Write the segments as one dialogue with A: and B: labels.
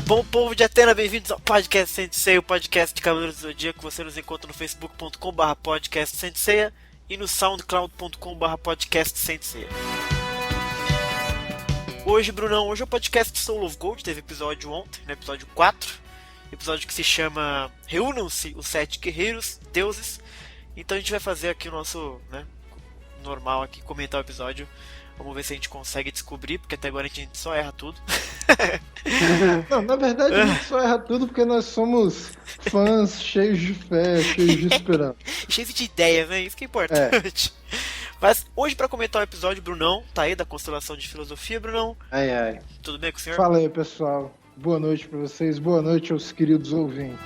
A: Bom povo de Atena, bem-vindos ao Podcast Sensei, o podcast de Cavaleiros do Zodíaco. Você nos encontra no facebook.com/podcast Sensei e no soundcloud.com/podcast Sensei. Hoje, Brunão, hoje é o podcast Soul of Gold, teve episódio ontem, no episódio 4, episódio que se chama Reúnam-se os 7 Guerreiros, Deuses. Então a gente vai fazer aqui o nosso, normal aqui, comentar o episódio. Vamos ver se a gente consegue descobrir, porque até agora a gente só erra tudo.
B: Não, na verdade a gente só erra tudo porque nós somos fãs cheios de fé, cheios de esperança.
A: Cheios de ideias, né? Isso que é importante. Mas hoje, pra comentar o episódio, Brunão tá aí da Constelação de Filosofia, Brunão.
B: Ai.
A: Tudo bem com o senhor?
B: Fala aí, pessoal. Boa noite pra vocês, boa noite aos queridos ouvintes.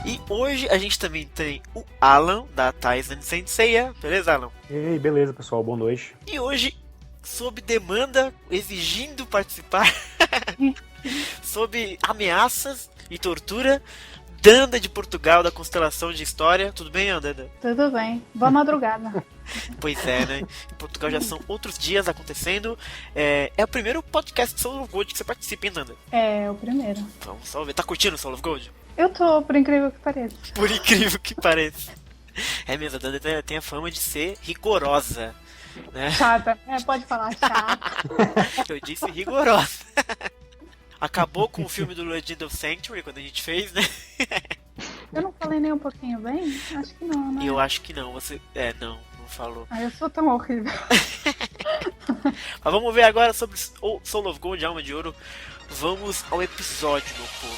A: E hoje a gente também tem o Alan, da Taizan Senseiya. Beleza, Alan?
C: Ei, beleza, pessoal. Boa noite.
A: E hoje, sob demanda, exigindo participar, sob ameaças e tortura, Danda de Portugal, da Constelação de História. Tudo bem, Danda?
D: Tudo bem. Boa madrugada.
A: Pois é, né? Em Portugal já são outros dias acontecendo. É o primeiro podcast de Soul of Gold que você participa, hein, Danda?
D: É, o primeiro.
A: Vamos só ver. Tá curtindo o Soul of Gold?
D: Eu tô, por incrível que pareça.
A: Por incrível que pareça. É mesmo, a Danda tem a fama de ser rigorosa, né?
D: Chata. Pode falar chata.
A: Eu disse rigorosa. Acabou com o filme do Legend of Sanctuary, quando a gente fez, né?
D: Eu não falei nem um pouquinho bem? Acho que não, né?
A: Eu acho que não, você... não falou.
D: Eu sou tão horrível.
A: Mas vamos ver agora sobre Soul of Gold, Alma de Ouro. Vamos ao episódio, meu povo.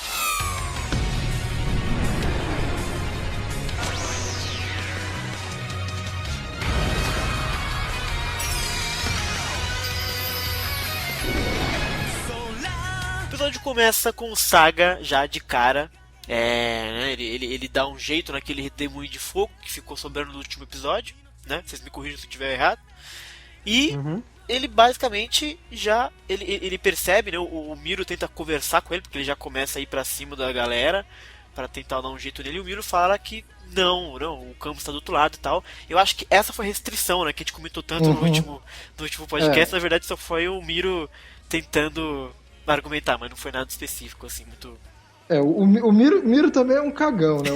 A: O episódio começa com o Saga já de cara. Ele dá um jeito naquele redemoinho de fogo que ficou sobrando no último episódio, né? Vocês me corrijam se eu estiver errado. E ele basicamente já... Ele percebe, né? O Miro tenta conversar com ele, porque ele já começa a ir pra cima da galera pra tentar dar um jeito nele. E o Miro fala que não, o Camus tá do outro lado e tal. Eu acho que essa foi a restrição, né? Que a gente comentou tanto no último podcast. Na verdade só foi o Miro tentando argumentar, mas não foi nada específico, assim, muito...
B: O Miro também é um cagão, né? O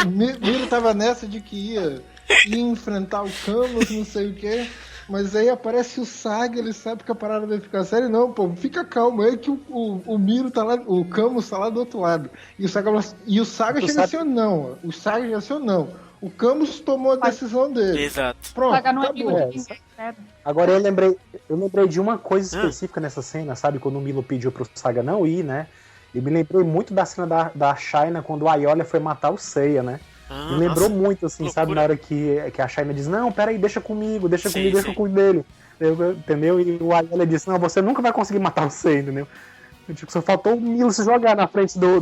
B: Miro tava nessa de que ia enfrentar o Camus, não sei o quê, mas aí aparece o Saga, ele sabe que a parada vai ficar séria. Não, pô, fica calmo aí que o Miro tá lá, o Camus tá lá do outro lado. E o Saga chega assim ou não. O Saga chega assim ou não. O Camus tomou a decisão dele.
A: Exato.
D: Pronto, Saga não é amigo de ninguém, sério.
C: Agora eu lembrei de uma coisa específica nessa cena, sabe? Quando o Milo pediu pro Saga não ir, né? Eu me lembrei muito da cena da Shaina quando a Ayolha foi matar o Seiya, né? Me lembrou muito, assim, loucura. Sabe? Na hora que a Shaina diz, não, peraí, deixa comigo, deixa comigo, deixa eu cuidar dele. Entendeu? E o Ayolha disse, não, você nunca vai conseguir matar o Seiya, entendeu? Tipo, só faltou o Milo se jogar na frente do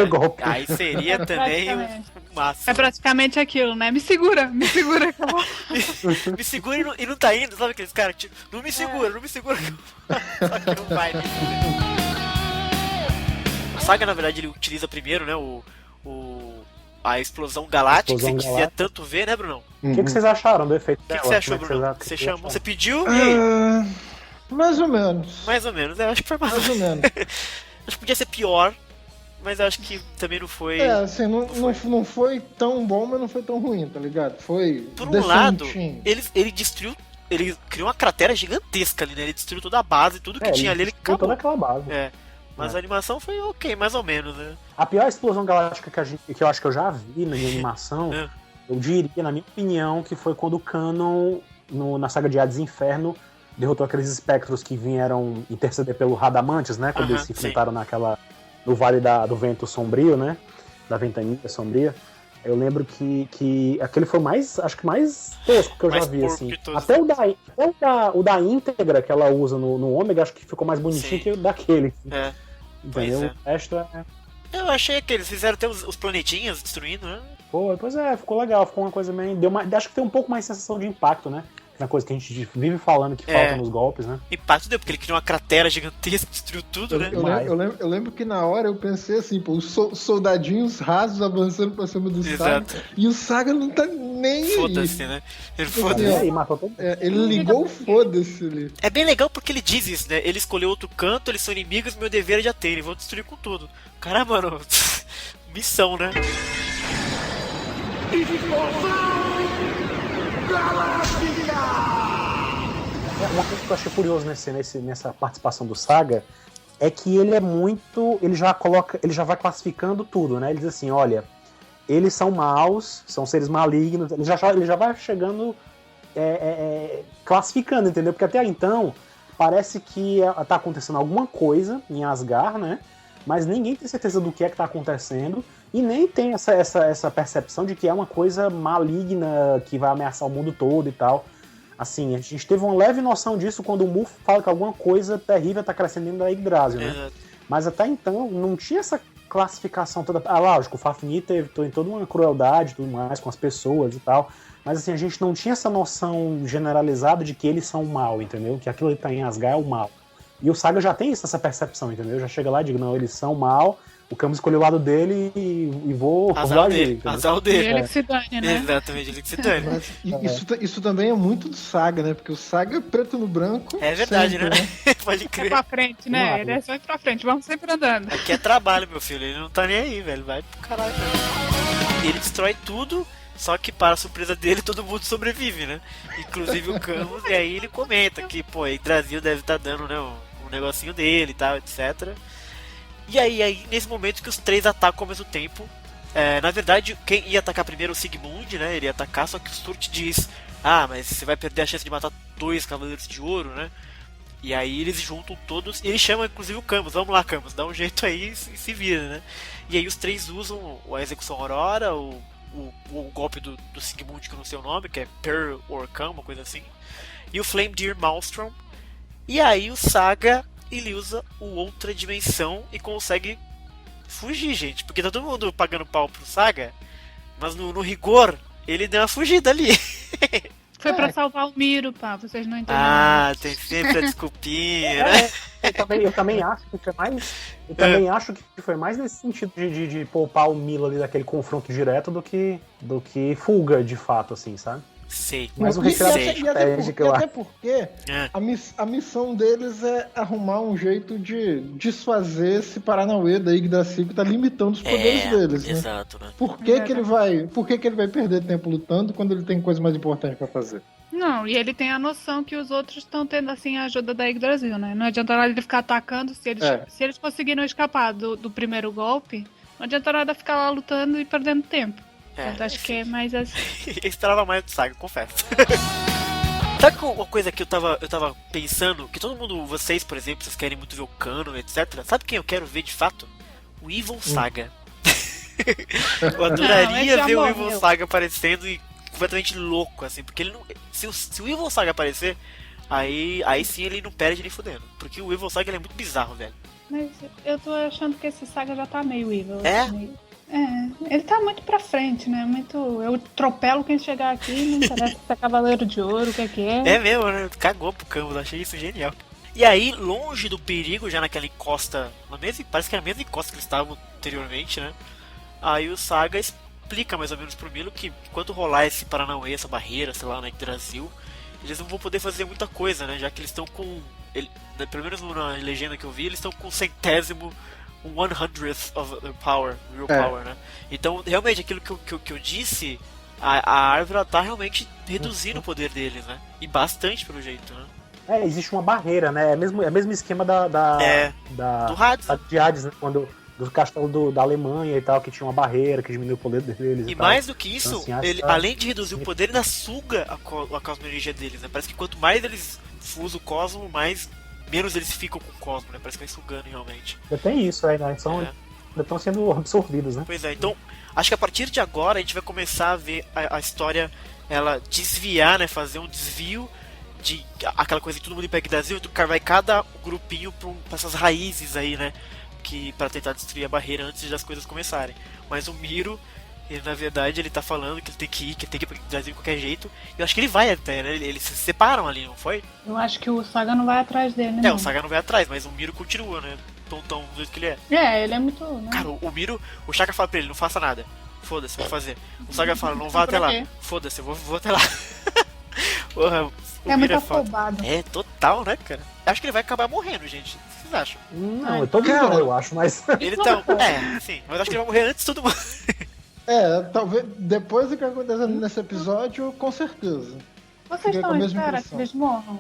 C: golpe.
A: Aí seria também o máximo.
D: É praticamente aquilo, né? Me segura, acabou.
A: Me segura e não tá indo, sabe aqueles caras tipo, não me segura. Só que não vai, me segura. O Saga, na verdade, ele utiliza primeiro, né, a explosão galáctica, que você queria tanto ver, né, Brunão?
C: O que vocês acharam do efeito dela?
A: O que você achou, Bruno? Você chamou, você pediu e
B: aí? Mais ou menos.
A: Mais ou menos, eu acho que foi mais ou menos. Acho que podia ser pior, mas eu acho que também não foi...
B: assim, não foi tão bom, mas não foi tão ruim, tá ligado? Foi
A: por um lado, ele destruiu, ele criou uma cratera gigantesca ali, né? Ele destruiu toda a base, tudo que tinha ali, ele acabou.
C: Toda aquela base.
A: Mas a animação foi ok, mais ou menos, né?
C: A pior explosão galáctica que eu acho que eu já vi na animação, eu diria, na minha opinião, que foi quando o Canon, na saga de Hades Inferno, derrotou aqueles espectros que vieram interceder pelo Radamantes, né? Quando eles se enfrentaram no Vale do Vento Sombrio, né? Da Ventania Sombria. Eu lembro que aquele foi acho que mais tosco que eu já vi, assim. Até o da íntegra que ela usa no Ômega, acho que ficou mais bonitinho que o daquele. Entendeu? O resto
A: Eu achei que eles fizeram até os planetinhas destruindo, né?
C: Pois ficou legal, ficou uma coisa meio... Acho que tem um pouco mais sensação de impacto, né? aquela coisa que a gente vive falando que falta nos golpes, né?
A: Impacto deu, porque ele criou uma cratera gigantesca, destruiu tudo, né?
B: Eu lembro que na hora eu pensei assim, pô, os soldadinhos rasos avançando pra cima do Saga. E o Saga não tá nem aí.
A: Foda-se, né? Ele
B: ele ligou o foda-se ali.
A: É bem legal porque ele diz isso, né? Ele escolheu outro canto, eles são inimigos, meu dever é de Atene, vou destruir com tudo. Caramba, mano. Missão, né?
C: Uma coisa que eu achei curioso nessa participação do Saga é que ele é muito. Ele já vai classificando tudo, né? Ele diz assim, olha, eles são maus, são seres malignos, ele já vai chegando classificando, entendeu? Porque até então parece que tá acontecendo alguma coisa em Asgard, né? Mas ninguém tem certeza do que tá acontecendo e nem tem essa percepção de que é uma coisa maligna que vai ameaçar o mundo todo e tal. Assim, a gente teve uma leve noção disso quando o Murphy fala que alguma coisa terrível tá crescendo dentro da Yggdrasil, né? Mas até então não tinha essa classificação toda. Lógico, o Fafnir tem toda uma crueldade e tudo mais com as pessoas e tal. Mas assim, a gente não tinha essa noção generalizada de que eles são o mal, entendeu? Que aquilo que tá em Asgard é o mal. E o Saga já tem essa percepção, entendeu? Já chega lá e digo, não, eles são mal, o Camus escolheu o lado dele e vou agir.
A: Azar dele.
D: E ele que se dane, né?
A: Exatamente, ele que se dane.
B: Mas isso também é muito do Saga, né? Porque o Saga é preto no branco.
A: É verdade,
B: sempre,
A: né? Pode crer.
D: É pra frente, né? Ele é sempre pra frente, vamos sempre andando.
A: Aqui é trabalho, meu filho, ele não tá nem aí, velho. Vai pro caralho, velho. Ele destrói tudo. Só que, para a surpresa dele, todo mundo sobrevive, né? Inclusive o Camus, e aí ele comenta que, pô, Yggdrasil deve estar dando, né, um negocinho dele e tal, etc. E aí, nesse momento que os três atacam ao mesmo tempo, na verdade, quem ia atacar primeiro é o Sigmund, né? Ele ia atacar, só que o Surt diz, mas você vai perder a chance de matar 2 Cavaleiros de Ouro, né? E aí eles juntam todos, e ele chama inclusive o Camus, vamos lá Camus, dá um jeito aí e se vira, né? E aí os três usam a Execução Aurora, o golpe do Sigmund, que eu não sei o nome, que é Per Orkan, uma coisa assim, e o Flame Deer Maelstrom. E aí o Saga, ele usa o Outra Dimensão e consegue fugir, gente, porque tá todo mundo pagando pau pro Saga, mas no rigor ele deu uma fugida ali.
D: Foi pra salvar o Miro, pá, vocês não entenderam.
A: Tem sempre a desculpinha, né?
C: Eu também acho que foi mais. Eu também acho que foi mais nesse sentido de poupar o Milo ali daquele confronto direto do que fuga, de fato, assim, sabe?
A: Sei.
C: Mas o retirada estratégica, eu acho.
B: Até porque a missão deles é arrumar um jeito de desfazer esse Paranauê da Yggdrasil que tá limitando os poderes deles, né?
A: Exato, né?
B: Por que ele vai perder tempo lutando quando ele tem coisa mais importante pra fazer?
D: Não, e ele tem a noção que os outros estão tendo, assim, a ajuda da Yggdrasil, né? Não adianta nada ele ficar atacando, se eles conseguiram escapar do primeiro golpe, não adianta nada ficar lá lutando e perdendo tempo. Eu acho que é mais assim.
A: Esperava mais do Saga, confesso. Sabe uma coisa que eu tava pensando? Que todo mundo, vocês, por exemplo, vocês querem muito ver o Canon, etc. Sabe quem eu quero ver de fato? O Evil Saga. Eu adoraria ver o Evil Saga aparecendo e completamente louco, assim, porque ele não. Se o Evil Saga aparecer, aí sim ele não perde nem fudendo. Porque o Evil Saga ele é muito bizarro, velho.
D: Mas eu tô achando que esse Saga já tá meio evil.
A: É?
D: Ele tá muito pra frente, né? Eu atropelo quem chegar aqui, não interessa se é Cavaleiro de Ouro, o que é.
A: É mesmo, né? Cagou pro Camus, achei isso genial. E aí, longe do perigo, já naquela encosta, parece que era a mesma encosta que eles estavam anteriormente, né? Aí o Saga explica mais ou menos pro Milo que enquanto rolar esse Paranauê, essa barreira, sei lá, na Yggdrasil, eles não vão poder fazer muita coisa, né? Já que eles estão com... pelo menos na legenda que eu vi, eles estão com 100º 100th of the power, real power, né? Então, realmente, aquilo que eu disse, a árvore ela tá realmente reduzindo o poder deles, né? E bastante, pelo jeito, né?
C: Existe uma barreira, né? É o mesmo esquema do
A: Hades,
C: de Hades, né? Quando do castelo da Alemanha e tal, que tinha uma barreira que diminui o poder deles.
A: E mais do que isso, então, assim, ele, além de reduzir o poder, ele ainda suga a cosmoenergia deles, né? Parece que quanto mais eles fusam o cosmo, menos eles ficam com o cosmo, né? Parece que vai sugando realmente.
C: Tem isso, né? Ainda estão sendo absorvidos, né?
A: Pois é, então acho que a partir de agora a gente vai começar a ver a história ela desviar, né? Fazer um desvio de aquela coisa que todo mundo pega Brasil, vai cada grupinho pra essas raízes aí, né? Para tentar destruir a barreira antes das coisas começarem. Mas o Miro, E na verdade ele tá falando que ele tem que ir, que ele tem que ir pra Brasil de qualquer jeito. E eu acho que ele vai até, né? Eles se separam ali, não foi?
D: Eu acho que o Saga não vai atrás dele, né?
A: É, o Saga não vai atrás, mas o Miro continua, né? Tontão do jeito que ele é.
D: É, ele é muito, né?
A: Cara, o Miro, o Shaka fala pra ele, não faça nada. Foda-se, vou fazer. O Saga fala, não vá até lá. Foda-se, eu vou até lá. Porra,
D: é muito afobado.
A: É, total, né, cara? Acho que ele vai acabar morrendo, gente. O que vocês acham?
C: Não, eu tô vendo, eu acho, mas...
A: Ele tá... sim. Mas acho que ele vai morrer antes de todo mundo.
B: Talvez depois do que aconteceu nesse episódio, com certeza.
D: Vocês estão esperando que eles morram?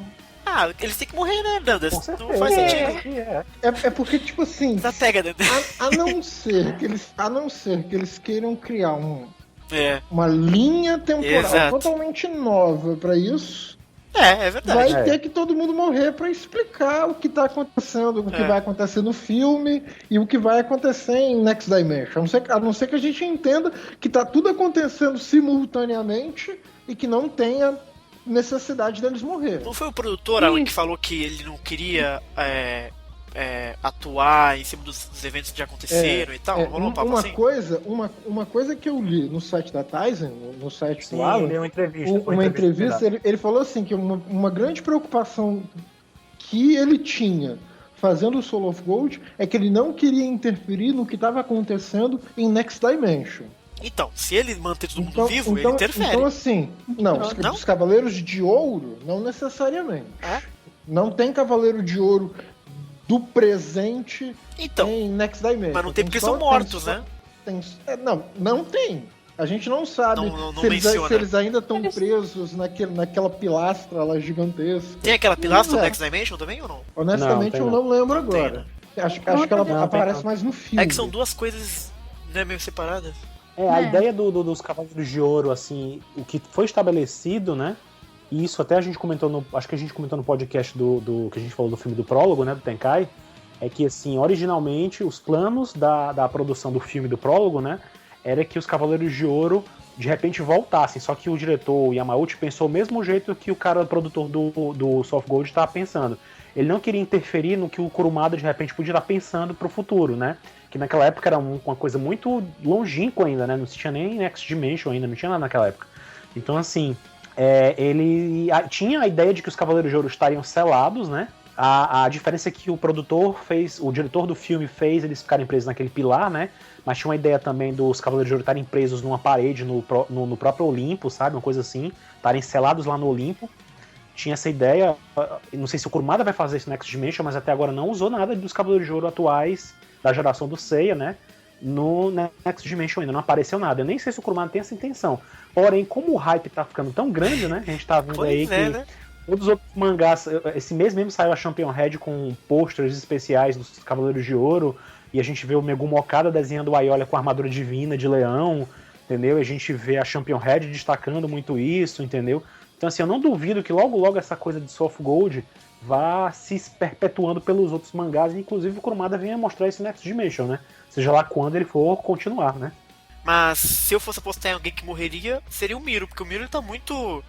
A: Eles têm que morrer, né, Dandas? Não faz sentido.
B: É porque, tipo assim...
A: Tá pega, Dandas.
B: A não ser que eles queiram criar uma linha temporal totalmente nova pra isso...
A: É verdade.
B: Vai ter que todo mundo morrer pra explicar o que tá acontecendo, o que vai acontecer no filme e o que vai acontecer em Next Dimension. A não ser que a gente entenda que tá tudo acontecendo simultaneamente e que não tenha necessidade deles morrer.
A: Não foi o produtor, Alan, que falou que ele não queria atuar em cima dos eventos que já aconteceram e tal? Rolou um papo assim?
B: Uma coisa que eu li no site da Tizen, no site do
C: Alan,
B: uma entrevista ele falou assim, que uma grande preocupação que ele tinha fazendo o Soul of Gold é que ele não queria interferir no que estava acontecendo em Next Dimension.
A: Então, se ele manter todo mundo vivo, ele interfere.
B: Então, assim, os Cavaleiros de Ouro, não necessariamente. Não tem Cavaleiro de Ouro do presente em Next Dimension.
A: Mas não tem porque são mortos, né?
B: Não tem. A gente não sabe se eles ainda estão presos naquela pilastra lá gigantesca.
A: Tem aquela pilastra no Next Dimension também ou não?
B: Honestamente, eu não lembro agora. Acho que ela aparece mais no filme.
A: É que são duas coisas, né, meio separadas.
C: A ideia dos Cavaleiros de Ouro, assim, o que foi estabelecido, né? E isso até a gente comentou acho que a gente comentou no podcast do que a gente falou do filme do Prólogo, né, do Tenkai, é que, assim, originalmente os planos da produção do filme do Prólogo, né, era que os Cavaleiros de Ouro de repente voltassem, só que o diretor, o Yamauchi, pensou o mesmo jeito que o cara produtor do Soul of Gold estava pensando. Ele não queria interferir no que o Kurumada de repente podia estar pensando pro futuro, né? Que naquela época era uma coisa muito longínqua ainda, né? Não tinha nem Next Dimension ainda, não tinha nada naquela época. Então, assim, ele tinha a ideia de que os Cavaleiros de Ouro estariam selados, né? A diferença é que o diretor do filme fez eles ficarem presos naquele pilar, né? Mas tinha uma ideia também dos Cavaleiros de Ouro estarem presos numa parede no próprio Olimpo, sabe? Uma coisa assim. Estarem selados lá no Olimpo. Tinha essa ideia. Não sei se o Kurumada vai fazer isso no Next Dimension, mas até agora não usou nada dos Cavaleiros de Ouro atuais da geração do Seiya, né? No Next Dimension ainda não apareceu nada. Eu nem sei se o Kurumada tem essa intenção. Porém, como o hype tá ficando tão grande, né? A gente tá vendo aí que
A: né?
C: todos os outros mangás... Esse mês mesmo saiu a Champion Red com posters especiais dos Cavaleiros de Ouro. E a gente vê o Megumi Okada desenhando o Aiolia com a armadura divina de leão, entendeu? E a gente vê a Champion Red destacando muito isso, entendeu? Então, assim, eu não duvido que logo essa coisa de Soul of Gold vá se perpetuando pelos outros mangás, e inclusive o Kurumada venha mostrar esse Next Dimension, né? Seja lá quando ele for continuar, né?
A: Mas se eu fosse apostar em alguém que morreria, seria o Miro, porque o Miro tá muito...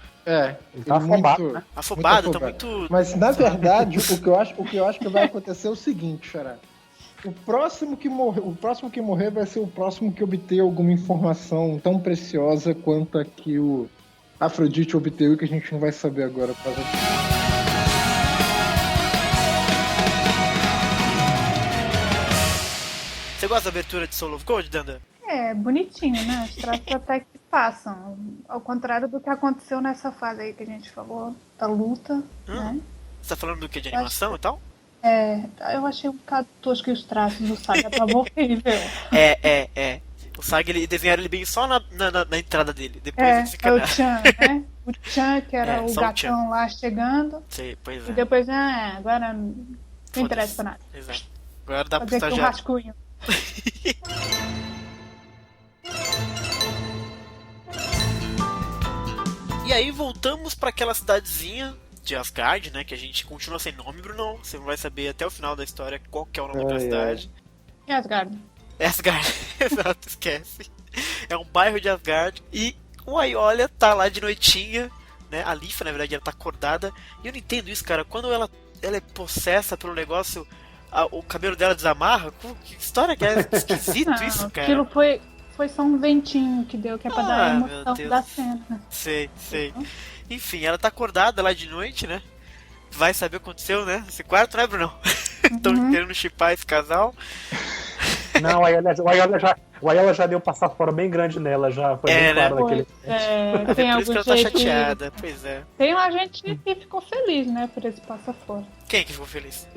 C: Ele tá afobado, né?
A: Afobado, tá muito...
B: Mas, na verdade, o que eu acho que vai acontecer é o seguinte, Xará. O próximo que morrer vai ser o próximo que obter alguma informação tão preciosa quanto a que o Afrodite obteve, que a gente não vai saber agora.
A: Você gosta da abertura de Soul of Gold, Danda?
D: É, bonitinho, né? Os traços até que passam. Ao contrário do que aconteceu nessa fase aí que a gente falou, da luta, né?
A: Você tá falando do que? De animação e tal?
D: Eu achei um bocado tosco os traços do Saga, tava horrível.
A: O Saga, ele desenharam ele bem só na entrada dele. Depois
D: é o Chan, né? O Chan, que era o gatão lá chegando.
A: Sim, pois
D: e depois, agora não interessa pra nada.
A: Exato. Agora dá
D: pra estagiário. Um rascunho.
A: E aí voltamos pra aquela cidadezinha de Asgard, né? Que a gente continua sem nome, Bruno. Você não vai saber até o final da história qual que é o nome daquela cidade.
D: É Asgard.
A: É Asgard, exato, esquece. É um bairro de Asgard. E o Aiolia tá lá de noitinha, né? A Lifa, na verdade, ela tá acordada. E eu não entendo isso, cara. Quando ela é possessa pelo negócio, o cabelo dela desamarra. Que história que é? Esquisito isso, cara.
D: Aquilo foi foi só um ventinho que deu, que é pra dar a emoção da cena.
A: Sei. Enfim, ela tá acordada lá de noite, né? Vai saber o que aconteceu, né? Esse quarto, né, Bruno? Estão querendo chipar esse casal.
C: Não, o Ayala já deu passar fora bem grande nela, já foi bem claro naquele.
D: Tem
A: por isso que ela tá chateada, pois é.
D: Tem uma gente que ficou feliz, né, por esse passa fora.
A: Quem que ficou feliz?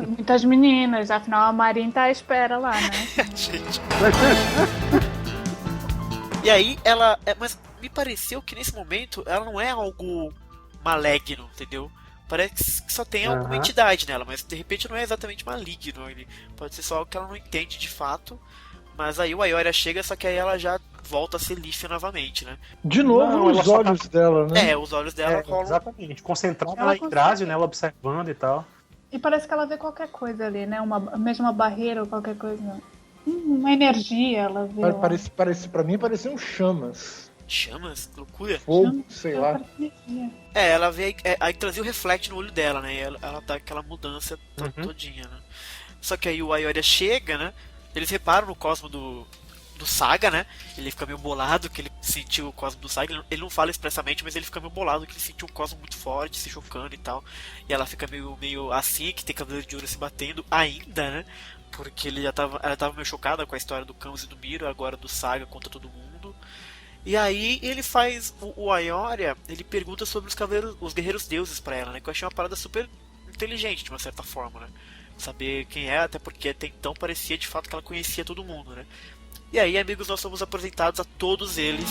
D: Muitas meninas, afinal a Marin tá à espera lá, né?
A: Gente. E aí ela. Mas me pareceu que nesse momento ela não é algo maligno, entendeu? Parece que só tem alguma entidade nela, mas de repente não é exatamente maligno. Ele pode ser só algo que ela não entende de fato. Mas aí o Ayoria chega, só que aí ela já volta a ser Leaf novamente, né?
B: De novo, os olhos dela, né?
A: Os olhos dela rolam.
C: Exatamente, concentrada lá em Yggdrasil, né? Ela observando e tal.
D: E parece que ela vê qualquer coisa ali, né? Mesmo uma barreira ou qualquer coisa. Uma energia, ela vê.
B: Pra mim pareciam chamas.
A: Chamas? Que loucura.
B: Fogo, sei lá.
A: Ela vê aí trazia o reflect no olho dela, né? E ela dá aquela mudança todinha, né? Só que aí o Ayoria chega, né? Eles reparam no cosmo do Saga, né? Ele fica meio bolado que ele sentiu o cosmo do Saga. Ele não fala expressamente, mas ele fica meio bolado que ele sentiu um cosmo muito forte, se chocando e tal. E ela fica meio assim, que tem Cavaleiro de Ouro se batendo ainda, né? Porque ela tava meio chocada com a história do Camus e do Miro, agora do Saga contra todo mundo. E aí ele faz o Ayoria, ele pergunta sobre os guerreiros deuses pra ela, né? Que eu achei uma parada super inteligente, de uma certa forma, né? Saber quem é, até porque até então parecia de fato que ela conhecia todo mundo, né? E aí, amigos, nós somos apresentados a todos eles.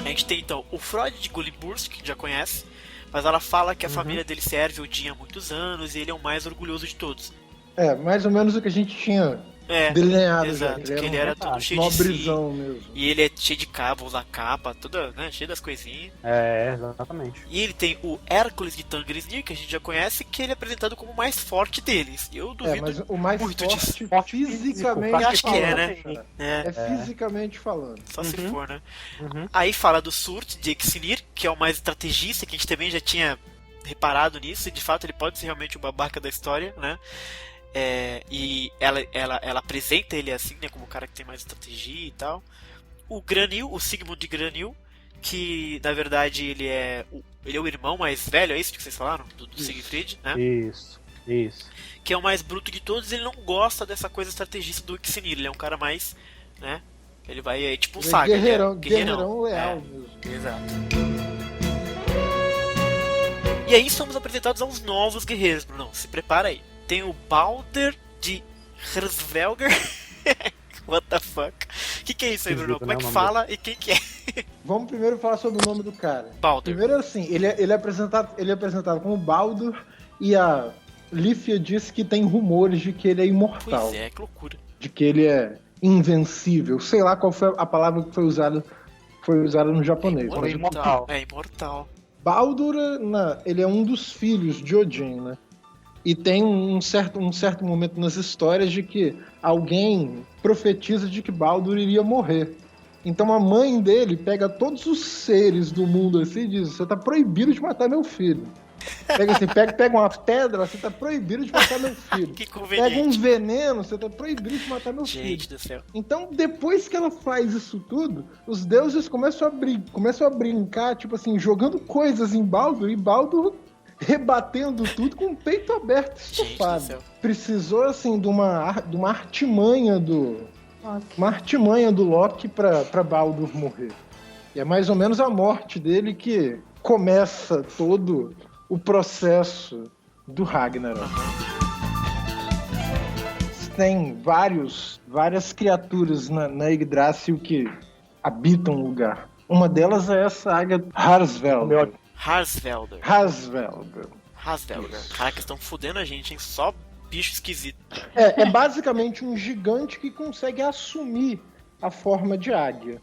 A: A gente tem então o Freud de Gulliburst, que já conhece, mas ela fala que a família dele serve Odin há muitos anos e ele é o mais orgulhoso de todos.
B: Mais ou menos o que a gente tinha delineado.
A: Exato,
B: já,
A: que ele era todo cheio de si.
B: Mesmo.
A: E ele é cheio de cabos, a capa, toda, né, cheio das coisinhas.
C: Exatamente.
A: E ele tem o Hércules de Tangrisnir, que a gente já conhece, que ele é apresentado como o mais forte deles. Eu duvido
B: mas o mais
A: muito disso.
B: Fisicamente
A: Eu acho que
B: falando.
A: né?
B: Fisicamente falando.
A: Só se for, né? Aí fala do Surt de Exinir, que é o mais estrategista, que a gente também já tinha reparado nisso, e de fato ele pode ser realmente o babaca da história, né? E ela apresenta ele assim, né, como o cara que tem mais estratégia e tal. O Granil, o Sigmund de Granil, que na verdade ele é o irmão mais velho, é isso que vocês falaram? Do Siegfried, né?
C: Isso.
A: Que é o mais bruto de todos. Ele não gosta dessa coisa estrategista do Exinir, ele é um cara mais, né? Ele vai, tipo um Saga.
B: Guerreirão leal mesmo.
A: Exato. E aí somos apresentados aos novos guerreiros, Bruno. Se prepara aí. Tem o Balder de Hrzvelger. What the fuck? O que é isso aí, Bruno? Como é que fala e quem que é?
B: Vamos primeiro falar sobre o nome do cara.
A: Balder.
B: Primeiro assim, ele é apresentado como Baldur e a Lífia diz que tem rumores de que ele é imortal.
A: Pois é, que loucura.
B: De que ele é invencível. Sei lá qual foi a palavra que foi usada no japonês.
A: É imortal. É imortal.
B: Baldur, ele é um dos filhos de Odin, né? E tem um certo momento nas histórias de que alguém profetiza de que Baldur iria morrer. Então a mãe dele pega todos os seres do mundo assim e diz: você tá proibido de matar meu filho. Pega uma pedra, você tá proibido de matar meu filho.
A: Que conveniente.
B: Pega um veneno, você tá proibido de matar meu filho.
A: Gente do céu.
B: Então, depois que ela faz isso tudo, os deuses começam a brincar, tipo assim, jogando coisas em Baldur, e Baldur rebatendo tudo com o peito aberto, estufado. Precisou, assim, de uma artimanha do Loki pra Baldur morrer. E é mais ou menos a morte dele que começa todo o processo do Ragnarok. Tem várias criaturas na Yggdrasil que habitam o lugar. Uma delas é essa águia Harsvelder.
A: Hasvelder. Caraca, estão fudendo a gente, hein? Só bicho esquisito.
B: É basicamente um gigante que consegue assumir a forma de águia.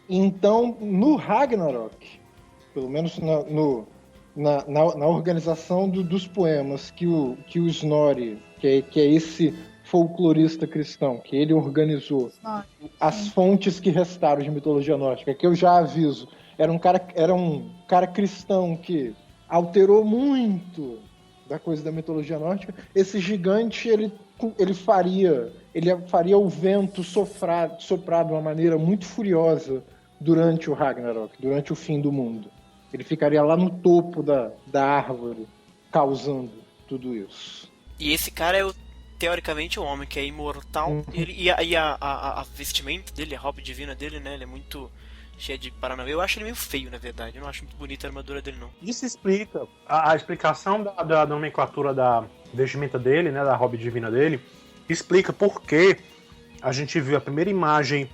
B: Então, no Ragnarok, pelo menos na organização dos poemas que o Snorri, que é esse folclorista cristão, que ele organizou, as fontes que restaram de mitologia nórdica, que eu já aviso, era um cara cristão que alterou muito da coisa da mitologia nórdica. Esse gigante, ele faria o vento soprar de uma maneira muito furiosa durante o Ragnarok, durante o fim do mundo. Ele ficaria lá no topo da árvore, causando tudo isso.
A: E esse cara é teoricamente o homem que é imortal. E a vestimenta dele, a roupa divina dele, né? Ele é muito cheia de paranauê. Eu acho ele meio feio, na verdade. Eu não acho muito bonita a armadura dele, não.
C: Isso explica. A explicação da nomenclatura da vestimenta dele, né? Da roupa divina dele, explica por que a gente viu a primeira imagem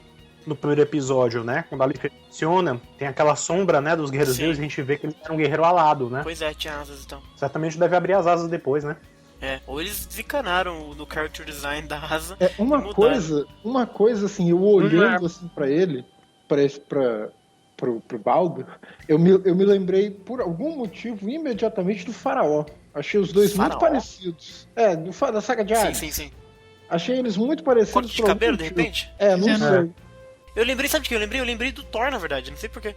C: no primeiro episódio, né? Quando a Alicia funciona, tem aquela sombra, né? Dos guerreiros deuses, a gente vê que ele era um guerreiro alado, né?
A: Pois é, tinha asas então.
C: Certamente deve abrir as asas depois, né?
A: Ou eles desencanaram no character design da asa.
B: Uma coisa assim, eu olhando assim pra ele, pro Baldur, eu me lembrei, por algum motivo, imediatamente do Faraó. Achei os dois muito parecidos. Da saga de Hades.
A: Sim.
B: Achei eles muito parecidos.
A: Corte de cabelo, de repente?
B: Não sei.
A: Eu lembrei, sabe de que eu lembrei? Eu lembrei do Thor, na verdade, não sei porquê.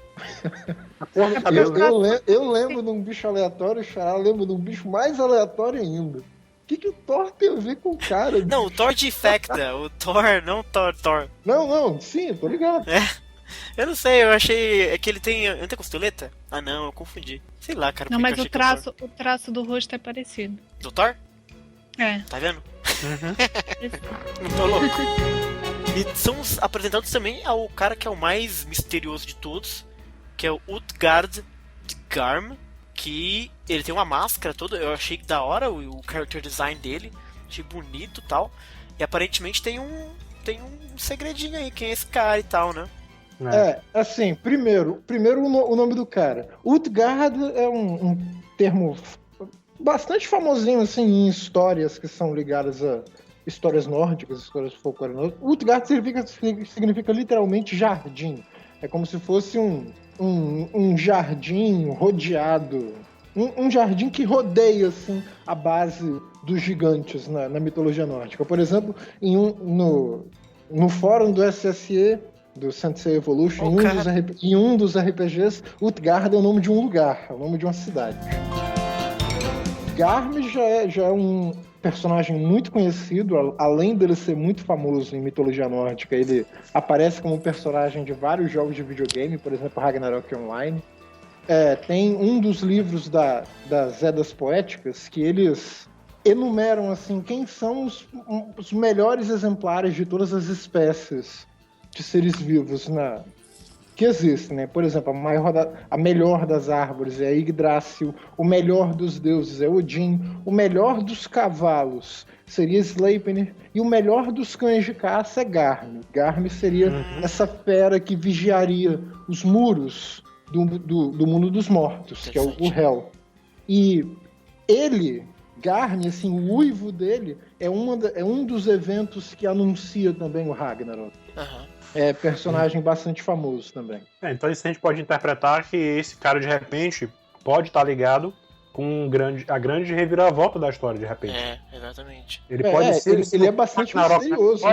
B: Eu lembro de um bicho aleatório, o Xará lembra de um bicho mais aleatório ainda. O que o Thor tem a ver com o cara?
A: Não, o Thor de Facta, o Thor, não Thor.
B: Não, sim, tô ligado.
A: Eu não sei, eu achei. É que ele tem. Não tem costeleta? Ah não, eu confundi. Sei lá, cara.
D: Não, mas o traço do rosto é parecido.
A: Do Thor?
D: É.
A: Tá vendo? Não tô louco. E são apresentados também ao cara que é o mais misterioso de todos, que é o Utgard de Garm, que ele tem uma máscara toda, eu achei da hora o character design dele, achei bonito e tal, e aparentemente tem um segredinho aí, quem é esse cara e tal, né?
B: Assim, primeiro o nome do cara. Utgard é um termo bastante famosinho, assim, em histórias que são ligadas a histórias nórdicas, histórias folclóricas. Utgard significa literalmente jardim. É como se fosse um jardim rodeado, um jardim que rodeia, assim, a base dos gigantes na mitologia nórdica. Por exemplo, no fórum do SSE, do Sensei Evolution, em um dos RPGs, Utgard é o nome de um lugar, é o nome de uma cidade. Garm já é um personagem muito conhecido, além dele ser muito famoso em mitologia nórdica, ele aparece como personagem de vários jogos de videogame, por exemplo, Ragnarok Online. Tem um dos livros das Edas Poéticas que eles enumeram assim, quem são os melhores exemplares de todas as espécies de seres vivos que existem, né? Por exemplo, a melhor das árvores é Yggdrasil, o melhor dos deuses é Odin, o melhor dos cavalos seria Sleipnir e o melhor dos cães de caça é Garm. Garm seria essa fera que vigiaria os muros do mundo dos mortos, que é o Hel. E ele, Garm, assim, o uivo dele é um dos eventos que anuncia também o Ragnarok. É personagem bastante famoso também.
C: Então isso a gente pode interpretar que esse cara, de repente, pode estar ligado com a grande reviravolta da história, de repente.
A: Exatamente.
C: Ele pode ser...
B: Ele é bastante misterioso, né?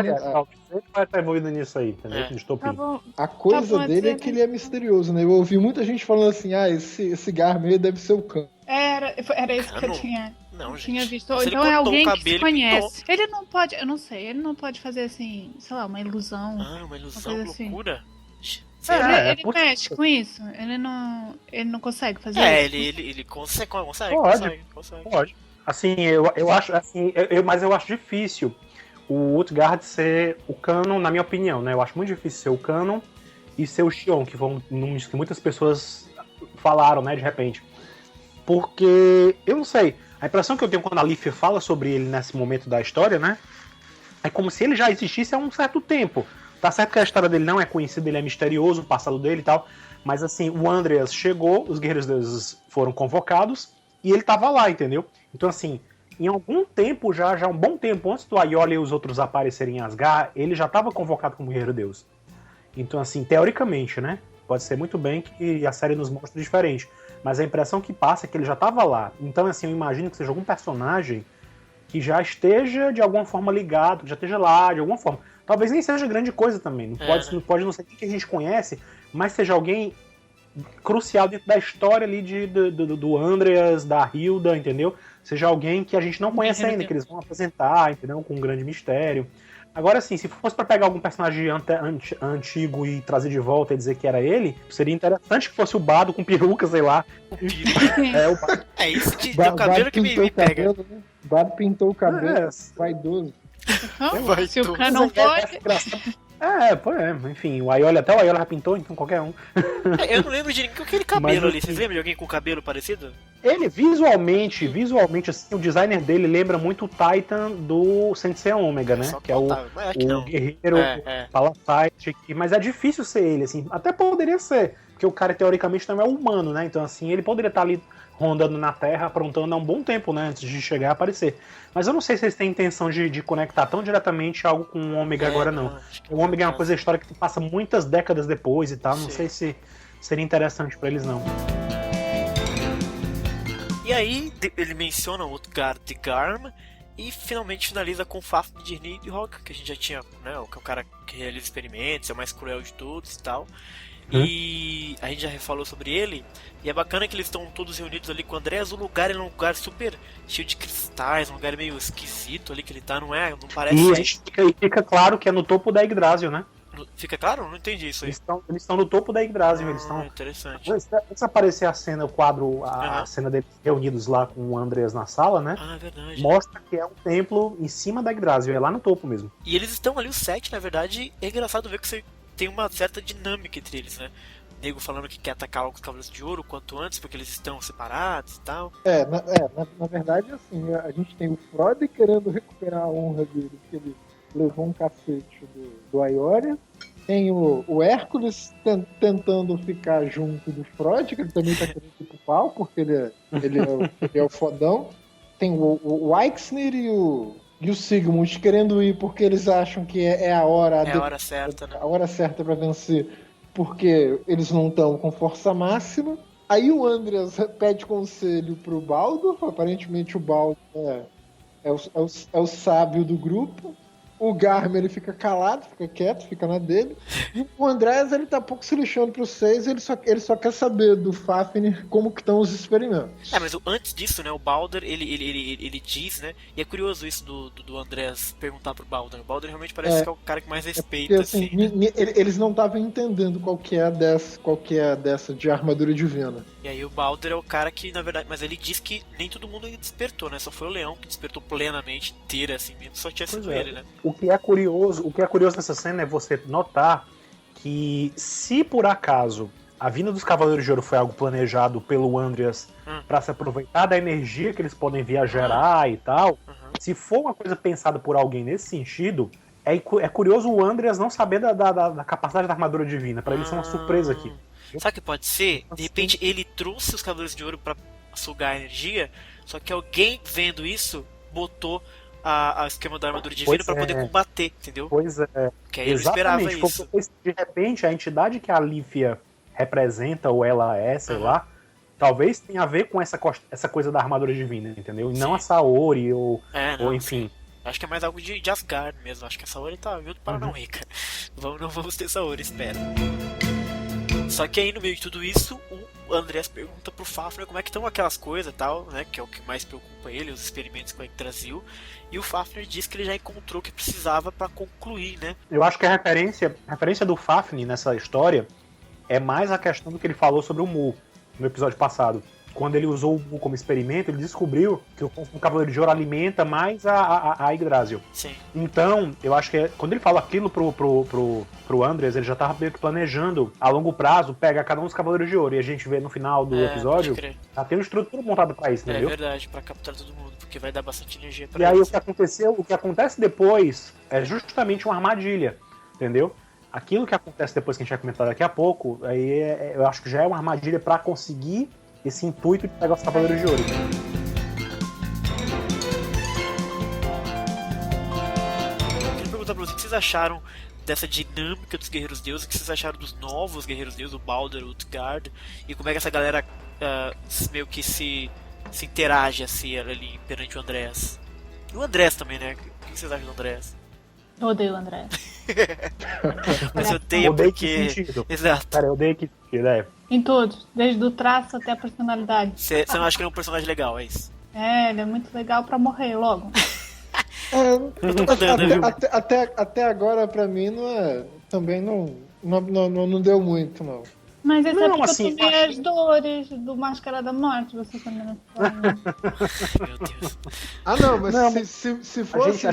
C: Ele vai estar envolvido nisso aí, entendeu?
B: A coisa dele é que ele é misterioso, né? Eu ouvi muita gente falando assim, esse Garm aí deve ser o Khan.
D: Era isso que eu tinha...
A: Não,
D: tinha visto.
A: Mas
D: então é alguém que se conhece. Ele não pode, eu não sei, ele não pode fazer assim, sei lá, uma ilusão.
A: Uma ilusão, loucura.
D: Assim. Ele mexe com isso. Ele não consegue fazer isso.
A: Ele consegue.
C: Pode. Assim, eu acho assim, mas eu acho difícil o Utgard ser o Canon, na minha opinião, né? Eu acho muito difícil ser o Canon e ser o Xion, que foi números que muitas pessoas falaram, né, de repente. Porque, eu não sei, a impressão que eu tenho quando a Lífia fala sobre ele nesse momento da história, né, é como se ele já existisse há um certo tempo. Tá certo que a história dele não é conhecida, ele é misterioso, o passado dele e tal, mas assim, o Andreas chegou, os Guerreiros Deuses foram convocados, e ele tava lá, entendeu? Então assim, em algum tempo, já um bom tempo antes do Aioli e os outros aparecerem em Asgard, ele já estava convocado como Guerreiro Deus. Então assim, teoricamente, né, pode ser muito bem que a série nos mostre diferente, mas a impressão que passa é que ele já estava lá. Então, assim, eu imagino que seja algum personagem que já esteja de alguma forma ligado, que já esteja lá de alguma forma. Talvez nem seja grande coisa também. Não pode não ser quem que a gente conhece, mas seja alguém crucial dentro da história ali do Andreas, da Hilda, entendeu? Seja alguém que a gente não conhece ainda, que eles vão apresentar, entendeu? Com um grande mistério. Agora, assim, se fosse pra pegar algum personagem antigo e trazer de volta e dizer que era ele, seria interessante que fosse o Bado com peruca, sei lá.
A: O Bado. É isso de o cabelo que me pega.
B: Cabelo, né? O Bado pintou o cabelo, vaidoso.
D: Se o cara não pode...
C: Enfim, o Aioli, até o Aioli já pintou, então qualquer um.
A: Eu não lembro de ninguém com aquele cabelo ali. Vocês lembram de alguém com cabelo parecido?
C: Ele, visualmente, assim, o designer dele lembra muito o Titan do Sensei Omega, né? Que é o guerreiro Palatite. Mas é difícil ser ele, assim. Até poderia ser, porque o cara, teoricamente, não é humano, né? Então, assim, ele poderia estar ali rondando na Terra, aprontando há um bom tempo, né? Antes de chegar a aparecer. Mas eu não sei se eles têm intenção de conectar tão diretamente algo com o Ômega agora, não. O Ômega é uma coisa histórica que passa muitas décadas depois e tal. Não sei se seria interessante pra eles, não.
A: E aí, ele menciona o Utgard de Garm e finalmente finaliza com o Fafnir de Nidhogg, que a gente já tinha, né? Que é o cara que realiza experimentos, é o mais cruel de todos e tal. E a gente já falou sobre ele. E é bacana que eles estão todos reunidos ali com o Andreas. O lugar é um lugar super cheio de cristais, um lugar meio esquisito ali que ele tá, não parece.
C: E fica claro que é no topo da Yggdrasil, né?
A: Fica claro? Não entendi isso aí.
C: Eles estão no topo da Yggdrasil. Eles estão.
A: Interessante.
C: Antes aparecer a cena, o quadro, a cena deles reunidos lá com o Andreas na sala, né?
A: Verdade.
C: Mostra que é um templo em cima da Yggdrasil, é lá no topo mesmo.
A: E eles estão ali, os 7, na verdade. É engraçado ver que você tem uma certa dinâmica entre eles, né? O nego falando que quer atacar logo os Cavaleiros de Ouro quanto antes, porque eles estão separados e tal.
B: Na verdade, assim, a gente tem o Frode querendo recuperar a honra dele, porque ele levou um cacete do Aioria. Tem o Hércules tentando ficar junto do Frode, que ele também tá querendo ir pro pau, porque ele é o fodão. Tem o Eixnir e o Sigmund querendo ir porque eles acham que é a hora...
A: É a hora certa, né?
B: A hora certa pra vencer, porque eles não estão com força máxima. Aí o Andreas pede conselho pro Baldur. Aparentemente o Baldur é o sábio do grupo. O Garm, ele fica calado, fica quieto, fica na dele. E o Andreas, ele tá pouco se lixando pros 6, ele só quer saber do Fafnir como que estão os experimentos.
A: Mas antes disso, né, o Baldur, ele diz, né, e é curioso isso do Andreas perguntar pro Baldur. O Baldur realmente parece que é o cara que mais respeita,
B: porque, assim. Eles não estavam entendendo qual que é dessa de armadura divina.
A: E aí o Baldur é o cara que, na verdade, mas ele diz que nem todo mundo despertou, né, só foi o Leão que despertou plenamente, inteiro, assim, mesmo, só tinha sido ele, né.
C: O que é curioso nessa cena é você notar que, se por acaso a vinda dos Cavaleiros de Ouro foi algo planejado pelo Andreas para se aproveitar da energia que eles podem vir a gerar e tal, se for uma coisa pensada por alguém nesse sentido, é curioso o Andreas não saber da capacidade da armadura divina. Para ele isso é uma surpresa aqui.
A: Sabe o que pode ser? De repente ele trouxe os Cavaleiros de Ouro para sugar a energia, só que alguém vendo isso botou a esquema da armadura divina para poder combater, entendeu?
C: Pois é.
A: Que aí eu esperava isso.
C: De repente, a entidade que a Lífia representa, ou ela é, sei lá, talvez tenha a ver com essa coisa da armadura divina, entendeu? E não a Saori, ou enfim.
A: Acho que é mais algo de Asgard mesmo. Acho que a Saori tá vindo para não rica. Não vamos ter Saori, espera. Só que aí, no meio de tudo isso, o Andreas pergunta pro Fafnir como é que estão aquelas coisas e tal, né? Que é o que mais preocupa ele, os experimentos com a Yggdrasil. E o Fafnir diz que ele já encontrou o que precisava para concluir, né?
C: Eu acho que a referência do Fafnir nessa história é mais a questão do que ele falou sobre o Mu no episódio passado. Quando ele usou o Mu como experimento, ele descobriu que o Cavaleiro de Ouro alimenta mais a Yggdrasil.
A: Sim.
C: Então, eu acho que quando ele fala aquilo pro Andreas, ele já tava meio que planejando a longo prazo pegar cada um dos Cavaleiros de Ouro. E a gente vê no final do episódio, já tem uma estrutura montada pra isso, entendeu?
A: É verdade, pra capturar todo mundo, porque vai dar bastante energia pra
C: eles. E aí o que acontece depois é justamente uma armadilha, entendeu? Aquilo que acontece depois, que a gente vai comentar daqui a pouco, aí eu acho que já é uma armadilha pra conseguir esse intuito de pegar os Cavaleiros de Ouro.
A: Eu queria perguntar pra vocês o que vocês acharam dessa dinâmica dos Guerreiros Deuses, o que vocês acharam dos novos Guerreiros Deuses, o Baldur, o Utgard, e como é que essa galera meio que se interage assim ali perante o Andreas. E o Andreas também, né? O que vocês acham do Andreas?
D: Eu odeio o Andreas.
A: Mas eu odeio porque...
C: Exato. Cara, eu odeio que...
D: Em todos, desde o traço até a personalidade.
A: Você não acha que ele é um personagem legal, é isso?
D: É, ele é muito legal pra morrer logo.
B: Até agora, pra mim, também não deu muito, não.
D: Mas esse é porque
C: assim,
D: eu tomei as dores do Máscara da Morte, você também não sabe.
A: Meu Deus.
B: Não, mas se fosse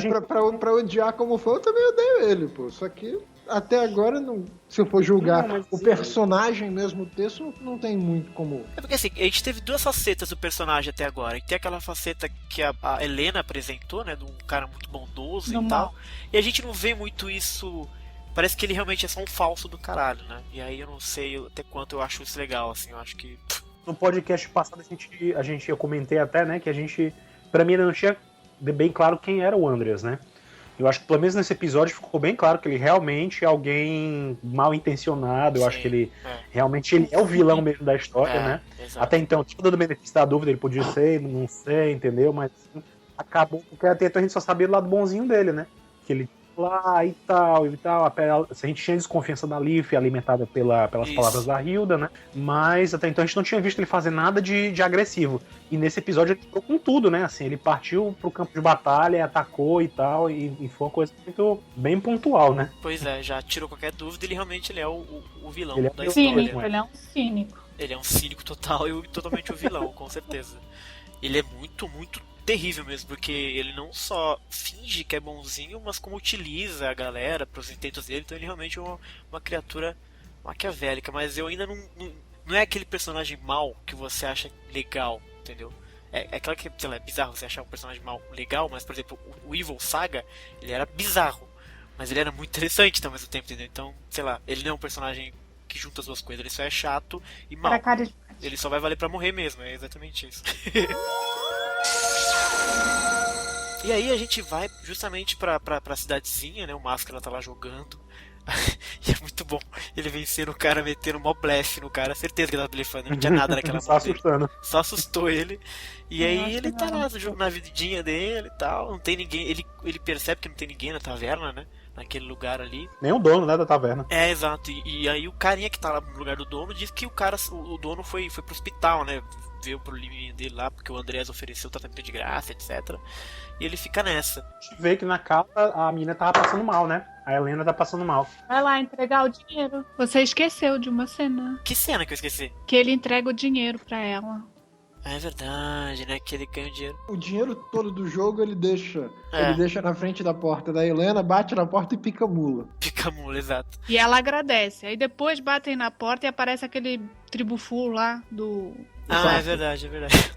B: pra odiar como foi, eu também odeio ele, pô. Só que até agora, se eu for julgar o personagem mesmo, o texto, não tem muito como...
A: É porque assim, a gente teve duas facetas do personagem até agora. Tem aquela faceta que a Helena apresentou, né, de um cara muito bondoso e tal. E a gente não vê muito isso... Parece que ele realmente é só um falso do caralho, né? E aí eu não sei até quanto eu acho isso legal, assim, eu acho que...
C: No podcast passado eu comentei até, né, que a gente... Pra mim ainda não tinha bem claro quem era o Andreas, né? Eu acho que pelo menos nesse episódio ficou bem claro que ele realmente é alguém mal intencionado. Eu acho que ele realmente ele é o vilão mesmo da história, né? Exato. Até então, tipo, dando benefício da dúvida, ele podia ser, não sei, entendeu? Mas acabou porque até então a gente só sabia do lado bonzinho dele, né? Que ele lá e tal. A gente tinha desconfiança da Leaf, alimentada pelas palavras da Hilda, né? Mas até então a gente não tinha visto ele fazer nada de agressivo. E nesse episódio ele ficou com tudo, né? Assim, ele partiu pro campo de batalha, atacou e tal, e foi uma coisa muito bem pontual, né?
A: Pois é, já tirou qualquer dúvida, ele realmente é o vilão
C: ele
A: da história.
D: Cínico, ele é um cínico.
A: Ele é um cínico total e totalmente o vilão, com certeza. Ele é muito, muito terrível mesmo, porque ele não só finge que é bonzinho, mas como utiliza a galera pros intentos dele, então ele realmente é uma criatura maquiavélica, mas eu ainda não é aquele personagem mau que você acha legal, entendeu? É claro que, sei lá, é bizarro você achar um personagem mau legal, mas, por exemplo, o Evil Saga, ele era bizarro, mas ele era muito interessante ao mesmo tempo, entendeu? Então, sei lá, ele não é um personagem que junta as duas coisas, ele só é chato e mau. Ele só vai valer pra morrer mesmo, é exatamente isso. E aí a gente vai justamente pra cidadezinha, né? O Máscara tá lá jogando. E é muito bom. Ele vencendo o cara, metendo mó blefe no cara. Certeza que ele tava blefando, não tinha nada naquela
C: Só assustando.
A: Só assustou ele. E aí ele tá lá na vidinha dele e tal. Não tem ninguém. Ele percebe que não tem ninguém na taverna, né? Naquele lugar ali.
C: Nem o dono, né, da taverna.
A: É, exato. E aí o carinha que tá lá no lugar do dono diz que o dono foi pro hospital, né? Veio pro liminho dele lá, porque o Andrés ofereceu tratamento de graça, etc. E ele fica nessa.
C: A gente vê que na capa a menina tava passando mal, né? A Helena tá passando mal.
D: Vai lá entregar o dinheiro. Você esqueceu de uma cena.
A: Que cena que eu esqueci?
D: Que ele entrega o dinheiro pra ela.
A: É verdade, né? Que ele ganha o dinheiro.
B: O dinheiro todo do jogo ele deixa na frente da porta da Helena, bate na porta e pica a mula.
A: Pica a mula, exato.
D: E ela agradece. Aí depois batem na porta e aparece aquele tribufu lá do...
A: é verdade.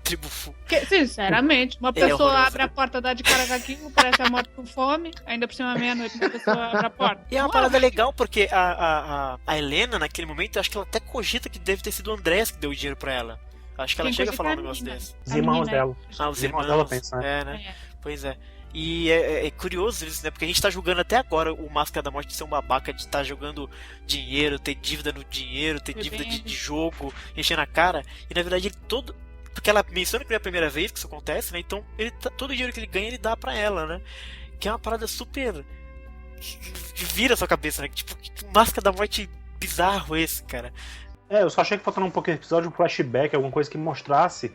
A: Tribufu.
D: Sinceramente, uma pessoa abre a porta, dá de cara com aquilo, parece a morte com fome, ainda por cima meia-noite uma pessoa abre a porta.
A: E é uma parada legal porque a Helena, naquele momento, eu acho que ela até cogita que deve ter sido o Andrés que deu o dinheiro pra ela. Acho que ela chega a falar um negócio desse.
C: Os irmãos dela.
A: Os irmãos dela pensam, né? Pois é. E é curioso isso, né? Porque a gente tá julgando até agora o Máscara da Morte de ser um babaca, de estar jogando dinheiro, ter dívida no dinheiro, ter dívida de jogo, enchendo a cara. E na verdade ele todo... Porque ela menciona que não é a primeira vez que isso acontece, né? Então todo o dinheiro que ele ganha ele dá pra ela, né? Que é uma parada super... que vira a sua cabeça, né? Tipo, que Máscara da Morte bizarro esse, cara.
C: Eu só achei que faltando um pouquinho de episódio, um flashback, alguma coisa que mostrasse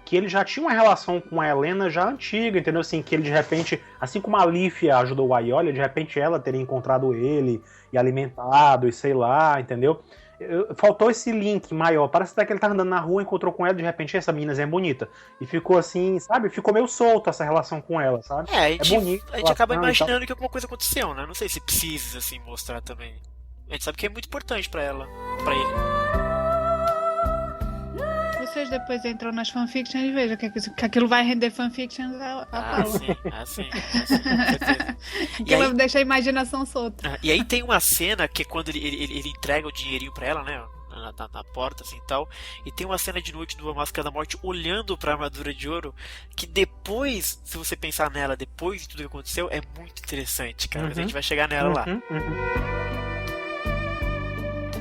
C: que ele já tinha uma relação com a Helena já antiga, entendeu? Assim, que ele de repente, assim como a Lífia ajudou o Aioli, de repente ela teria encontrado ele e alimentado e sei lá, entendeu? Faltou esse link maior. Parece até que ele tá andando na rua, encontrou com ela, de repente essa menina é bonita. E ficou assim, sabe? Ficou meio solto essa relação com ela, sabe?
A: A gente acaba imaginando que alguma coisa aconteceu, né? Não sei se precisa, assim, mostrar também. A gente sabe que é muito importante pra ela, pra ele.
D: Vocês depois entram nas fanfictions e vejam que aquilo vai render fanfictions
A: sim, com certeza.
D: Aquilo aí, deixa a imaginação solta.
A: E aí tem uma cena que é quando ele entrega o dinheirinho pra ela, né? Na porta, assim, tal. E tem uma cena de noite do Máscara da Morte olhando pra armadura de ouro, que depois, se você pensar nela, depois de tudo que aconteceu, é muito interessante, cara. Mas a gente vai chegar nela lá.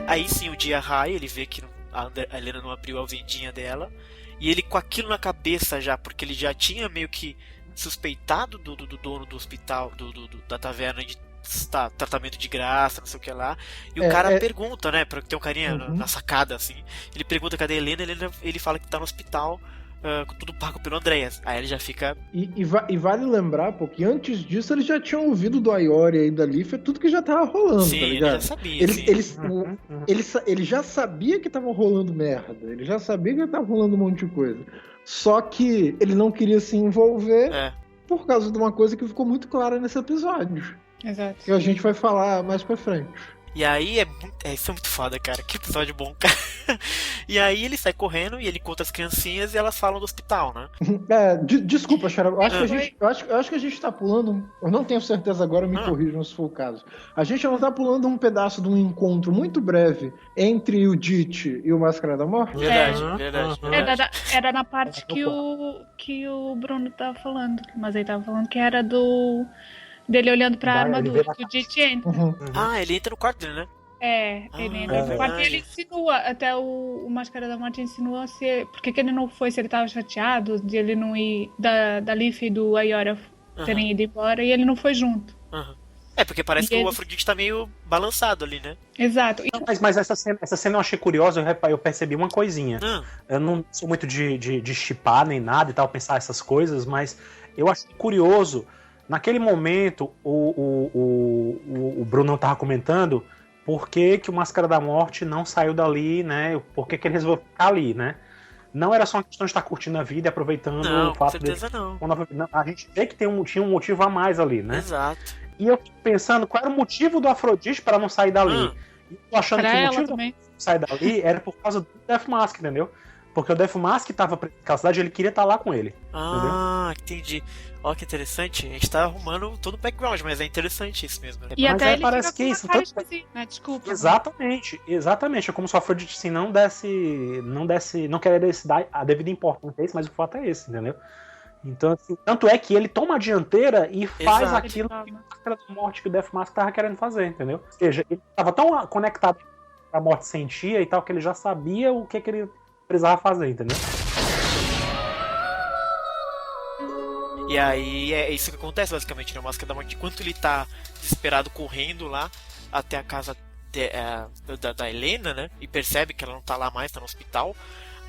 A: Aí sim, o dia raia, ele vê que a Helena não abriu a vendinha dela, e ele com aquilo na cabeça já, porque ele já tinha meio que suspeitado do dono do hospital, da taverna, de tratamento de graça, não sei o que lá. E o cara pergunta, né, pra ter um carinha na sacada, assim. Ele pergunta cadê a Helena, ele fala que tá no hospital, com tudo pago pelo Andreas. Aí ele já fica...
B: E vale lembrar, porque antes disso eles já tinham ouvido do Ayori e da Leaf, tudo que já tava rolando,
A: sim,
B: tá ligado?
A: Ele já sabia,
B: Ele já sabia que tava rolando merda, ele já sabia que tava rolando um monte de coisa. Só que ele não queria se envolver por causa de uma coisa que ficou muito clara nesse episódio.
D: Exato.
B: Que a gente vai falar mais pra frente.
A: E aí isso é muito foda, cara. Que episódio bom, cara. E aí ele sai correndo e ele conta as criancinhas e elas falam do hospital, né?
B: Desculpa, Xara. Eu acho que a gente tá pulando. Eu não tenho certeza agora, me corrijam se for o caso. A gente não tá pulando um pedaço de um encontro muito breve entre o Dit e o Máscara da Morte?
A: Verdade.
D: Era na parte que o Bruno tava falando. Mas ele tava falando que era dele olhando pra armadura, que o Dit entra.
A: Ele entra no quarto dele, né?
D: Ele entra no quarto e ele insinua, até o Máscara da Morte insinua porque que ele não foi, se ele tava chateado de ele não ir, da Leaf e do Ayora terem ido embora, e ele não foi junto.
A: Porque parece que o Afrodite tá meio balançado ali, né?
D: Exato.
C: Mas essa cena eu achei curiosa, eu percebi uma coisinha. Eu não sou muito de shippar nem nada e tal, pensar essas coisas, mas eu achei curioso. Naquele momento, o Bruno tava comentando por que o Máscara da Morte não saiu dali, né? Por que ele resolveu ficar ali, né? Não era só uma questão de estar curtindo a vida e aproveitando o fato
A: com certeza
C: dele.
A: não.
C: A gente vê que tinha um motivo a mais ali, né?
A: Exato.
C: E eu fico pensando qual era o motivo do Afrodite para não sair dali. E eu achando que o motivo de não sair dali era por causa do Death Mask, entendeu? Porque o Death Mask tava preso naquela cidade e ele queria estar lá com ele.
A: Entendi. Ó, que interessante. A gente tá arrumando todo o background, mas é interessante isso mesmo.
D: E
C: mas
D: até ele
C: parece
D: fica
C: que
D: com
C: isso
D: uma cara assim, né? Desculpa.
C: Exatamente. É como se o Afrodite assim, não querer dar a devida importância a isso, mas o fato é esse, entendeu? Então, assim, tanto é que ele toma a dianteira e faz aquilo que a Máscara da Morte que o Death Mask tava querendo fazer, entendeu? Ou seja, ele tava tão conectado com a morte sentia e tal, que ele já sabia o que ele precisava fazer, entendeu?
A: E aí é isso que acontece basicamente, né? O Máscara da Morte, enquanto ele tá desesperado correndo lá até a casa da Helena, né? E percebe que ela não tá lá mais, tá no hospital.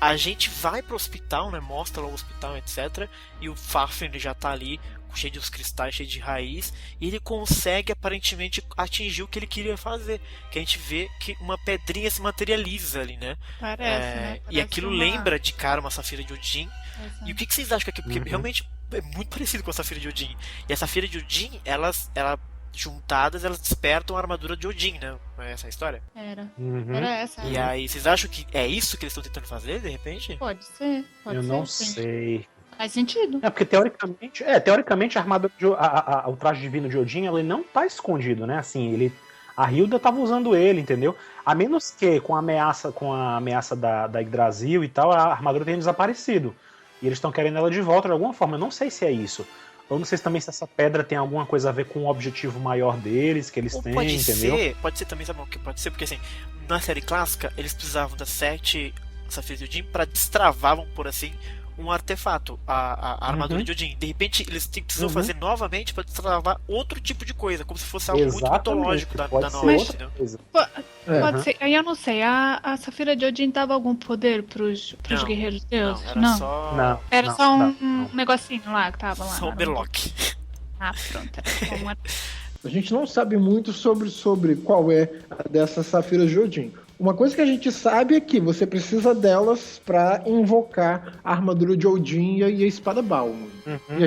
A: A gente vai pro hospital, né? Mostra lá o hospital, etc. E o Fafnir, ele já tá ali, cheio de cristais, cheio de raiz. E ele consegue, aparentemente, atingir o que ele queria fazer. Que a gente vê que uma pedrinha se materializa ali, né?
D: Parece, né? Parece
A: e aquilo lembra de cara uma Safira de Odin. E o que vocês acham que é aquilo? Porque realmente é muito parecido com a Safira de Odin. E a Safira de Odin, elas juntadas, elas despertam a armadura de Odin, né? Não é essa a história?
D: Era essa.
A: E aí, vocês acham que é isso que eles estão tentando fazer, de repente?
D: Pode ser.
C: Eu não sei.
D: Faz sentido.
C: Porque teoricamente a armadura o traje divino de Odin, ele não tá escondido, né? Assim, a Hilda tava usando ele, entendeu? A menos que com a ameaça da Yggdrasil e tal, a armadura tenha desaparecido. E eles estão querendo ela de volta de alguma forma. Eu não sei se é isso. Eu não sei também se essa pedra tem alguma coisa a ver com o objetivo maior deles, que eles têm, entendeu?
A: Pode ser também, sabe o que pode ser? Porque assim, na série clássica, eles precisavam das 7 Safiras de Odin pra destravar, vamos por assim, um artefato, a armadura de Odin. De repente, eles precisam fazer novamente pra destravar outro tipo de coisa, como se fosse algo muito mitológico da nova, entendeu?
D: Pode ser. Eu não sei, a Safira de Odin dava algum poder pros guerreiros deuses?
A: Não.
D: Era só um negocinho lá que tava lá.
A: Só um berlock.
D: Pronto.
B: A gente não sabe muito sobre qual é a dessas Safiras de Odin. Uma coisa que a gente sabe é que você precisa delas para invocar a armadura de Odin e a espada Balmung.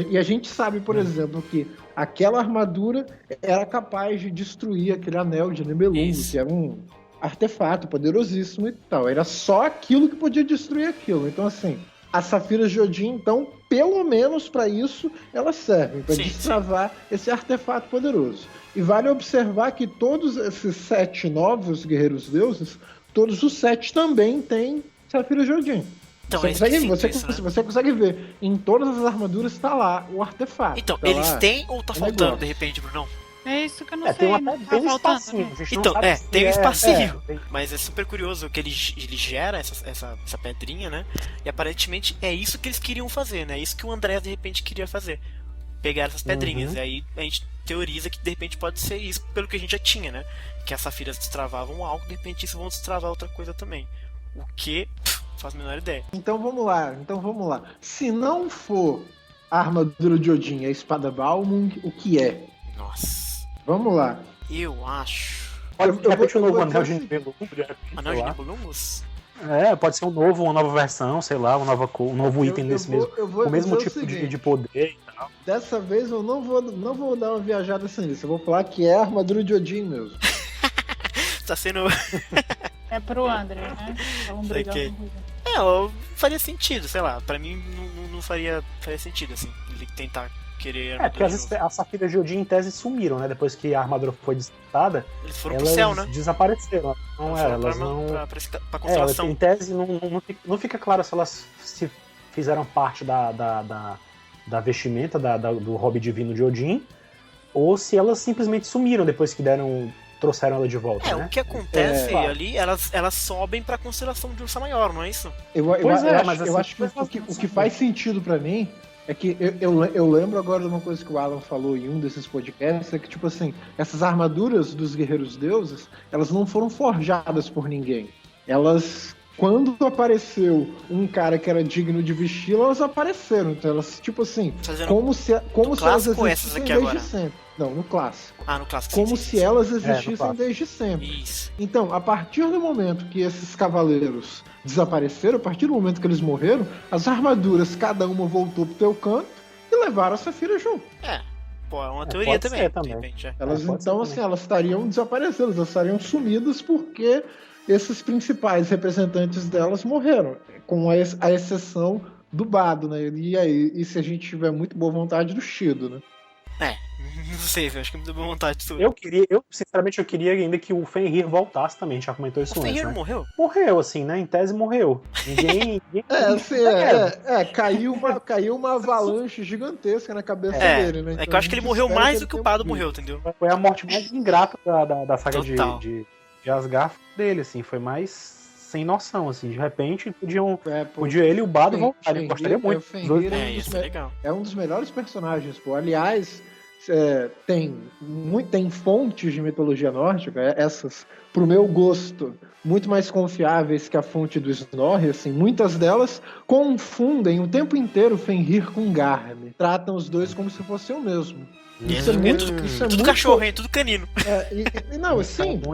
B: E a gente sabe, por exemplo, que aquela armadura era capaz de destruir aquele anel de Nibelung, que era um artefato poderosíssimo e tal. Era só aquilo que podia destruir aquilo. Então, assim, as Safiras de Odin, então, pelo menos para isso, elas servem, para destravar esse artefato poderoso. E vale observar que todos esses 7 novos guerreiros deuses, todos os 7 também têm Safiras de Odin.
A: Então,
B: você consegue ver, em todas as armaduras está lá o artefato.
A: Então, eles têm ou tá faltando, de repente, Bruno?
D: É isso que eu não sei.
C: Tem
D: um
C: espacinho.
A: Então, tem um espacinho. Mas é super curioso que ele gera essa pedrinha, né? E aparentemente é isso que eles queriam fazer, né? É isso que o André de repente queria fazer. Pegar essas pedrinhas. E aí a gente teoriza que de repente pode ser isso, pelo que a gente já tinha, né? Que as safiras destravavam algo, de repente isso vão destravar outra coisa também. O que? Faz a menor ideia.
B: Então vamos lá. Se não for a armadura de Odin e a espada Balmung, o que é?
A: Nossa.
B: Vamos lá.
A: Eu acho.
C: De repente um novo anel de Nibelungus.
A: Anel de Nibelungus?
C: Pode ser uma nova versão, sei lá, um novo item desse mesmo. O mesmo tipo de poder e tal.
B: Dessa vez eu não vou dar uma viajada assim nisso. Eu vou falar que é a armadura de Odin mesmo.
A: Tá sendo.
D: É pro André, né? Vamos brigar com o
A: faria sentido, sei lá. Pra mim não faria sentido, assim. Ele tentar querer.
C: Porque as safiras de Odin em tese sumiram, né? Depois que a armadura foi destruída,
A: eles foram pro céu, né?
C: Desapareceram. Elas não.
A: Pra constelação.
C: Em tese não fica claro se elas se fizeram parte da vestimenta do hobby divino de Odin, ou se elas simplesmente sumiram depois que trouxeram ela de volta. Né?
A: O que acontece ali, elas sobem pra constelação de Ursa Maior, não é isso?
B: Eu acho que o que faz sentido pra mim é que eu lembro agora de uma coisa que o Alan falou em um desses podcasts, é que, tipo assim, essas armaduras dos guerreiros deuses, elas não foram forjadas por ninguém. Elas, quando apareceu um cara que era digno de vesti-la, elas apareceram. Então elas, tipo assim, como se elas existissem desde sempre. Não, no clássico.
A: No clássico.
B: Como se elas existissem desde sempre.
A: Isso.
B: Então, a partir do momento que esses cavaleiros desapareceram, a partir do momento que eles morreram, as armaduras, cada uma voltou pro teu canto e levaram a Safira junto.
A: É uma teoria também. De repente,
B: Elas, então, assim, elas estariam desaparecendo, elas estariam sumidas porque esses principais representantes delas morreram, com a exceção do Bado, né? E se a gente tiver muito boa vontade, do Shido, né?
A: Não sei, eu acho que é muito boa vontade disso.
C: Sinceramente, eu queria ainda que o Fenrir voltasse também, já comentou isso antes.
A: O Fenrir
C: né?
A: morreu?
C: Morreu, assim, né? Em tese morreu. Ninguém
B: caiu uma avalanche gigantesca na cabeça dele, né?
A: Então, que eu acho que ele morreu mais do que o Bado morreu, entendeu?
C: Foi a morte mais ingrata da saga de Asgard dele, assim, foi mais sem noção, assim, de repente podia ele e o Bado voltarem, eu gostaria muito.
B: Isso é legal. É um dos melhores personagens, pô. Aliás, tem fontes de mitologia nórdica, essas, pro meu gosto, muito mais confiáveis que a fonte do Snorri, assim, muitas delas confundem o tempo inteiro Fenrir com Garm, tratam os dois como se fossem o mesmo.
A: Isso é tudo cachorro, hein? Tudo canino.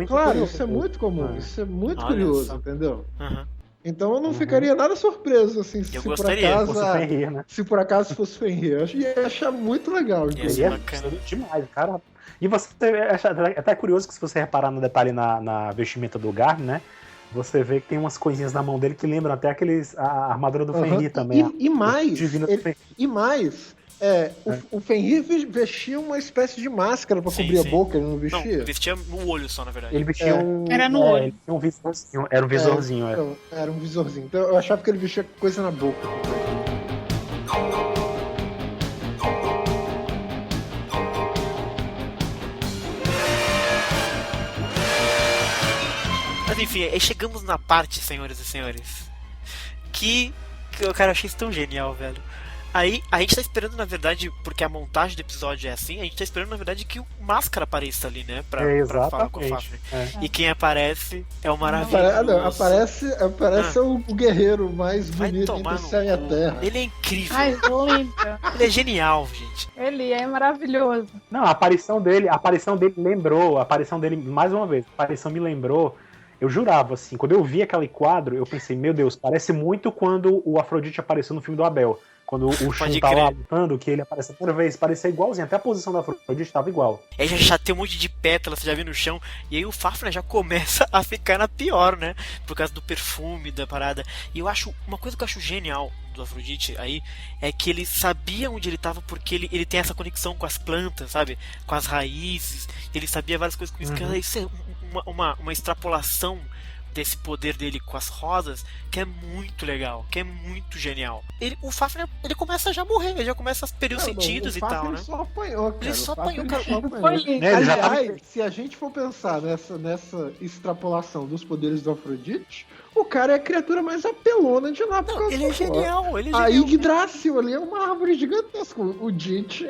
B: Claro, isso é muito comum, isso é muito curioso, entendeu? Então eu não ficaria nada surpreso, assim, se por acaso fosse Fenrir. Eu ia achar muito legal.
C: Demais, cara. E você acha até curioso que, se você reparar no detalhe na vestimenta do Garm, né? Você vê que tem umas coisinhas na mão dele que lembram até a armadura do Fenrir também.
B: E mais, o Fenrir vestia uma espécie de máscara pra cobrir a boca, ele não vestia?
A: Não, vestia no olho só, na verdade.
C: Ele vestia
D: Era no olho.
C: Ele tinha um visorzinho, era um visorzinho.
B: Então, era um visorzinho. Então eu achava que ele vestia coisa na boca.
A: Mas enfim, aí chegamos na parte, senhoras e senhores, que eu, cara, achei isso tão genial, velho. Aí, a gente tá esperando, na verdade, porque a montagem do episódio é assim, a gente tá esperando, na verdade, que o Máscara apareça ali, né? Pra falar com o Fafnir. E quem aparece é o maravilhoso.
B: Aparece o guerreiro mais bonito entre o céu e a terra.
A: Ele é incrível.
D: Ai, lindo.
A: Ele é genial, gente.
D: Ele é maravilhoso.
C: Não, a aparição dele lembrou, mais uma vez, a aparição me lembrou. Eu jurava, assim, quando eu vi aquele quadro, eu pensei, meu Deus, parece muito quando o Afrodite apareceu no filme do Abel. Quando o Shun tá lá lutando, que ele aparece a primeira vez, parecia igualzinho, até a posição da Afrodite estava igual.
A: Aí já tem um monte de pétalas, você já viu no chão, e aí o Fafnir já começa a ficar na pior, né? Por causa do perfume, da parada. E eu acho, uma coisa que eu acho genial do Afrodite aí, é que ele sabia onde ele estava, porque ele tem essa conexão com as plantas, sabe? Com as raízes, ele sabia várias coisas com isso, que isso é uma extrapolação desse poder dele com as rosas, que é muito legal, que é muito genial. O Fafnir, ele começa a já morrer, ele já começa a perder os sentidos e tal, né?
B: Ele só apanhou, cara.
A: Ele só apanhou, cara.
B: Aliás, se a gente for pensar nessa extrapolação dos poderes do Afrodite, o cara é a criatura mais apelona de lá.
A: Ele é genial,
B: A Yggdrasil ali é uma árvore gigantesca. O Dit,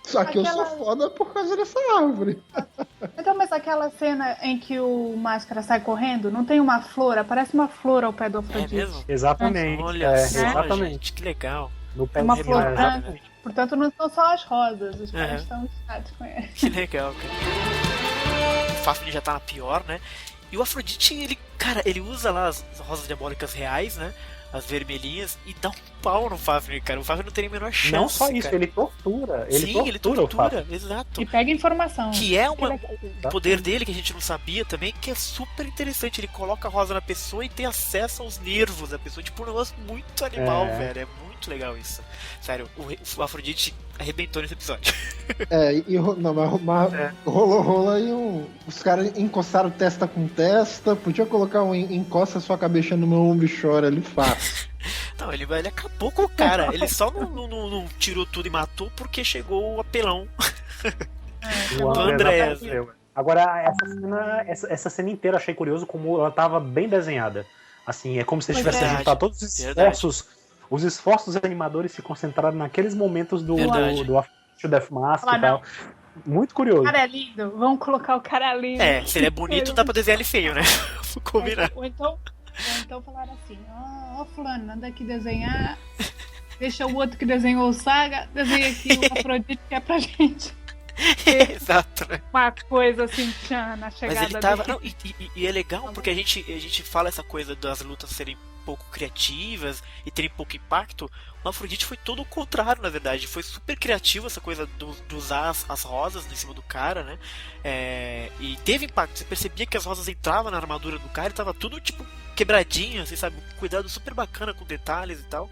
B: Só que eu sou foda por causa dessa árvore.
D: Então, mas aquela cena em que o Máscara sai correndo, não tem uma flor? Aparece uma flor ao pé do Afrodite.
A: É mesmo?
C: Exatamente.
A: Olha só,
C: exatamente.
A: gente, que legal.
C: No pé
D: Uma
C: de
D: flor
C: Máscara,
D: branca.
C: exatamente.
D: Portanto, não são só as rosas. Os caras estão excitados com ele.
A: Que legal, cara. O Fafnir já tá na pior, né? E o Afrodite, ele usa lá as rosas diabólicas reais, né? As vermelhinhas, e dá um pau no Fafnir, cara. O Fafnir não tem a menor chance.
C: Não só isso,
A: cara.
C: ele tortura.
A: Ele tortura, exato.
D: E pega informação.
A: Que é um poder dele que a gente não sabia também, que é super interessante. Ele coloca a rosa na pessoa e tem acesso aos nervos da pessoa. Tipo, um negócio muito animal, velho. É muito legal isso. Sério, o Afrodite arrebentou nesse episódio.
B: Rolou aí os caras encostaram testa com testa. Podia colocar encosta sua cabeça no meu ombro e chora ali fácil.
A: Não, ele acabou com o cara. Ele só não tirou tudo e matou porque chegou o apelão do Andrés.
C: Agora, essa cena inteira achei curioso como ela tava bem desenhada. Assim, é como se eles tivessem juntado todos os esforços. Os esforços dos animadores se concentraram naqueles momentos do Death Mask e tal. Muito curioso.
D: O cara é lindo. Vamos colocar o cara lindo.
A: Se ele é bonito, dá pra desenhar ele feio, né? Vou combinar.
D: Ou então falaram assim, ó, fulano, anda aqui desenhar, deixa o outro que desenhou o Saga, desenha aqui o Afrodite que é pra gente.
A: Exato, né?
D: Uma coisa assim, na chegada.
A: Mas ele tava. Não, e é legal porque a gente fala essa coisa das lutas serem pouco criativas e terem pouco impacto. O Afrodite foi todo o contrário, na verdade. Foi super criativo essa coisa de usar as rosas em cima do cara, né? E teve impacto. Você percebia que as rosas entravam na armadura do cara e tava tudo tipo quebradinho, assim, sabe? Cuidado super bacana com detalhes e tal.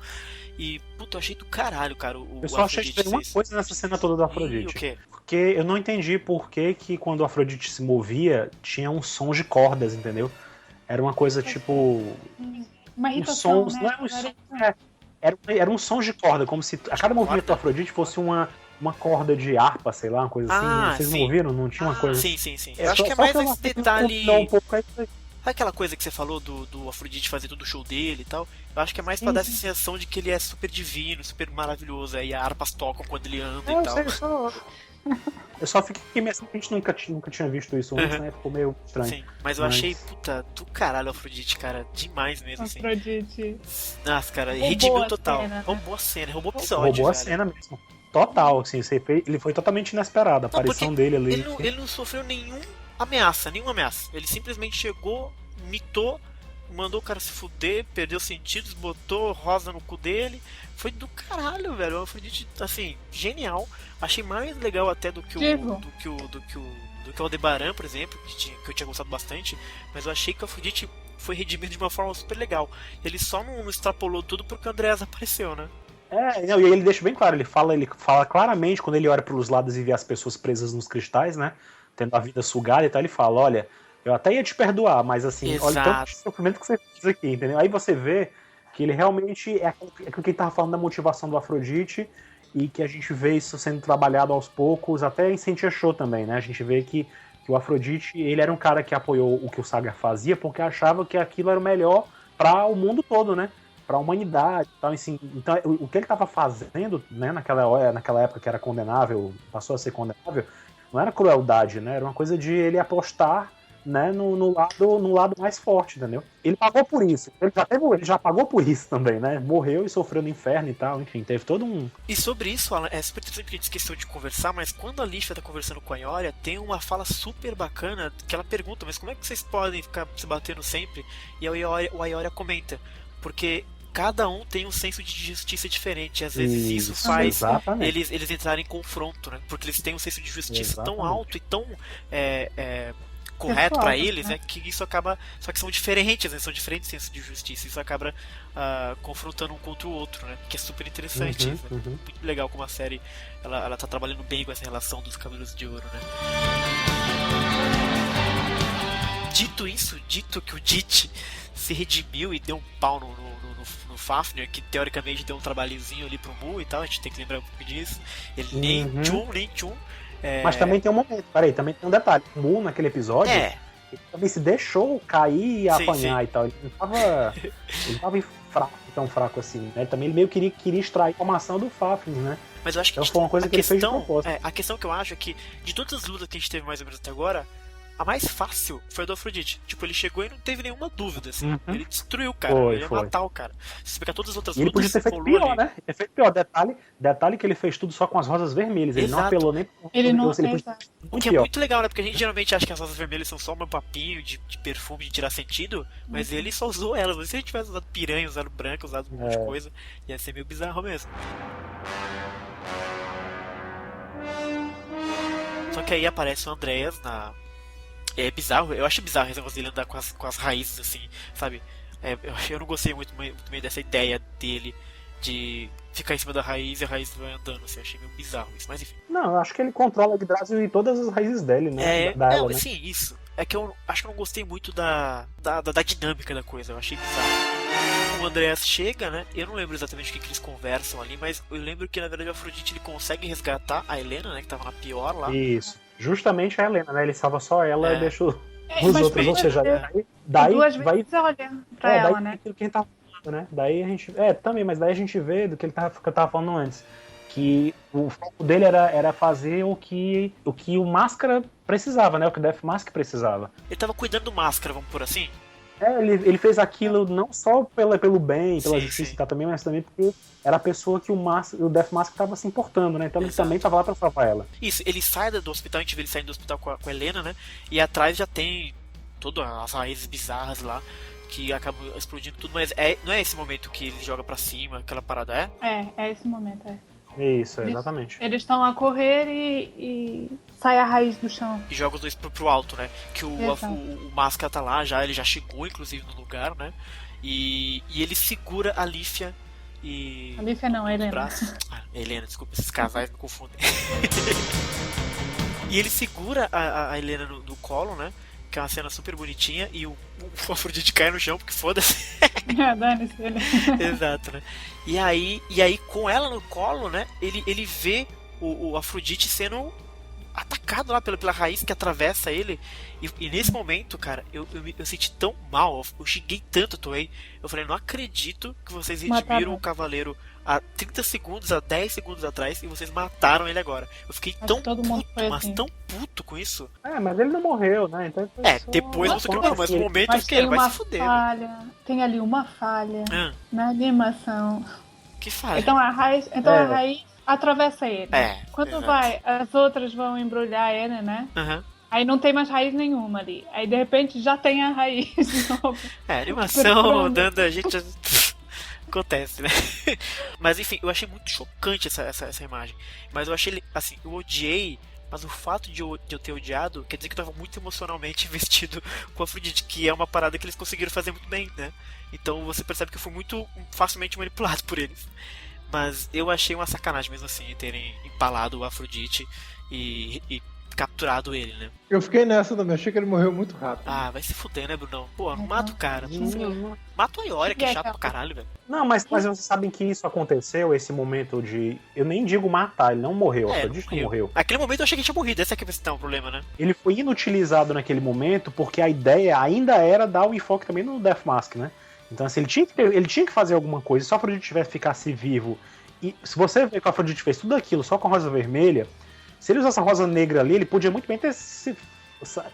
A: E, puta, eu achei do caralho, cara.
C: Eu só achei que tem uma coisa nessa cena toda do Afrodite.
A: O quê?
C: Porque eu não entendi por que quando o Afrodite se movia, tinha um som de cordas, entendeu? Era uma coisa tipo.
D: Uma irritação,
C: né? Não é um som, era um som de corda, como se a cada movimento do Afrodite fosse uma corda de harpa, sei lá, uma coisa assim. Vocês não ouviram? Não tinha uma coisa
A: assim? Sim. Eu acho que é mais esse detalhe. Sabe aquela coisa que você falou do Afrodite fazer todo o show dele e tal? Eu acho que é mais pra dar essa sensação de que ele é super divino, super maravilhoso. Aí as harpas tocam quando ele anda e tal.
C: Eu só fiquei meio assim que a gente nunca tinha visto isso antes, né? Ficou meio estranho.
A: Sim, mas eu achei, puta, do caralho o Afrodite, cara. Demais mesmo, assim.
D: Afrodite.
A: Nossa, cara, redimiu total. Roubou a cena, roubou o episódio.
C: Roubou a cena mesmo. Total, assim, ele foi totalmente inesperado. A aparição dele ali.
A: Ele não sofreu nenhuma ameaça. Ele simplesmente chegou, mitou, mandou o cara se fuder, perdeu os sentidos, botou rosa no cu dele. Foi do caralho, velho. O Afrodite, assim, genial. Achei mais legal até do que o Aldebaran, por exemplo, que eu tinha gostado bastante. Mas eu achei que o Afrodite foi redimido de uma forma super legal. Ele só não extrapolou tudo porque o Andrés apareceu, né?
C: E aí ele deixa bem claro, ele fala claramente, quando ele olha pelos lados e vê as pessoas presas nos cristais, né? Tendo a vida sugada e tal, ele fala, olha, eu até ia te perdoar, mas assim, olha o tanto de sofrimento que você fez aqui, entendeu? Aí você vê que ele realmente é o que ele tava falando da motivação do Afrodite e que a gente vê isso sendo trabalhado aos poucos, até em Sentia Show também, né? A gente vê que o Afrodite, ele era um cara que apoiou o que o Saga fazia porque achava que aquilo era o melhor para o mundo todo, né? Para a humanidade, tal, assim. Então, o que ele estava fazendo, né, naquela época que era condenável, passou a ser condenável, não era crueldade, né? Era uma coisa de ele apostar, né, no lado mais forte, entendeu? Ele pagou por isso. Ele já pagou por isso também, né? Morreu e sofreu no inferno e tal, enfim, teve todo um...
A: E sobre isso, Alan, é super interessante que a gente esqueceu de conversar, mas quando a Lífia tá conversando com a Ioria, tem uma fala super bacana que ela pergunta, mas como é que vocês podem ficar se batendo sempre? E a Ioria comenta, porque cada um tem um senso de justiça diferente. Às vezes isso faz eles entrarem em confronto, né? Porque eles têm um senso de justiça tão alto e tão correto pra eles, né? Que isso acaba... Só que são diferentes, né? São diferentes sensos de justiça. Isso acaba confrontando um contra o outro, né? Que é super interessante. Muito legal como a série ela tá trabalhando bem com essa relação dos Cavaleiros de Ouro, né? Dito que o Dit se redimiu e deu um pau no Fafnir, que teoricamente deu um trabalhozinho ali pro Mu e tal, a gente tem que lembrar um pouco disso. Ele nem tchum.
C: Mas também tem um momento, também tem um detalhe. O Mu, naquele episódio, ele também se deixou cair e apanhar e tal. Ele não tava tão fraco assim, né? Ele também meio queria extrair a informação do Fafnir, né?
A: Mas eu acho que
C: Então foi uma coisa que ele fez de propósito.
A: a questão que eu acho é que, de todas as lutas que a gente teve mais ou menos até agora, a mais fácil foi a do Afrodite. Tipo, ele chegou e não teve nenhuma dúvida, assim.
C: Uhum.
A: Ele destruiu o cara, ele ia matar o cara. Se você pegar todas as outras
C: E ele
A: lutas,
C: podia ter feito pior, né? Ele fez pior. Detalhe que ele fez tudo só com as rosas vermelhas. Ele não apelou nem pro...
D: Ele não
C: fez
A: o que é muito legal, né? Porque a gente geralmente acha que as rosas vermelhas são só um papinho de perfume, de tirar sentido, mas ele só usou elas. Mas se ele tivesse usado piranha, usado branca, usado um monte de coisa, ia ser meio bizarro mesmo. Só que aí aparece o Andreas na... É bizarro, eu acho bizarro esse negócio dele andar com as raízes assim, sabe? Eu não gostei muito meio dessa ideia dele de ficar em cima da raiz e a raiz vai andando, assim, achei meio bizarro isso, mas enfim.
C: Não, eu acho que ele controla o Yggdrasil e todas as raízes dele, né?
A: Né? Sim, isso. É que eu acho que eu não gostei muito da dinâmica da coisa, eu achei bizarro. O Andreas chega, né? Eu não lembro exatamente o que eles conversam ali, mas eu lembro que na verdade o Afrodite ele consegue resgatar a Helena, né? Que tava na pior lá.
C: Isso. Justamente a Helena, né? Ele salva só ela e deixa os outros, ou seja,
D: daí duas vezes olha pra ela,
C: daí
D: né?
C: Aquilo que a gente tava falando, né? Daí a gente. Também, mas daí a gente vê do que que eu tava falando antes. Que o foco dele era fazer o que o Máscara precisava, né? O que o Death Mask precisava.
A: Ele tava cuidando do Máscara, vamos por assim?
C: Ele fez aquilo não só pelo bem, pela justiça e tal também, mas também porque era a pessoa que o Death Mask tava se importando, né? Então ele também tava lá pra salvar ela.
A: Isso, ele sai do hospital, a gente vê ele saindo do hospital com a Helena, né? E atrás já tem todas as raízes bizarras lá que acabam explodindo tudo, mas não é esse momento que ele joga pra cima, aquela parada,
D: É esse momento,
C: Isso, exatamente.
D: Eles estão a correr e sai a raiz do chão.
A: E joga os dois pro alto, né? Que o Máscara tá lá já, ele já chegou inclusive no lugar, né? E ele segura a Lífia e...
D: A Lífia não, a Helena.
A: Helena, desculpa, esses casais me confundem. E ele segura a Helena no colo, né? Que é uma cena super bonitinha, e o Afrodite cai no chão, porque foda-se.
D: Dane-se ele.
A: Exato, né? E aí, com ela no colo, né? Ele vê o Afrodite sendo atacado lá pela raiz que atravessa ele. E nesse momento, cara, eu senti tão mal, eu xinguei tanto a Toei. Eu falei, não acredito que vocês redimiram o Cavaleiro há 30 segundos, há 10 segundos atrás, e vocês mataram ele agora. Eu fiquei tão puto com isso.
C: Mas ele não morreu, né? Então,
A: depois você morreu, mas no momento eu fiquei, ele vai se fuder.
D: Tem ali uma falha na animação.
A: Que falha?
D: Então a raiz atravessa ele. Quando as outras vão embrulhar ele, né? Aí não tem mais raiz nenhuma ali. Aí de repente já tem a raiz de novo.
A: Animação dando a gente... Acontece, né? Mas enfim, eu achei muito chocante essa imagem. Mas eu achei, assim, eu odiei, mas o fato de eu ter odiado quer dizer que eu tava muito emocionalmente investido com a Afrodite, que é uma parada que eles conseguiram fazer muito bem, né? Então você percebe que eu fui muito facilmente manipulado por eles. Mas eu achei uma sacanagem mesmo assim terem empalado o Afrodite e capturado ele, né?
B: Eu fiquei nessa também, achei que ele morreu muito rápido.
A: Vai se fuder, né, Brunão? Pô, mata o cara. Mata o Ioria, que é chato pra caralho, velho.
C: Não, mas vocês sabem que isso aconteceu, esse momento de... Eu nem digo matar, ele não morreu, o Afrodite não morreu.
A: Naquele momento eu achei que ele tinha morrido, essa é a questão, o problema, né?
C: Ele foi inutilizado naquele momento porque a ideia ainda era dar o enfoque também no Death Mask, né? Então, assim, ele tinha que fazer alguma coisa. Se o Afrodite ficasse vivo... E se você ver que o Afrodite fez tudo aquilo só com a rosa vermelha, se ele usasse a rosa negra ali, ele podia muito bem ter se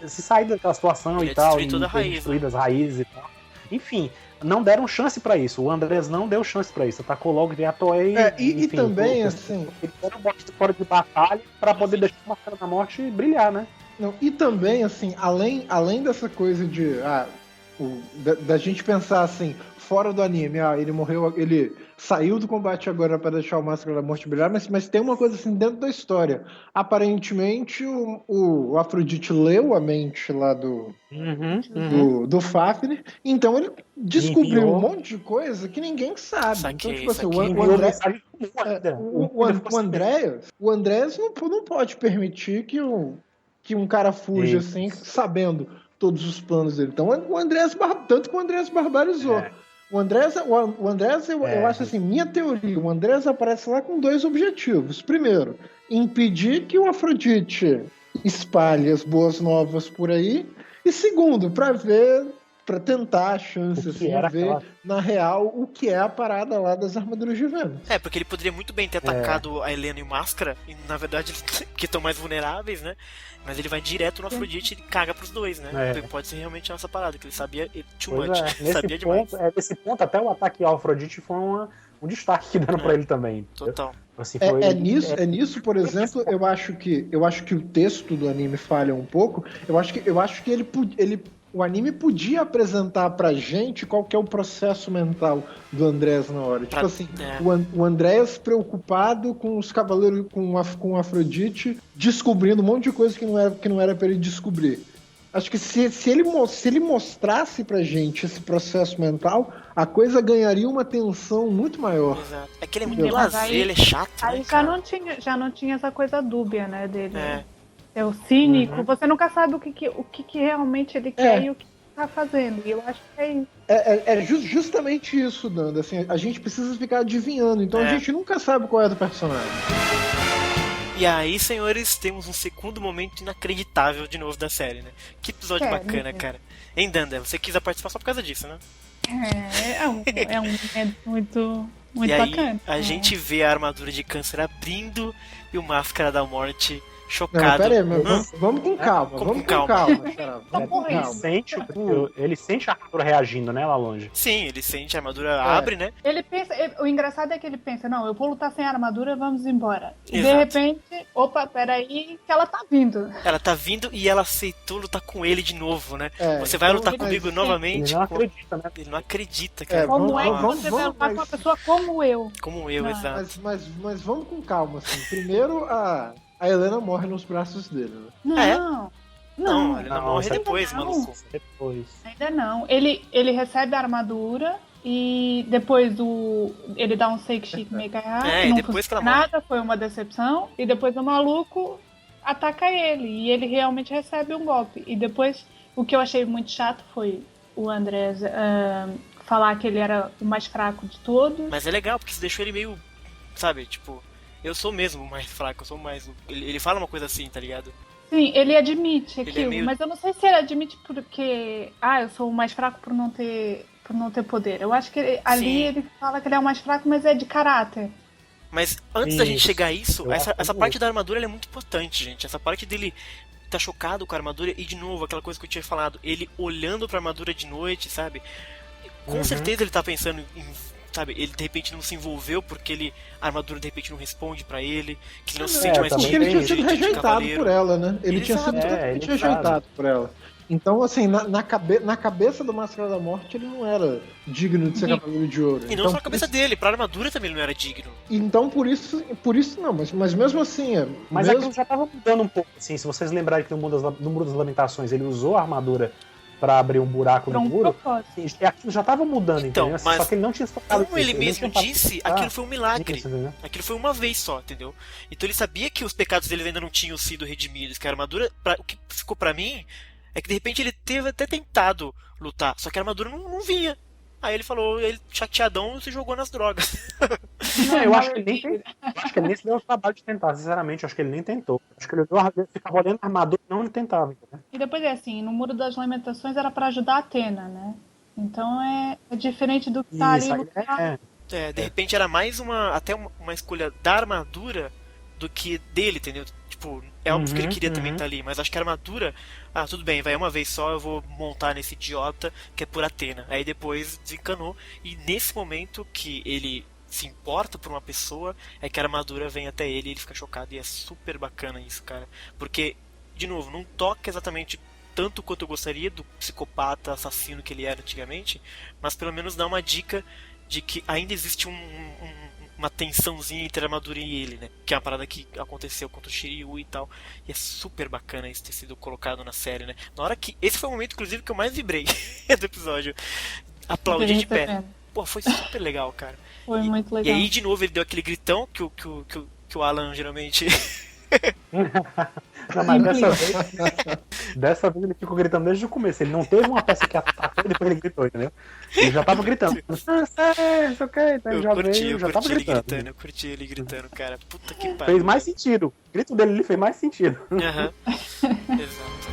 C: saído daquela situação e tal. E destruído as raízes e tal. Enfim, não deram chance pra isso. O Andrés não deu chance pra isso. Atacou logo e a Toei.
B: E também, assim...
C: Ele era um bote fora de batalha pra poder deixar a Máscara da Morte brilhar, né?
B: Não, e também, assim, além dessa coisa de... da gente pensar assim, fora do anime, ele morreu, ele saiu do combate agora para deixar o Máscara da Morte brilhar, mas tem uma coisa assim dentro da história. Aparentemente o Afrodite leu a mente lá do Fafnir, então ele descobriu um monte de coisa que ninguém sabe. Então, tipo assim, o Andrés não pode permitir que um cara fuja assim, sabendo todos os planos dele. Então tanto que o Andrés barbarizou. O Andrés, eu acho assim, minha teoria, o Andrés aparece lá com 2 objetivos. Primeiro, impedir que o Afrodite espalhe as boas novas por aí. E segundo, para ver pra tentar a chance, assim, de ver na real o que é a parada lá das armaduras de Vênus.
A: Porque ele poderia muito bem ter atacado a Helena e o Máscara, e na verdade eles que estão mais vulneráveis, né? Mas ele vai direto no Afrodite e caga pros dois, né? Pode ser realmente essa parada, que ele sabia too much, sabia demais.
C: Nesse ponto, até o ataque ao Afrodite foi um destaque que deram pra ele também.
A: Total.
C: Assim,
B: nisso, por exemplo, eu acho que o texto do anime falha um pouco. Eu acho que o anime podia apresentar pra gente qual que é o processo mental do Andrés na hora. Tipo assim, o Andrés preocupado com os cavaleiros, com o Afrodite, descobrindo um monte de coisa que não era pra ele descobrir. Acho que se ele mostrasse pra gente esse processo mental, a coisa ganharia uma tensão muito maior.
A: Exato. É que ele é muito lazer, ele é chato,
D: aí
A: né,
D: já não tinha essa coisa dúbia, né, dele. É o cínico, você nunca sabe o que realmente ele quer e o que tá fazendo. E eu acho que é isso.
B: Justamente isso, Nanda. Assim, a gente precisa ficar adivinhando, então a gente nunca sabe qual é do personagem.
A: E aí, senhores, temos um segundo momento inacreditável de novo da série, né? Que episódio bacana, cara. Hein, Danda? Você quis participar só por causa disso, né?
D: É um momento muito
A: e aí,
D: bacana.
A: A gente vê a armadura de Câncer abrindo e o Máscara da Morte chocado.
B: Não, pera aí, mas vamos com calma. Vamos com calma.
C: Ele sente a armadura reagindo, né, lá longe.
A: Sim, ele sente a armadura abre, né?
D: Ele pensa, o engraçado é que ele pensa, não, eu vou lutar sem armadura, vamos embora. E
A: Exato.
D: de repente, opa, peraí, que ela tá vindo.
A: Ela tá vindo e ela aceitou lutar com ele de novo, né? Você vai lutar comigo novamente?
C: Ele não acredita, né?
A: Ele não acredita, cara.
D: Como é que você vai lutar com uma pessoa como eu?
A: Como eu, exato.
B: Mas vamos com calma, assim. Primeiro, a Helena morre nos braços dele,
D: né?
A: Não, ele não morre depois, maluco.
D: Ainda não. Ele recebe a armadura e depois ele dá um shake mega errado, não depois que nada, foi uma decepção, e depois o maluco ataca ele, e ele realmente recebe um golpe. E depois, o que eu achei muito chato foi o Andrés falar que ele era o mais fraco de todos.
A: Mas é legal, porque isso deixou ele meio, sabe, tipo... Eu sou mesmo o mais fraco, eu sou mais... Ele fala uma coisa assim, tá ligado?
D: Sim, ele admite aquilo, mas eu não sei se ele admite porque... eu sou o mais fraco por não ter poder. Eu acho que ali ele fala que ele é o mais fraco, mas é de caráter.
A: Mas antes da gente chegar a isso, essa parte da armadura ela é muito importante, gente. Essa parte dele tá chocado com a armadura e, de novo, aquela coisa que eu tinha falado, ele olhando pra armadura de noite, sabe? Com certeza ele tá pensando em... Sabe, ele de repente não se envolveu porque a armadura de repente não responde pra ele, que ele não se sente mais
B: porque ele tinha sido rejeitado por ela, né? Ele tinha sido totalmente rejeitado por ela. Então, assim, na cabeça do Máscara da Morte, ele não era digno de ser Cavaleiro de Ouro.
A: E não só na cabeça dele, pra armadura também ele não era digno.
B: Então, por isso não, mas mesmo assim...
C: Mas aquilo já tava mudando um pouco, assim, se vocês lembrarem que no Muro das Lamentações ele usou a armadura pra abrir um buraco no muro, aquilo já tava mudando,
A: então,
C: entendeu?
A: Mas
C: só que ele não tinha focado.
A: Como ele mesmo disse, aquilo foi um milagre. Aquilo foi uma vez só, entendeu? Então ele sabia que os pecados dele ainda não tinham sido redimidos, que a armadura... O que ficou pra mim é que de repente ele teve até tentado lutar, só que a armadura não vinha. Aí ele falou, ele chateadão se jogou nas drogas.
C: Eu acho que ele nem se deu o trabalho de tentar, sinceramente, eu acho que ele nem tentou. Acho que ele ficava olhando a armadura e não tentava. Entendeu?
D: E depois assim, no Muro das Lamentações era pra ajudar a Athena, né? Então é diferente do que tá ali no
A: de repente era mais até uma escolha da armadura do que dele, entendeu? Tipo, é óbvio que ele queria também estar ali, mas acho que a armadura, tudo bem, vai uma vez só, eu vou montar nesse idiota que é por Athena. Aí depois desencanou, e nesse momento que ele se importa por uma pessoa, é que a armadura vem até ele e ele fica chocado, e é super bacana isso, cara. Porque, de novo, não toca exatamente tanto quanto eu gostaria do psicopata assassino que ele era antigamente, mas pelo menos dá uma dica de que ainda existe uma tensãozinha entre a armadura e ele, né? Que é uma parada que aconteceu contra o Shiryu e tal. E é super bacana isso ter sido colocado na série, né? Na hora que... Esse foi o momento, inclusive, que eu mais vibrei do episódio. Aplaudi de pé. Pô, foi super legal, cara.
D: Foi muito legal.
A: E aí, de novo, ele deu aquele gritão que o Alan geralmente...
C: Não, mas dessa vez ele ficou gritando desde o começo. Ele não teve uma peça que atacou e depois ele gritou, entendeu? Ele já tava gritando.
A: Eu curti ele gritando, cara. Puta que pariu.
C: Fez mais sentido. O grito dele fez mais sentido.
A: Exato.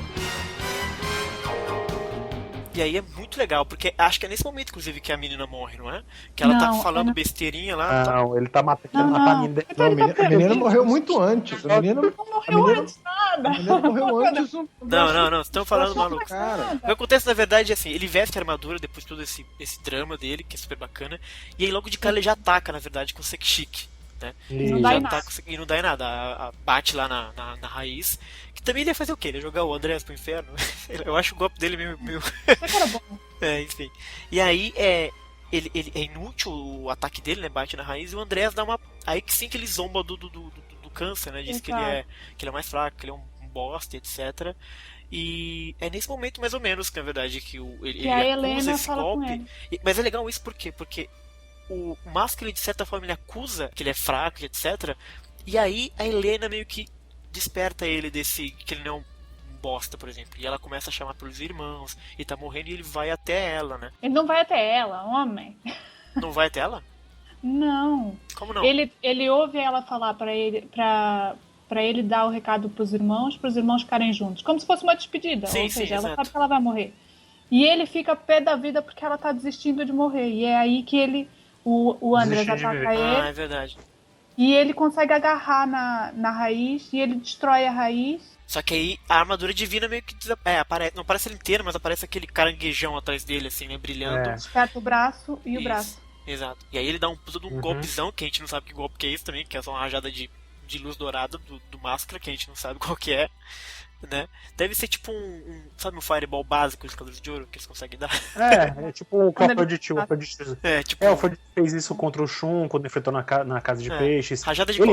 A: E aí é muito legal, porque acho que é nesse momento, inclusive, que a menina morre, não é? Que ela tá falando besteirinha lá.
C: Não, ele tá matando a menina.
B: Não, a menina morreu muito antes. A menina
D: não morreu antes nada.
B: A menina morreu antes.
A: Não, estão falando maluco. O que acontece, na verdade, é assim, ele veste a armadura depois de todo esse drama dele, que é super bacana, e aí logo de cara ele já ataca, na verdade, com o Sekshik. Né?
D: E não dá em nada.
A: E não dá em nada. Bate lá na raiz. Que também ele ia fazer o quê? Ele ia jogar o Andrés pro inferno? Eu acho o golpe dele meio...
D: Era bom.
A: Enfim. E aí é inútil o ataque dele, né? Bate na raiz e o Andrés dá uma. Aí que sim que ele zomba do câncer, né? Diz que ele é mais fraco, que ele é um bosta, etc. E é nesse momento, mais ou menos, que na verdade que ele
D: a
A: acusa
D: Helena
A: esse
D: fala
A: golpe.
D: com ele.
A: Mas é legal isso por quê? Porque o Mask, ele de certa forma ele acusa que ele é fraco, etc. E aí a Helena meio que desperta ele desse que ele não é um bosta, por exemplo. E ela começa a chamar pelos irmãos e tá morrendo e ele vai até ela, né?
D: Ele não vai até ela, homem.
A: Não vai até ela?
D: Não.
A: Como não?
D: Ele ouve ela falar pra ele dar o recado pros irmãos ficarem juntos. Como se fosse uma despedida.
A: Sim,
D: ou seja, ela
A: exato.
D: sabe que ela vai morrer. E ele fica pé da vida porque ela tá desistindo de morrer. E é aí que o Andrés ataca ele.
A: É verdade.
D: E ele consegue agarrar na raiz e ele destrói a raiz.
A: Só que aí a armadura divina meio que aparece, não aparece ela inteira, mas aparece aquele caranguejão atrás dele, assim, né, brilhando.
D: Desperta o braço e o braço.
A: Exato. E aí ele dá um puta de um golpezão, que a gente não sabe que golpe que é isso também, que é só uma rajada de luz dourada do Máscara, que a gente não sabe qual que é. Né? Deve ser tipo sabe um fireball básico dos Cavaleiros de Ouro que eles conseguem dar?
C: É tipo o Copperdict. O Ford fez isso contra o Shun quando enfrentou na casa de peixes.
A: Rajada de
C: ele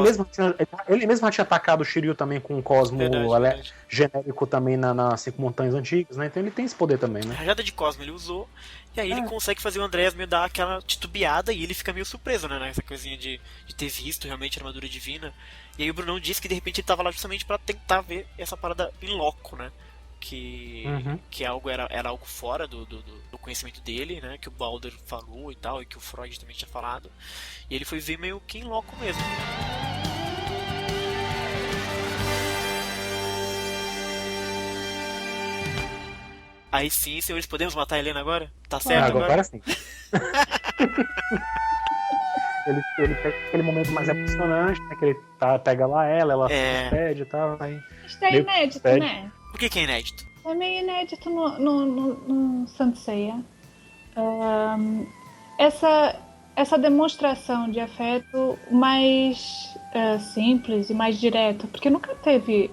C: mesmo tinha atacado o Shiryu também com um Cosmo
A: verdade.
C: genérico também nas 5 montanhas antigas, né? Então ele tem esse poder também, né?
A: Rajada de Cosmo ele usou, e aí ele consegue fazer o Andrés meio dar aquela titubeada e ele fica meio surpreso, né? Nessa coisinha de ter visto realmente a armadura divina. E aí o Brunão disse que de repente ele tava lá justamente pra tentar ver essa parada em loco, né? Que era algo fora do conhecimento dele, né? Que o Balder falou e tal, e que o Freud também tinha falado. E ele foi ver meio que em loco mesmo. Aí sim, senhores, podemos matar a Helena agora? Tá certo
C: agora sim. Ele pega aquele momento mais emocionante, né? Que ele pega lá ela se despede e tal. Aí
D: isso é inédito, né?
A: Por que é inédito?
D: É meio inédito no Saint Seiya. Essa demonstração de afeto mais simples e mais direta, porque nunca teve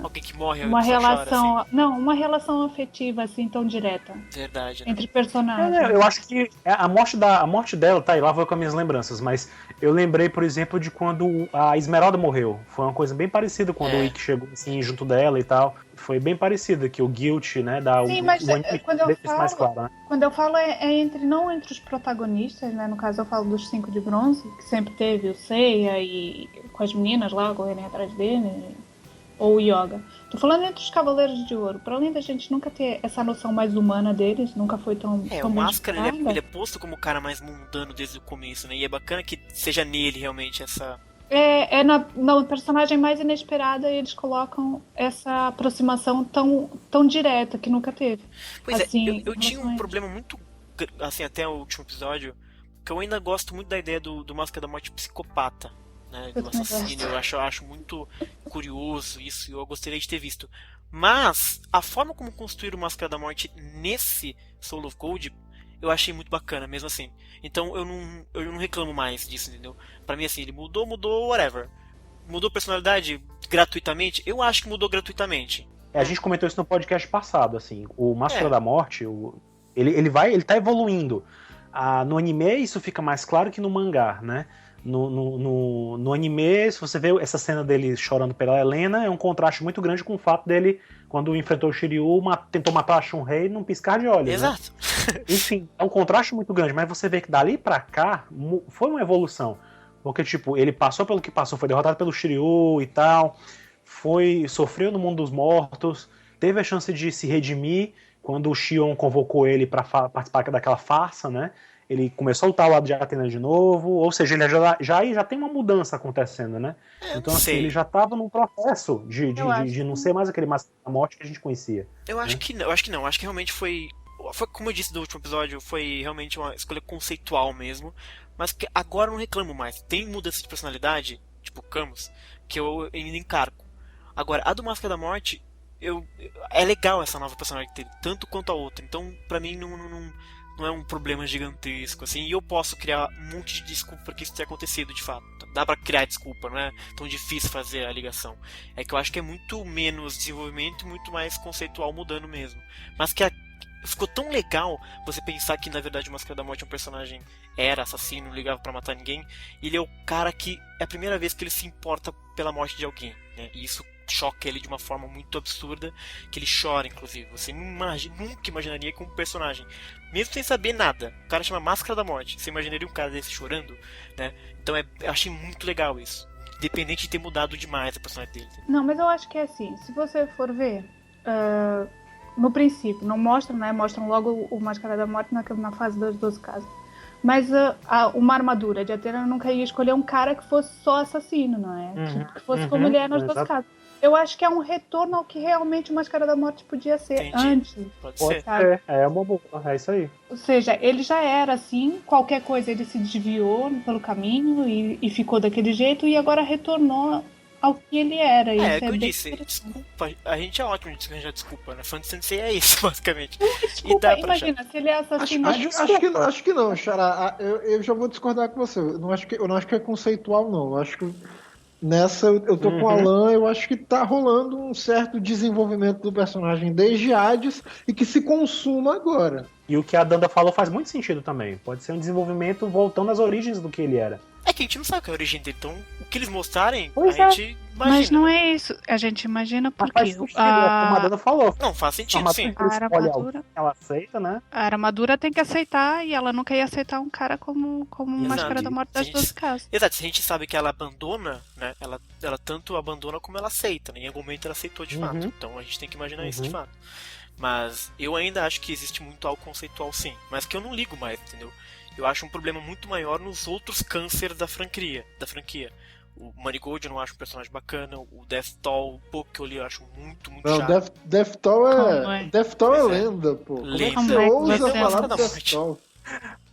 A: alguém que morre
D: uma relação,
A: chora, assim.
D: Não, uma relação afetiva assim tão direta.
A: Verdade, né?
D: Entre personagens.
C: Eu acho que a morte dela, tá aí, lá vou com as minhas lembranças, mas eu lembrei, por exemplo, de quando a Esmeralda morreu. Foi uma coisa bem parecida quando o Ikki chegou assim junto dela e tal. Foi bem parecida, que o Guilt, né, dá
D: Sim, mas quando eu falo,
C: mais claro, né?
D: Quando eu falo não entre os protagonistas, né, no caso eu falo dos 5 de bronze, que sempre teve o Seiya e com as meninas lá correrem atrás dele, ou o Yoga. Tô falando entre os Cavaleiros de Ouro, pra além da gente nunca ter essa noção mais humana deles, nunca foi tão
A: o Máscara, ele é posto como o cara mais mundano desde o começo, né, e é bacana que seja nele realmente essa...
D: na personagem mais inesperada eles colocam essa aproximação tão direta que nunca teve.
A: Pois
D: assim,
A: eu tinha um problema muito, assim, até o último episódio, que eu ainda gosto muito da ideia do Máscara da Morte psicopata, né, do assassino. Eu acho muito curioso isso, e eu gostaria de ter visto. Mas a forma como construíram o Máscara da Morte nesse Soul of Gold eu achei muito bacana, mesmo assim. Então eu não reclamo mais disso, entendeu? Pra mim, assim, ele mudou, whatever. Mudou personalidade gratuitamente? Eu acho que mudou gratuitamente.
C: A gente comentou isso no podcast passado, assim. O Máscara da Morte, ele tá evoluindo. No anime isso fica mais claro que no mangá, né? No anime, se você vê essa cena dele chorando pela Helena, é um contraste muito grande com o fato dele, quando enfrentou o Shiryu, tentou matar a Shunrei num piscar de olhos.
A: Exato.
C: Né? Enfim, é um contraste muito grande, mas você vê que dali pra cá foi uma evolução. Porque, tipo, ele passou pelo que passou, foi derrotado pelo Shiryu e tal, sofreu no mundo dos mortos, teve a chance de se redimir quando o Shion convocou ele pra participar daquela farsa, né? Ele começou a lutar ao lado de Athena de novo, ou seja, ele já tem uma mudança acontecendo, né? Então, assim, ele já estava num processo de não ser mais aquele Máscara da Morte que a gente conhecia.
A: Eu acho que não, acho que realmente foi como eu disse no último episódio, foi realmente uma escolha conceitual mesmo. Mas que agora eu não reclamo mais. Tem mudança de personalidade, tipo Camus, que eu ainda encarco. Agora, a do Máscara da Morte, é legal essa nova personagem dele, tanto quanto a outra. Então, pra mim, não é um problema gigantesco, assim. E eu posso criar um monte de desculpa para que isso tenha acontecido, de fato. Dá pra criar desculpa, não é tão difícil fazer a ligação. É que eu acho que é muito menos desenvolvimento e muito mais conceitual mudando mesmo. Mas que ficou tão legal você pensar que, na verdade, o Máscara da Morte é um personagem era assassino, não ligava pra matar ninguém. Ele é o cara que é a primeira vez que ele se importa pela morte de alguém, né? E isso choca ele de uma forma muito absurda, que ele chora, inclusive. Você nunca imaginaria que um personagem, mesmo sem saber nada, o cara chama Máscara da Morte, você imaginaria um cara desse chorando, né? Então eu achei muito legal isso, independente de ter mudado demais a personagem dele.
D: Não, mas eu acho que é assim, se você for ver, no princípio, não mostram, né? Mostram logo o Máscara da Morte na fase das 12 casas. Mas uma armadura de Athena nunca ia escolher um cara que fosse só assassino, não é? Que fosse como ele é nas 12 casas. Eu acho que é um retorno ao que realmente o Máscara da Morte podia ser antes.
A: Pode ser.
C: É uma boa, é isso aí.
D: Ou seja, ele já era assim, qualquer coisa ele se desviou pelo caminho e ficou daquele jeito, e agora retornou ao que ele era.
A: É que eu disse, desculpa, a gente é ótimo de arranjar desculpa, né? Phantasy Sensei é isso, basicamente.
D: Desculpa,
A: e dá pra
D: imagina, se ele é assassino...
B: Acho que não, Xará. Eu já vou discordar com você. Eu não acho que é conceitual, não. Eu acho que nessa, eu tô com o Alan, eu acho que tá rolando um certo desenvolvimento do personagem desde Hades e que se consuma agora.
C: E o que a Danda falou faz muito sentido também. Pode ser um desenvolvimento voltando às origens do que ele era.
A: É que a gente não sabe qual é a origem dele, então o que eles mostrarem,
C: pois
A: a gente imagina.
D: Mas não é isso, a gente imagina porque...
C: Faz sentido, como a Danda falou.
A: Não, faz sentido, sim.
D: A armadura...
C: Ela aceita, né?
D: A armadura tem que aceitar, e ela nunca ia aceitar um cara como Máscara da Morte das 12 casas.
A: Exato, se a gente sabe que ela abandona, né? Ela tanto abandona como ela aceita, né? Em algum momento ela aceitou de fato. Então a gente tem que imaginar isso de fato. Mas eu ainda acho que existe muito algo conceitual, sim. Mas que eu não ligo mais, entendeu? Eu acho um problema muito maior nos outros cânceres da franquia. O Marigold eu não acho um personagem bacana. O Deathtoll, o pouco que eu li, eu acho muito chato.
B: Deathtoll é lenda, pô.
A: Lenda.
B: Como é que você ousa
A: é
B: falar do Deathtoll?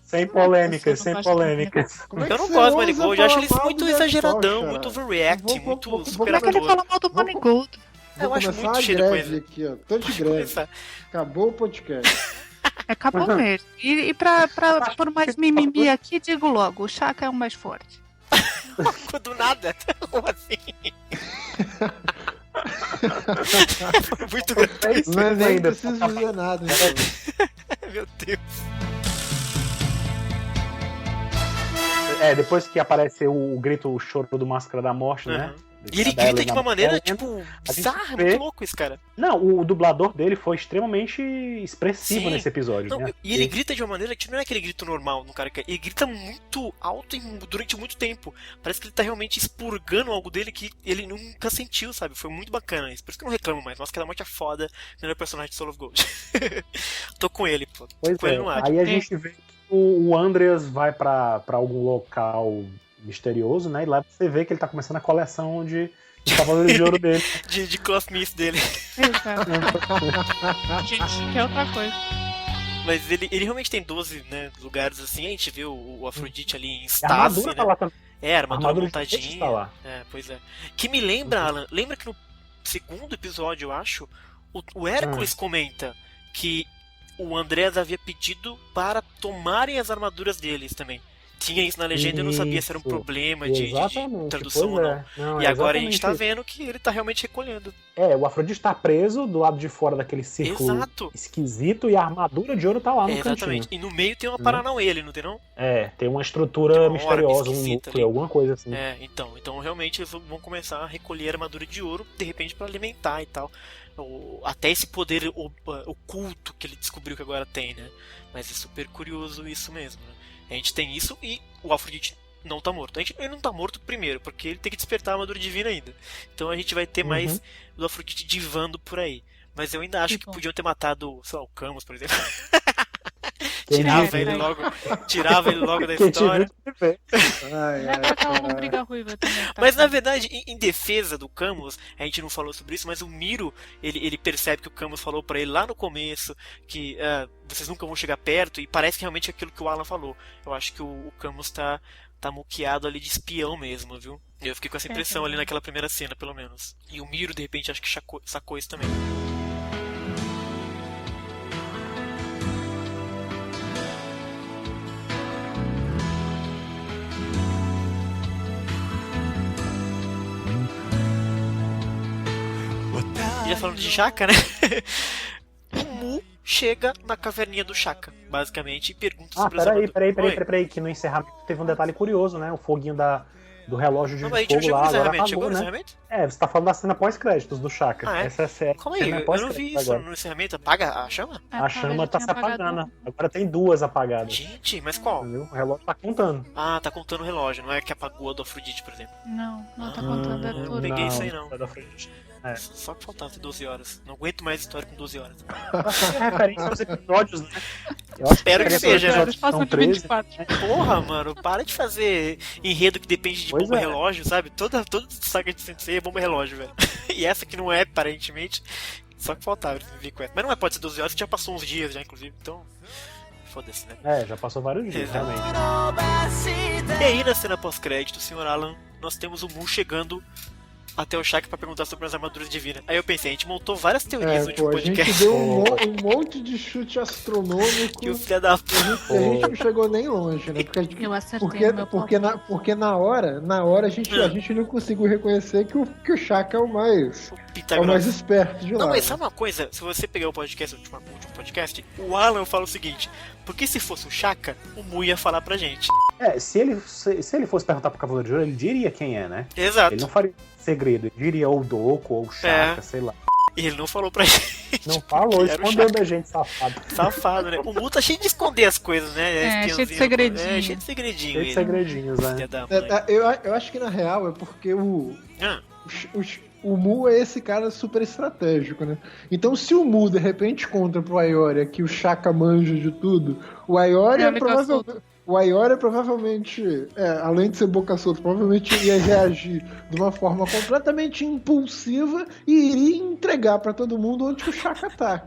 C: Sem polêmicas, sem polêmicas.
A: Eu não gosto do Marigold, eu acho ele muito exageradão, muito overreact, muito superador.
D: Como é que ele fala mal do Marigold?
A: Eu acho muito cheio de coisa.
B: Aqui, ó. Tô de greve. Acabou o podcast.
D: Acabou mesmo. E pra por mais mimimi aqui, digo logo, o Chaka é o mais forte.
A: Do nada? Como assim? Muito grande.
B: Nem preciso dizer nada. Então.
A: Meu Deus.
C: Depois que aparece o grito, o choro do Máscara da Morte, né?
A: E ele grita de uma maneira, tipo, bizarra, muito louco esse cara.
C: Não, o dublador dele foi extremamente expressivo nesse episódio.
A: Não,
C: né?
A: E ele grita de uma maneira que não é aquele grito normal no cara que ele grita muito alto durante muito tempo. Parece que ele tá realmente expurgando algo dele que ele nunca sentiu, sabe? Foi muito bacana isso. Por isso que eu não reclamo mais. Nossa, aquela morte é foda, melhor personagem de Soul of Gold. Tô com ele, pô.
C: Pois
A: com ele no ar.
C: Aí a gente vê que o Andreas vai pra algum local misterioso, né? E lá você vê que ele tá começando a coleção de Cavaleiros de Ouro dele.
A: de Clothmith dele.
D: Gente, que é outra coisa.
A: Mas ele realmente tem 12, né, lugares assim. A gente vê o Afrodite ali em
C: A
A: Stasi,
C: armadura
A: né?
C: tá lá também.
A: A armadura
C: de
A: montadinha.
C: tá lá.
A: Pois é. Que me lembra, Alan, lembra que no segundo episódio, eu acho, o Hércules comenta que o Andrés havia pedido para tomarem as armaduras deles também. Tinha isso na legenda, eu não sabia se era um problema de tradução ou não. E agora a gente tá vendo que ele tá realmente recolhendo.
C: O Afrodite tá preso do lado de fora daquele círculo esquisito e a armadura de ouro tá lá no cantinho.
A: Exatamente. E no meio tem uma Paranauê ali, não tem não?
C: Tem uma estrutura misteriosa, um núcleo,
A: ali.
C: alguma coisa assim.
A: Então realmente eles vão começar a recolher a armadura de ouro, de repente pra alimentar e tal. Até esse poder oculto que ele descobriu que agora tem, né? Mas é super curioso isso mesmo, né? A gente tem isso e o Afrodite não tá morto. Ele não tá morto primeiro, porque ele tem que despertar a armadura divina ainda. Então a gente vai ter mais do Afrodite divando por aí. Mas eu ainda acho que podiam ter matado, sei lá, o Camus, por exemplo. Tirava ele logo da história.
D: Leva aquela lombriga ruiva também. Tá?
A: Mas na verdade, em defesa do Camus, a gente não falou sobre isso, mas o Miro, ele percebe que o Camus falou pra ele lá no começo que vocês nunca vão chegar perto, e parece que realmente é aquilo que o Alan falou. Eu acho que o Camus tá muqueado ali de espião mesmo, viu? Eu fiquei com essa impressão ali naquela primeira cena, pelo menos. E o Miro, de repente, acho que sacou isso também. E já falando de Shaka, né? O Mu chega na caverninha do Shaka, basicamente, e pergunta sobre as armaduras.
C: Peraí, que no encerramento teve um detalhe curioso, né? O foguinho do relógio de fogo lá, agora apagou, né? Você tá falando da cena pós-créditos do Shaka.
A: Ah, é?
C: Essa é a série.
A: Calma aí, eu não vi isso no encerramento. Apaga a chama?
C: A chama tá se apagando. Agora tem 2 apagadas.
A: Gente, mas qual?
C: Entendeu? O relógio tá contando.
A: Ah, tá contando o relógio, não é que apagou a do Afrodite, por exemplo.
D: Não tá contando, é tudo.
A: Não peguei isso aí, não.
C: É da Afrodite. É.
A: Só que faltava 12 horas. Não aguento mais história com 12 horas.
C: Referência aos episódios, né?
A: Eu espero que seja.
D: Eles passam de 24.
A: Porra, mano, para de fazer enredo que depende de bomba relógio, sabe? Toda saga de Sensei é bomba relógio, velho. E essa que não é, aparentemente. Só que faltava vir com essa. Mas não pode ser 12 horas, que já passou uns dias já, inclusive. Então, foda-se, né?
C: Já passou vários dias, realmente.
A: E aí, na cena pós-crédito, senhor Alan, nós temos o Mu chegando até o Shaka pra perguntar sobre as armaduras divinas. Aí eu pensei, a gente montou várias teorias no último podcast.
B: A gente deu um monte de chute astronômico.
A: Que o filho da puta.
B: A gente não chegou nem longe, né?
D: Eu acertei
B: porque na hora a gente não conseguiu reconhecer que o Shaka é o mais esperto de lá.
A: Não, mas sabe uma coisa? Se você pegar o podcast, o último podcast, o Alan fala o seguinte: porque se fosse o Shaka, o Mu ia falar pra gente.
C: Se ele fosse perguntar pro Cavaleiro de Ouro, ele diria quem é, né?
A: Exato.
C: Ele não faria segredo, ele diria ou o Doku, ou o Shaka, sei lá.
A: E ele não falou pra gente.
C: Não falou, escondeu da gente, safado.
A: Safado, né? O Mu tá cheio de esconder as coisas, né?
D: Cheio de segredinhos.
A: Cheio de segredinhos.
C: Cheio de segredinhos, né?
B: Eu acho que na real é porque o Mu é esse cara super estratégico, né? Então se o Mu de repente conta pro Aioria que o Shaka manja de tudo, o Aioria provavelmente, além de ser boca solta, provavelmente ia reagir de uma forma completamente impulsiva e iria entregar pra todo mundo onde o Shaka tá.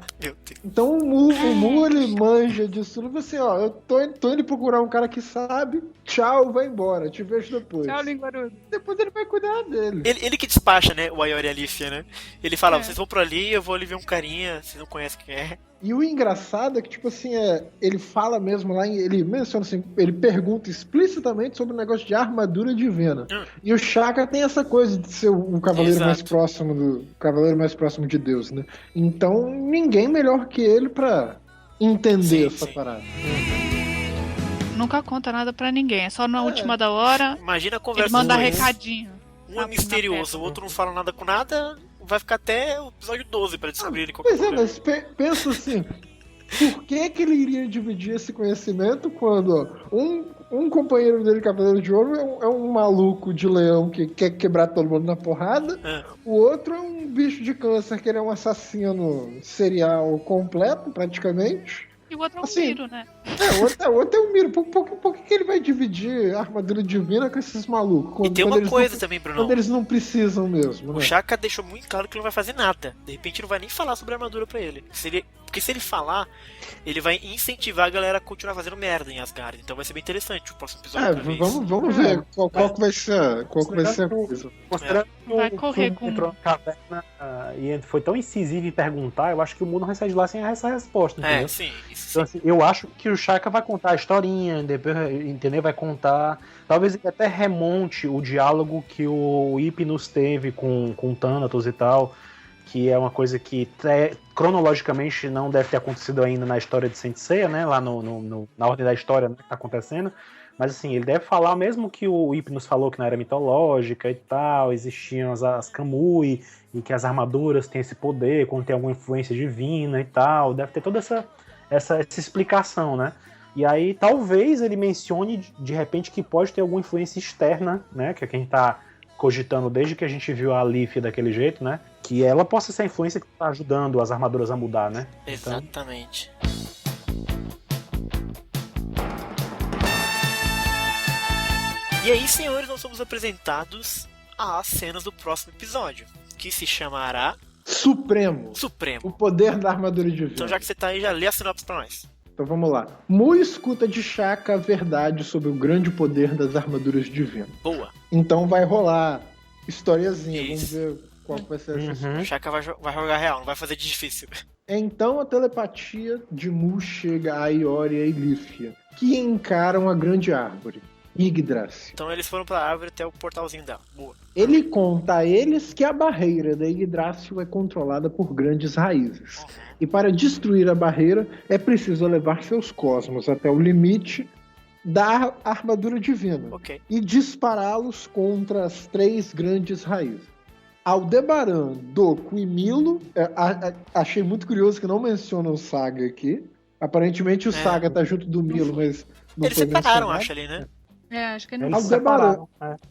B: Então o Mu ele manja disso tudo, assim, eu tô indo procurar um cara que sabe, tchau, vai embora, te vejo depois.
D: Tchau, linguarudo.
B: Depois ele vai cuidar dele.
A: Ele que despacha, né, o Aioria e a Lífia, né? Ele fala, vocês vão por ali, eu vou ali ver um carinha, vocês não conhecem quem é.
B: E o engraçado é que, tipo assim, ele fala mesmo lá, ele menciona assim, ele pergunta explicitamente sobre o negócio de armadura divina. E o Shaka tem essa coisa de ser o cavaleiro mais próximo de Deus, né? Então, ninguém melhor que ele pra entender essa parada.
D: Nunca conta nada pra ninguém, é só na última da hora.
A: Imagina a conversa.
D: Ele manda recadinho.
A: Um é misterioso, o outro não fala nada com nada. Vai ficar até o episódio 12 pra descobrir qualquer coisa.
B: Mas pensa assim, por que ele iria dividir esse conhecimento quando um companheiro dele, Cavaleiro de Ouro, é um maluco de leão que quer quebrar todo mundo na porrada, o outro é um bicho de câncer que ele é um assassino serial completo, praticamente.
D: E o outro é um Miro, né?
B: O outro é um Miro. Por que ele vai dividir a armadura divina com esses malucos?
A: E tem uma coisa também, Bruno.
B: Quando eles não precisam mesmo, né?
A: O Shaka deixou muito claro que ele não vai fazer nada. De repente não vai nem falar sobre a armadura pra ele. Porque se ele falar, ele vai incentivar a galera a continuar fazendo merda em Asgard. Então vai ser bem interessante o próximo episódio.
B: Vamos ver qual que vai ser a coisa.
D: Vai correr com...
C: entrou na caverna e foi tão incisivo em perguntar, eu acho que o mundo vai sair de lá sem essa resposta, entendeu?
A: Sim.
C: Então, assim, eu acho que o Shaka vai contar a historinha, depois, entendeu? Vai contar. Talvez ele até remonte o diálogo que o Hypnos teve com Thanatos e tal, que é uma coisa que cronologicamente não deve ter acontecido ainda na história de Saint Seiya, né? Lá na ordem da história, né, que tá acontecendo. Mas assim, ele deve falar mesmo que o Hypnos falou que não era mitológica e tal, existiam as Kamui, e que as armaduras têm esse poder, quando tem alguma influência divina e tal. Deve ter toda essa explicação, né? E aí talvez ele mencione de repente que pode ter alguma influência externa, né? Que é quem tá cogitando desde que a gente viu a Lífia daquele jeito, né? Que ela possa ser a influência que tá ajudando as armaduras a mudar, né?
A: Exatamente. E aí, senhores, nós somos apresentados às cenas do próximo episódio, que se chamará
B: Supremo. O poder da armadura divina.
A: Então, já que você tá aí, já lê a sinopse pra nós.
B: Então vamos lá. Mu escuta de Shaka a verdade sobre o grande poder das armaduras divinas.
A: Boa.
B: Então vai rolar historiazinha.
A: Isso.
B: Vamos ver qual vai ser essa história.
A: O Shaka vai jogar real, não vai fazer de difícil.
B: Então a telepatia de Mu chega a Ioria e Lífia, que encaram a grande árvore, Yggdrasil.
A: Então eles foram pra árvore até o portalzinho dela. Boa.
B: Ele conta a eles que a barreira da Yggdrasil é controlada por grandes raízes. E para destruir a barreira, é preciso levar seus cosmos até o limite da armadura divina.
A: Ok.
B: E dispará-los contra as 3 grandes raízes. Aldebaran, Doku e Milo. Achei muito curioso que não menciona o Saga aqui. Aparentemente o Saga tá junto do Milo, mas não
A: eles
B: foi
A: separaram,
B: mencionado.
A: acho ali, né?
D: Acho que não.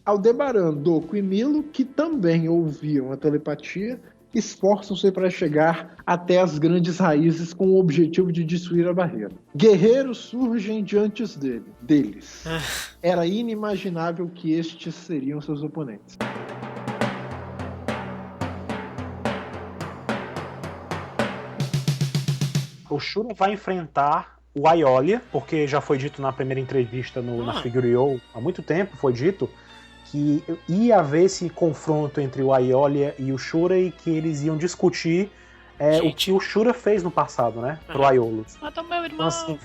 B: Aldebaran, Doku e Milo, que também ouviam a telepatia, esforçam-se para chegar até as grandes raízes com o objetivo de destruir a barreira. Guerreiros surgem diante deles. Era inimaginável que estes seriam seus oponentes.
C: O Shura vai enfrentar o Aiolia, porque já foi dito na primeira entrevista na Figurio há muito tempo, foi dito que ia haver esse confronto entre o Aiolia e o Shura e que eles iam discutir o que o Shura fez no passado, né? Pro Aiolos.
D: Matou meu irmão.
C: Então, assim,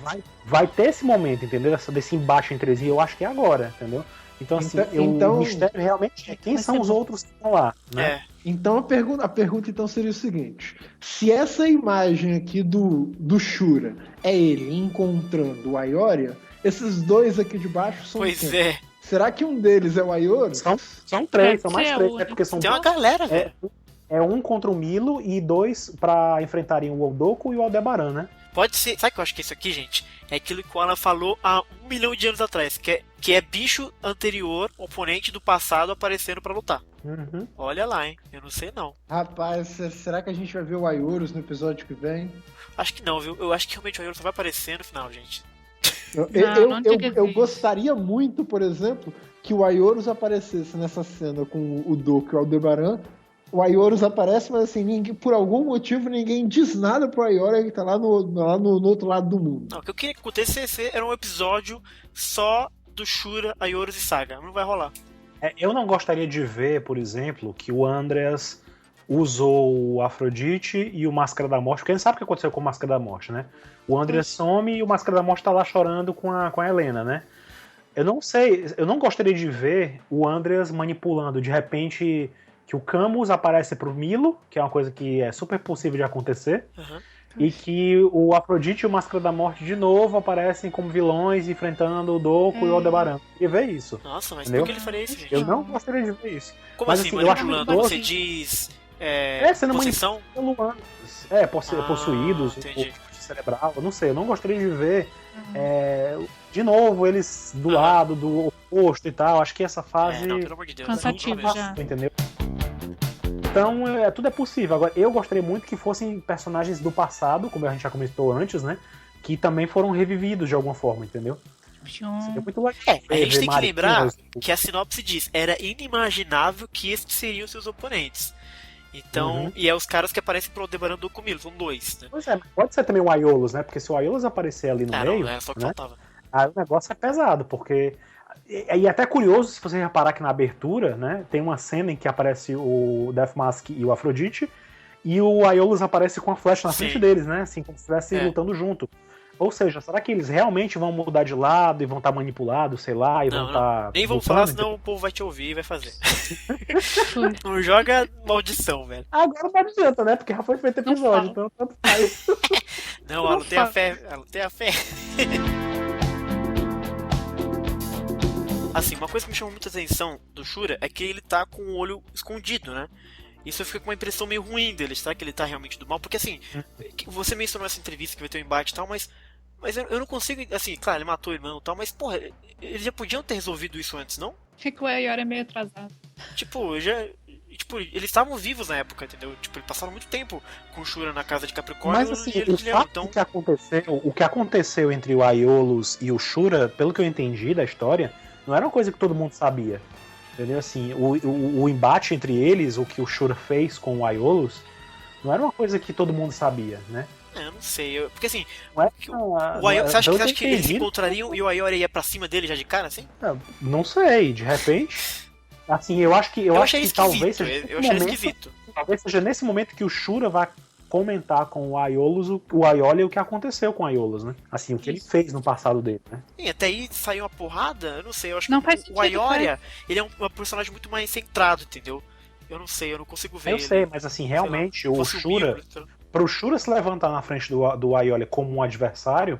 C: vai ter esse momento, entendeu? Desse embate entre eles, e eu acho que é agora, entendeu? Então, assim, o mistério realmente é quem são os outros que estão lá, né?
B: Então a pergunta então seria o seguinte: se essa imagem aqui do Shura é ele encontrando o Aioria, esses dois aqui de baixo são quem? Será que um deles é o Aioros?
C: São 3, são mais 3, né? Porque são
A: tem uma galera, velho.
C: É um contra o Milo e 2 pra enfrentarem o Oldoku e o Aldebaran, né?
A: Pode ser. Sabe o que eu acho que é isso aqui, gente? É aquilo que o Alan falou há 1 milhão de anos atrás, que é bicho anterior, oponente do passado aparecendo pra lutar.
C: Uhum.
A: Olha lá, hein? Eu não sei não.
B: Rapaz, será que a gente vai ver o Aioros no episódio que vem?
A: Acho que não, viu? Eu acho que realmente o Aioros só vai aparecer no final, gente.
B: Eu gostaria muito, por exemplo, que o Aioros aparecesse nessa cena com o Doku e o Aldebaran. O Aioros aparece, mas assim, por algum motivo ninguém diz nada pro Aioria que tá lá no outro lado do mundo.
A: Não, o que eu queria que acontecesse era um episódio só do Shura, Aioros e Saga. Não vai rolar.
C: Eu não gostaria de ver, por exemplo, que o Andreas usou o Afrodite e o Máscara da Morte, porque a gente sabe o que aconteceu com o Máscara da Morte, né? O Andreas some e o Máscara da Morte tá lá chorando com a Helena, né? Eu não sei, eu não gostaria de ver o Andreas manipulando, de repente, que o Camus aparece pro Milo, que é uma coisa que é super possível de acontecer, e que o Afrodite e o Máscara da Morte de novo aparecem como vilões enfrentando o Doku e o Aldebaran. Eu queria ver isso.
A: Nossa, mas
C: entendeu?
A: por que ele faria isso, gente?
C: Eu não gostaria de ver isso.
A: Como
C: mas,
A: assim,
C: eu acho
A: manipulando? Você diz...
C: sendo
A: possessão?
C: Possuídos,
A: entendi.
C: cerebral, eu não sei, eu não gostaria de ver de novo eles do lado, do oposto e tal. Acho que essa fase
A: não, pelo amor de Deus,
D: cansativo já.
C: Entendeu? Então, tudo é possível. Agora, eu gostaria muito que fossem personagens do passado, como a gente já comentou antes, né? Que também foram revividos de alguma forma, entendeu? Seria muito legal.
A: A gente tem que lembrar que a sinopse diz: era inimaginável que estes seriam seus oponentes. Então, e é os caras que aparecem pro Aldebaran do Doku Milo, são 2, né?
C: Pois é, mas pode ser também o Aiolos, né? Porque se o Aiolos aparecer ali no meio,
A: não, só que
C: né?
A: faltava.
C: Aí o negócio é pesado, porque... E até curioso, se você reparar que na abertura, né, tem uma cena em que aparece o Death Mask e o Afrodite, e o Aiolos aparece com a flecha na frente deles, né? Assim, como se estivessem lutando junto. Ou seja, será que eles realmente vão mudar de lado e vão estar manipulados, sei lá, e vão estar...
A: Nem vão falar, senão o povo vai te ouvir e vai fazer. Não joga maldição, velho.
C: Agora não adianta, né? Porque já foi feito episódio, então tanto faz.
A: Não, ela tem a fé, ela tem a fé. Assim, uma coisa que me chamou muita atenção do Shura é que ele tá com o olho escondido, né? Isso eu fico com uma impressão meio ruim dele. Será que ele tá realmente do mal? Porque assim, você mencionou essa entrevista que vai ter um embate e tal, mas eu não consigo, assim, claro, ele matou o irmão e tal, mas porra, eles já podiam ter resolvido isso antes, não?
D: É que o Aioria é meio atrasado.
A: Tipo, eles estavam vivos na época, entendeu? Tipo, eles passaram muito tempo com o Shura na casa de Capricórnio.
C: Mas assim, o que aconteceu entre o Aiolos e o Shura, pelo que eu entendi da história, Não era uma coisa que todo mundo sabia. Entendeu? Assim, o embate entre eles, o que o Shura fez com o Aiolos, não era uma coisa que todo mundo sabia, né?
A: Eu não sei, porque assim,
C: você
A: acha que eles se encontrariam e o Aiora ia pra cima dele já de cara, assim?
C: Não sei, de repente. Assim, eu acho que talvez seja.
A: Eu achei esquisito.
C: Talvez seja nesse momento que o Shura vai comentar com o Aiolos o Aioli e o que aconteceu com o Aiolos, né? Assim, o que ele fez no passado dele, né?
A: Sim, até aí saiu uma porrada, eu não sei, eu acho
D: não
A: que
D: faz
A: o Aiora, ele é um personagem muito mais centrado, entendeu? Eu não sei, eu não consigo ver.
C: Eu sei, mas assim, realmente, o Shura, pro Shura se levantar na frente do Aioli como um adversário,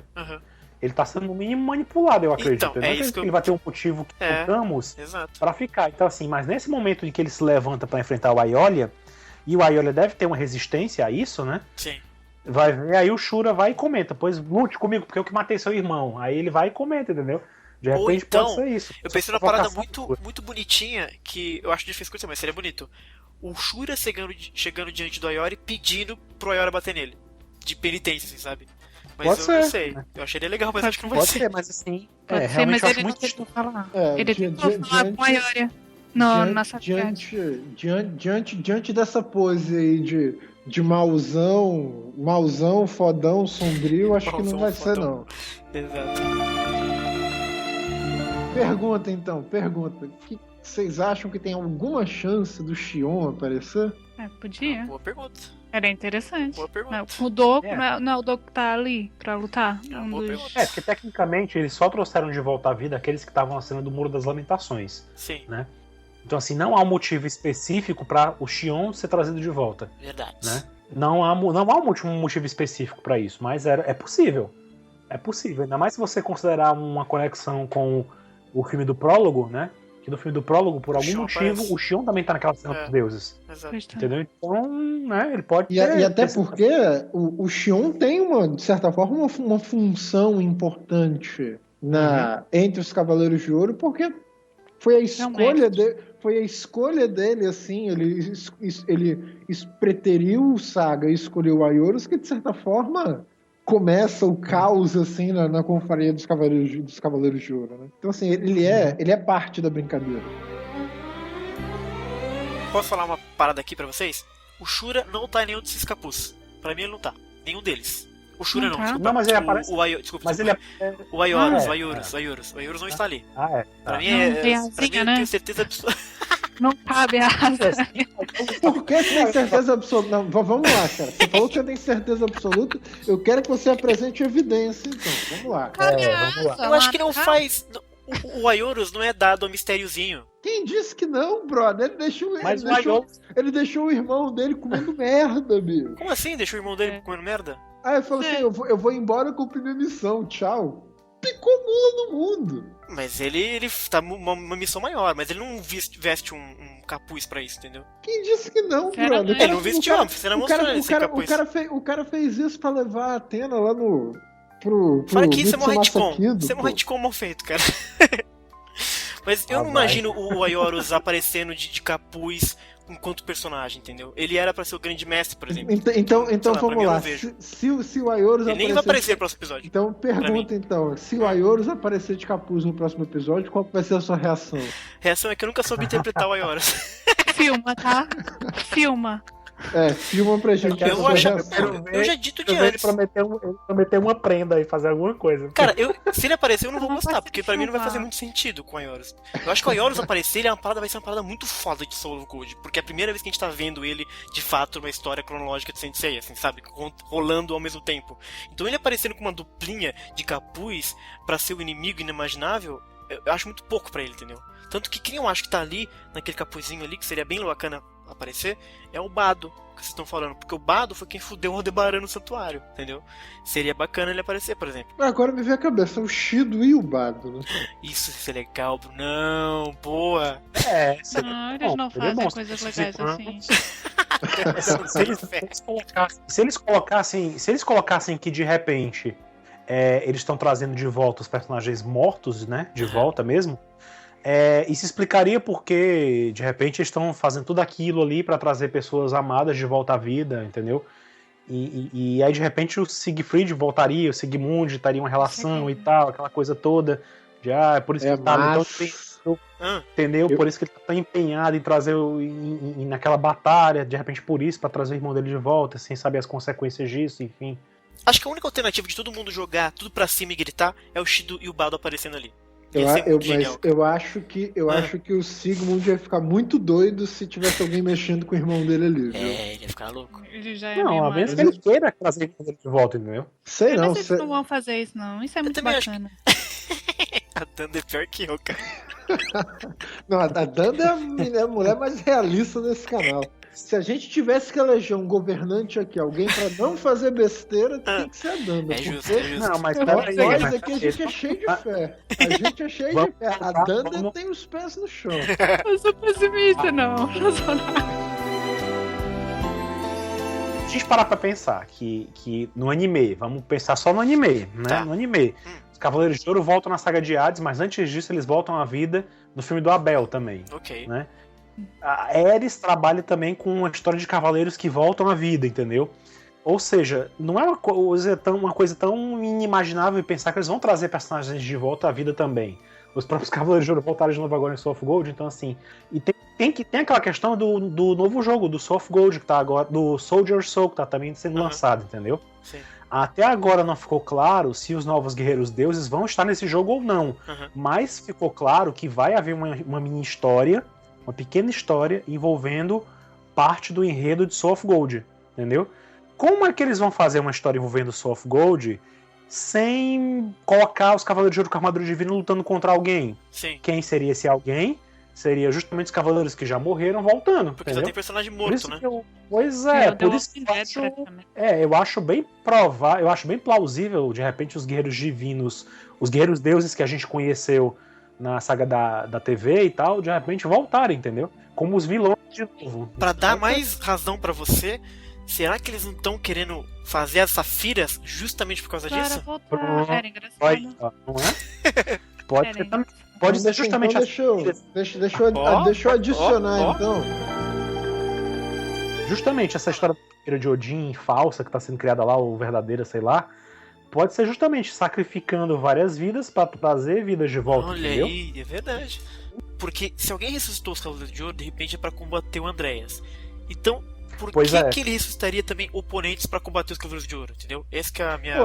C: ele tá sendo no mínimo manipulado, eu acredito.
A: Então,
C: eu não acredito que ele vai ter um motivo que contamos pra ficar. Então, assim, mas nesse momento em que ele se levanta pra enfrentar o Aioli, e o Aioli deve ter uma resistência a isso, né?
A: Sim.
C: Vai ver, aí o Shura vai e comenta, pois lute comigo, porque eu que matei seu irmão. Aí ele vai e comenta, entendeu? De repente
A: ou então,
C: pode ser isso.
A: Eu pensei numa parada muito bonitinha, que eu acho difícil acontecer, mas seria bonito. O Shura chegando diante do Aiori pedindo pro Aiori bater nele. De penitência, assim, sabe? Mas
C: pode
A: eu
C: ser,
A: não sei.
C: né?
A: Eu acharia legal, mas acho que não vai
C: pode
A: ser.
C: Pode ser, mas assim...
D: Pode ser,
C: realmente
D: mas
C: eu
D: ele
C: acho
D: não tentou falar.
B: Ele
D: tentou falar com a Aiori.
B: Diante dessa pose aí de mauzão, fodão, sombrio, acho que não vai ser, não.
A: Exato.
B: Pergunta. Vocês acham que tem alguma chance do Xion aparecer?
D: Podia.
A: Boa pergunta.
D: Era interessante.
A: Boa pergunta.
D: O Doku, não é o Doku que tá ali pra lutar?
C: Porque tecnicamente eles só trouxeram de volta à vida aqueles que estavam na cena do Muro das Lamentações.
A: Sim.
C: Né? Então, assim, não há um motivo específico para o Xion ser trazido de volta.
A: Verdade.
C: Né? Não há um motivo específico para isso, mas é possível. É possível. Ainda mais se você considerar uma conexão com o filme do prólogo, né? Que no filme do prólogo, por algum motivo, o Xion também tá naquela cena dos deuses.
A: Exato.
C: Entendeu? Então, né, ele pode
B: ter... E até porque o Xion tem, de certa forma, uma função importante entre os Cavaleiros de Ouro, porque foi a escolha dele, assim, ele preteriu o Saga e escolheu o Aioros, que de certa forma começa o caos, assim, na confraria dos Cavaleiros de Ouro, né? Então, assim, ele é parte da brincadeira.
A: Posso falar uma parada aqui pra vocês? O Shura não tá em nenhum desses capuz. Pra mim ele não tá. Nenhum deles. O Shura não, desculpa.
C: Não, mas ele aparece.
A: O Aioros não está ali. Pra mim eu tenho certeza absoluta.
D: Não cabe a asa.
B: Por que você tem certeza absoluta? Não, vamos lá, cara. Você falou que você tem certeza absoluta. Eu quero que você apresente evidência, então. Vamos lá.
C: Vamos lá.
A: Eu acho que não faz. O Aioros não é dado a mistériozinho.
B: Quem disse que não, brother? Ele deixou o irmão dele comendo merda, amigo.
A: Como assim? Deixou o irmão dele comendo merda?
B: Ele falou assim: eu vou embora cumprir minha missão, tchau. Picou mula no mundo.
A: Mas ele tá uma missão maior, mas ele não veste um capuz pra isso, entendeu?
B: Quem disse que não, brother?
A: Ele não vestiu, você não mostrou ele sem capuz.
B: O cara fez isso pra levar a Athena lá pro
A: fala que isso é uma retcon. Isso é uma retcon mal feito, cara. Mas eu não imagino o Aioros aparecendo de capuz enquanto personagem, entendeu? Ele era pra ser o grande mestre, por exemplo.
B: Então vamos lá. Se o Aioros
A: ele nem vai aparecer no próximo episódio.
B: Então pergunta então, se o Aioros aparecer de capuz no próximo episódio, qual vai ser a sua reação?
A: A reação é que eu nunca soube interpretar o Aioros.
D: Filma, tá? Filma.
B: Filma pra gente.
A: Eu já dito de antes.
C: Ele prometeu uma prenda e fazer alguma coisa.
A: Cara, se ele aparecer eu não vou gostar, porque pra mim não vai fazer muito sentido com o Aioros. Eu acho que o Aioros aparecer, vai ser uma parada muito foda de Soul of Gold, porque é a primeira vez que a gente tá vendo ele, de fato, uma história cronológica de Sensei, assim, sabe? Rolando ao mesmo tempo. Então ele aparecendo com uma duplinha de capuz pra ser o inimigo inimaginável, eu acho muito pouco pra ele, entendeu? Tanto que quem eu acho que tá ali, naquele capuzinho ali, que seria bem bacana aparecer, é o Bado, que vocês estão falando. Porque o Bado foi quem fudeu o Aldebaran no santuário, entendeu? Seria bacana ele aparecer, por exemplo.
B: Agora me vem a cabeça, o Shido e o Bado, né?
A: Isso é legal, Brunão, boa!
D: Eles não fazem coisas legais assim.
C: Se eles colocassem que de repente eles estão trazendo de volta os personagens mortos, né? De volta mesmo. Isso explicaria porque, de repente, eles estão fazendo tudo aquilo ali pra trazer pessoas amadas de volta à vida, entendeu? E aí, de repente, o Siegfried voltaria, o Sigmund estaria uma relação e tal, aquela coisa toda. É por isso que ele tá ali tão... Entendeu?
A: Eu...
C: Por isso que ele tá tão empenhado em trazer naquela batalha, de repente por isso, pra trazer o irmão dele de volta, sem saber as consequências disso, enfim.
A: Acho que a única alternativa de todo mundo jogar tudo pra cima e gritar é o Shido e o Baldo aparecendo ali.
B: Mas eu acho que o Sigmund ia ficar muito doido se tivesse alguém mexendo com o irmão dele ali, viu?
A: Ele ia ficar louco.
D: Ele já é
C: não, a vez que ele queira trazer o irmão dele de volta, entendeu?
B: Sei não.
D: Eles não vão fazer isso, não. Isso é muito bacana.
A: A Danda é pior que eu, cara.
B: Não, a Danda é a mulher mais realista desse canal. Se a gente tivesse que eleger um governante aqui, alguém pra não fazer besteira, tem que ser a Danda.
A: É justo, é justo.
C: Não, mas
B: nós aqui a gente é cheio de fé. A gente é cheio de fé. A Danda tem os pés no chão.
D: Eu sou pessimista, não. Eu sou
C: a gente parar pra pensar que no anime, vamos pensar só no anime, né?
A: Tá.
C: No anime. Os Cavaleiros de Ouro voltam na saga de Hades, mas antes disso eles voltam à vida no filme do Abel também.
A: Ok.
C: Né? A Ares trabalha também com uma história de cavaleiros que voltam à vida, entendeu? Ou seja, não é uma coisa tão inimaginável pensar que eles vão trazer personagens de volta à vida também. Os próprios Cavaleiros de Ouro voltaram de novo agora em Soul of Gold, então assim... E tem aquela questão do novo jogo, do Soul of Gold, que tá agora... Do Soldier Soul, que tá também sendo lançado, entendeu?
A: Sim.
C: Até agora não ficou claro se os novos Guerreiros Deuses vão estar nesse jogo ou não. Mas ficou claro que vai haver uma mini história, uma pequena história envolvendo parte do enredo de Soul of Gold, entendeu? Como é que eles vão fazer uma história envolvendo Soul of Gold sem colocar os Cavaleiros de Ouro com armadura divina lutando contra alguém?
A: Sim.
C: Quem seria esse alguém? Seria justamente os Cavaleiros que já morreram voltando.
A: Porque
C: entendeu?
A: só tem personagem morto, né?
C: Pois é, por isso que eu acho bem provável, eu acho bem plausível, de repente, os Guerreiros Divinos, os Guerreiros Deuses que a gente conheceu na saga da TV e tal, de repente voltarem, entendeu? Como os vilões de novo.
A: Pra dar mais razão pra você, será que eles não estão querendo fazer as Safiras justamente por causa disso?
D: Era engraçado.
C: Não é? Pode ser também. Pode ser justamente
B: então, deixa eu adicionar então.
C: Justamente essa história de Odin falsa que está sendo criada lá, ou verdadeira, sei lá, pode ser justamente sacrificando várias vidas para trazer vidas de volta.
A: Olha
C: entendeu?
A: aí, é verdade. Porque se alguém ressuscitou os Cavaleiros de Ouro, de repente é para combater o Andréas. Então, por que ele ressuscitaria também oponentes para combater os Cavaleiros de Ouro, entendeu? Essa que é a minha...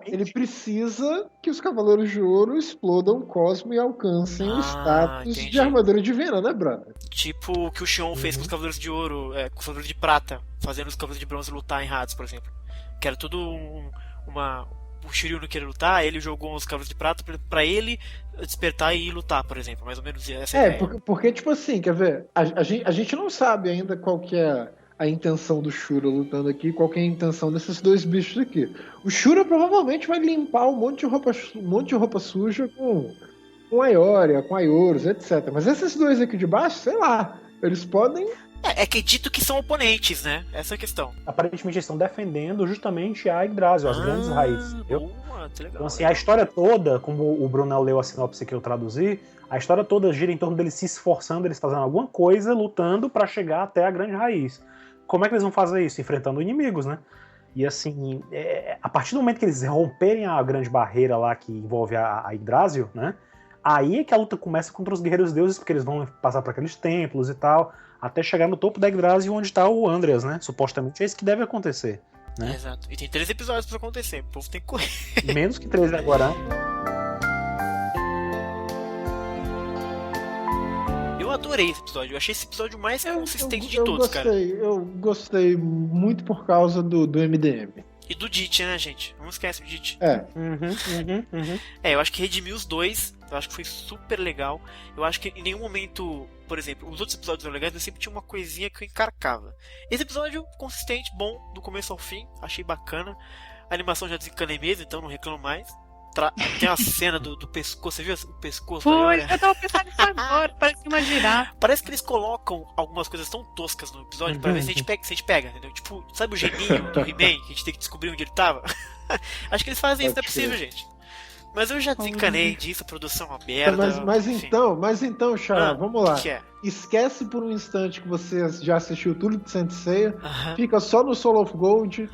B: Ele precisa que os Cavaleiros de Ouro explodam o cosmo e alcancem o status de armadura divina, né, brother?
A: Tipo o que o Xion fez com os Cavaleiros de Ouro, com os Cavaleiros de Prata, fazendo os Cavaleiros de Bronze lutar em Hades, por exemplo. Que era tudo o Shiryu não queria lutar, ele jogou os Cavaleiros de Prata pra ele despertar e ir lutar, por exemplo. Mais ou menos essa ideia.
B: Porque tipo assim, quer ver? A gente não sabe ainda qual que é a intenção do Shura lutando aqui, qual que é a intenção desses dois bichos aqui. O Shura provavelmente vai limpar um monte de roupa suja com a Ioria, com a Ioros, etc. Mas esses dois aqui de baixo, sei lá, eles podem...
A: É que é dito que são oponentes, né? Essa é a questão.
C: Aparentemente eles estão defendendo justamente a Yggdrasil, as grandes raízes, entendeu?
A: Legal,
C: então assim, a história toda, como o Brunel leu a sinopse que eu traduzi, a história toda gira em torno deles se esforçando, eles fazendo alguma coisa, lutando pra chegar até a grande raiz. Como é que eles vão fazer isso? Enfrentando inimigos, né? E assim, a partir do momento que eles romperem a grande barreira lá que envolve a Yggdrasil, né? Aí é que a luta começa contra os Guerreiros Deuses, porque eles vão passar por aqueles templos e tal, até chegar no topo da Yggdrasil, onde tá o Andreas, né? Supostamente é isso que deve acontecer, né?
A: Exato. E tem 3 episódios pra acontecer, o povo tem que correr.
C: Menos que 3 agora.
A: Eu adorei esse episódio, eu achei esse episódio mais consistente de todos, cara.
B: Eu gostei muito por causa do MDM.
A: E do Dit, né, gente? Não esquece o Dit. Eu acho que redimiu os dois. Eu acho que foi super legal. Eu acho que em nenhum momento, por exemplo, os outros episódios eram legais, mas sempre tinha uma coisinha que eu encarcava. Esse episódio, consistente, bom, do começo ao fim. Achei bacana. A animação já desencanei mesmo, então não reclamo mais. Tem uma cena do pescoço, você viu o pescoço?
D: Foi, eu tava pensando nisso agora, parece uma girafa.
A: Parece que eles colocam algumas coisas tão toscas no episódio pra ver se a gente pega, entendeu? Tipo, sabe o geninho do He-Man, que a gente tem que descobrir onde ele tava? Acho que eles fazem isso, não é possível, gente. Mas eu já desencanei disso, a produção é uma merda.
B: Mas então, Xará, vamos lá.
A: Que é?
B: Esquece por um instante que você já assistiu tudo de Saint Seiya, fica só no Soul of Gold,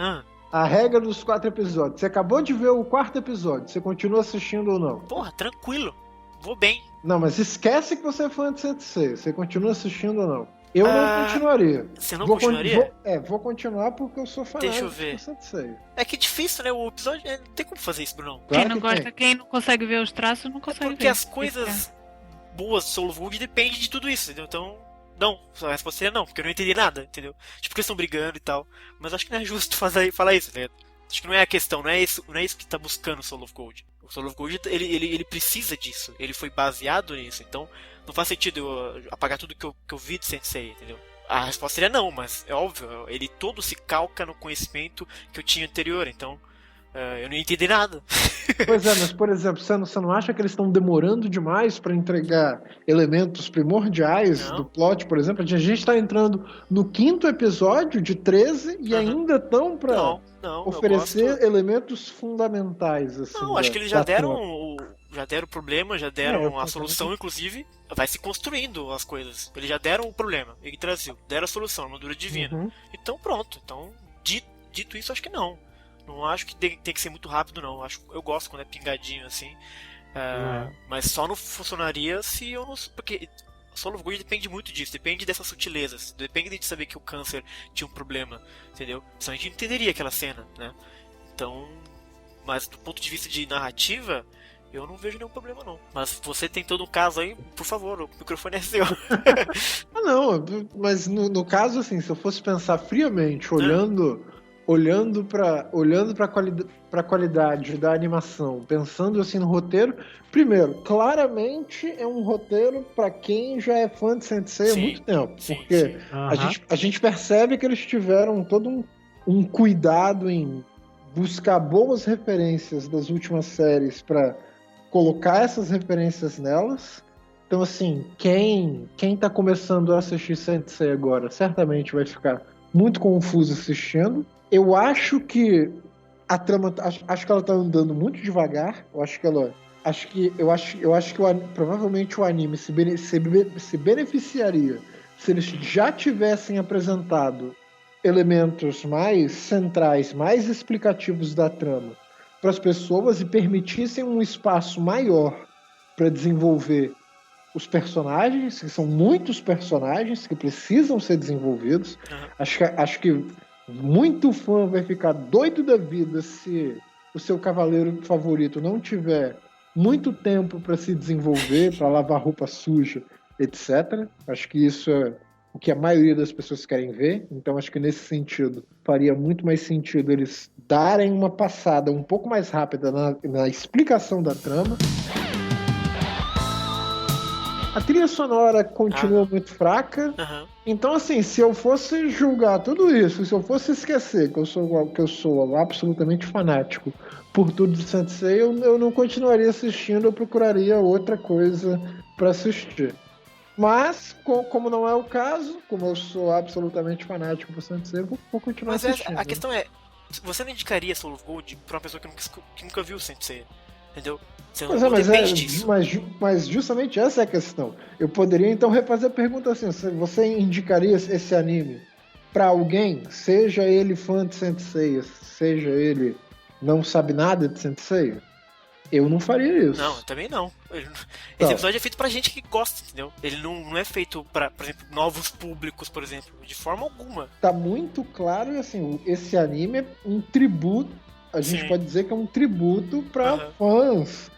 B: A regra dos 4 episódios. Você acabou de ver o 4º episódio. Você continua assistindo ou não?
A: Porra, tranquilo. Vou bem.
B: Não, mas esquece que você é fã de Sensei. Você continua assistindo ou não? Eu não continuaria.
A: Você não continuaria?
B: Vou continuar porque eu sou fanático.
A: Deixa eu ver.
B: Sensei.
A: É que é difícil, né? O episódio. Não tem como fazer isso, Bruno.
B: Claro
D: Quem não consegue ver os traços, não consegue ver.
A: Porque as coisas boas do Soul of Gold dependem de tudo isso, entendeu? Então, não. A resposta seria não, porque eu não entendi nada, entendeu? Tipo, porque eles estão brigando e tal. Mas acho que não é justo falar isso, né? Acho que não é a questão, não é isso que tá buscando o Soul of Gold. O Soul of Gold, ele precisa disso. Ele foi baseado nisso. Então, não faz sentido eu apagar tudo que eu vi de Sensei, entendeu? A resposta seria não, mas é óbvio, ele todo se calca no conhecimento que eu tinha anterior, então eu não entendi nada.
B: Pois é, mas por exemplo, você não acha que eles estão demorando demais para entregar elementos primordiais do plot, por exemplo? A gente está entrando no 5º episódio de 13 e ainda estão para oferecer elementos fundamentais. Assim,
A: não, acho que eles já deram o problema, já deram a solução, inclusive. Vai se construindo as coisas. Eles já deram o problema, Yggdrasil, deram a solução, a armadura divina. Então pronto. Então, dito isso, acho que não. Não acho que tem que ser muito rápido, não. Eu gosto quando é pingadinho assim. Mas só não funcionaria se eu não. Porque Soul of Gold depende muito disso, depende dessas sutilezas, depende de saber que o câncer tinha um problema, entendeu? Senão a gente entenderia aquela cena, né? Então. Mas do ponto de vista de narrativa, eu não vejo nenhum problema, não. Mas você tem todo um caso aí, por favor, o microfone é seu.
B: Não, mas no caso, assim, se eu fosse pensar friamente, olhando para a qualidade da animação, pensando assim no roteiro, primeiro, claramente é um roteiro para quem já é fã de Sensei há muito tempo. Porque a gente percebe que eles tiveram todo um cuidado em buscar boas referências das últimas séries para colocar essas referências nelas. Então, assim, quem tá começando a assistir Sensei agora certamente vai ficar muito confuso assistindo. Eu acho que a trama, acho que ela tá andando muito devagar. Provavelmente o anime se beneficiaria se eles já tivessem apresentado elementos mais centrais, mais explicativos da trama para as pessoas e permitissem um espaço maior para desenvolver os personagens, que são muitos personagens que precisam ser desenvolvidos. Acho que muito fã vai ficar doido da vida se o seu cavaleiro favorito não tiver muito tempo para se desenvolver, para lavar roupa suja, etc. Acho que isso é o que a maioria das pessoas querem ver. Então acho que nesse sentido faria muito mais sentido eles darem uma passada um pouco mais rápida na explicação da trama. A trilha sonora continua muito fraca. Então, assim, se eu fosse julgar tudo isso, se eu fosse esquecer que eu sou absolutamente fanático por tudo de Sensei, eu não continuaria assistindo, eu procuraria outra coisa para assistir. Mas, como não é o caso, como eu sou absolutamente fanático por Sensei, eu vou continuar assistindo.
A: A questão é, você não indicaria Soul of Gold pra uma pessoa que nunca viu Sensei, entendeu?
B: Mas justamente essa é a questão. Eu poderia então refazer a pergunta assim: você indicaria esse anime pra alguém, seja ele fã de Sensei, seja ele não sabe nada de Sensei? Eu não faria isso.
A: Não, eu também não. Esse episódio é feito pra gente que gosta, entendeu? Ele não é feito pra, por exemplo, novos públicos, por exemplo, de forma alguma.
B: Tá muito claro, assim, esse anime é um tributo, a gente pode dizer que é um tributo pra fãs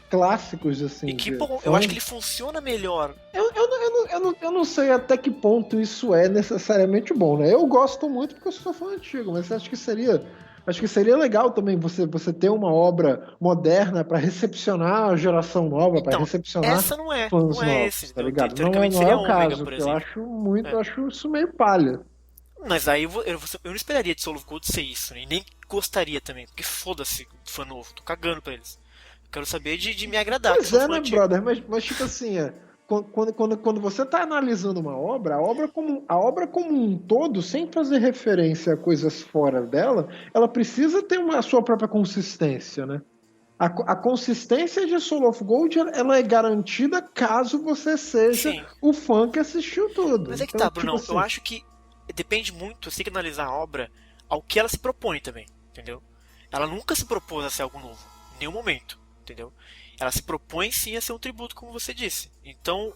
B: clássicos, assim.
A: E que bom, eu acho que ele funciona melhor.
B: Eu não sei até que ponto isso é necessariamente bom, né? Eu gosto muito porque eu sou fã antigo, mas acho que seria legal também você ter uma obra moderna para recepcionar a geração nova, para recepcionar
A: essa não é
B: novos,
A: esse,
B: tá ligado?
A: Teoricamente
B: não
A: seria
B: é o caso,
A: por exemplo.
B: Eu acho isso meio palha.
A: Mas aí eu não esperaria de Soul of Gold ser isso, né? E nem gostaria também, porque foda-se, fã novo, tô cagando pra eles. Quero saber de me agradar.
B: Pois é, né, brother? Mas tipo assim, quando você tá analisando uma obra, a obra como um todo, sem fazer referência a coisas fora dela, ela precisa ter a sua própria consistência, né? A consistência de Soul of Gold, ela é garantida caso você seja o fã que assistiu tudo.
A: Mas é que então, tá, Bruno, tipo assim, eu acho que depende muito, você tem que analisar a obra ao que ela se propõe também, entendeu? Ela nunca se propôs a ser algo novo, em nenhum momento, entendeu? Ela se propõe sim a ser um tributo, como você disse. Então,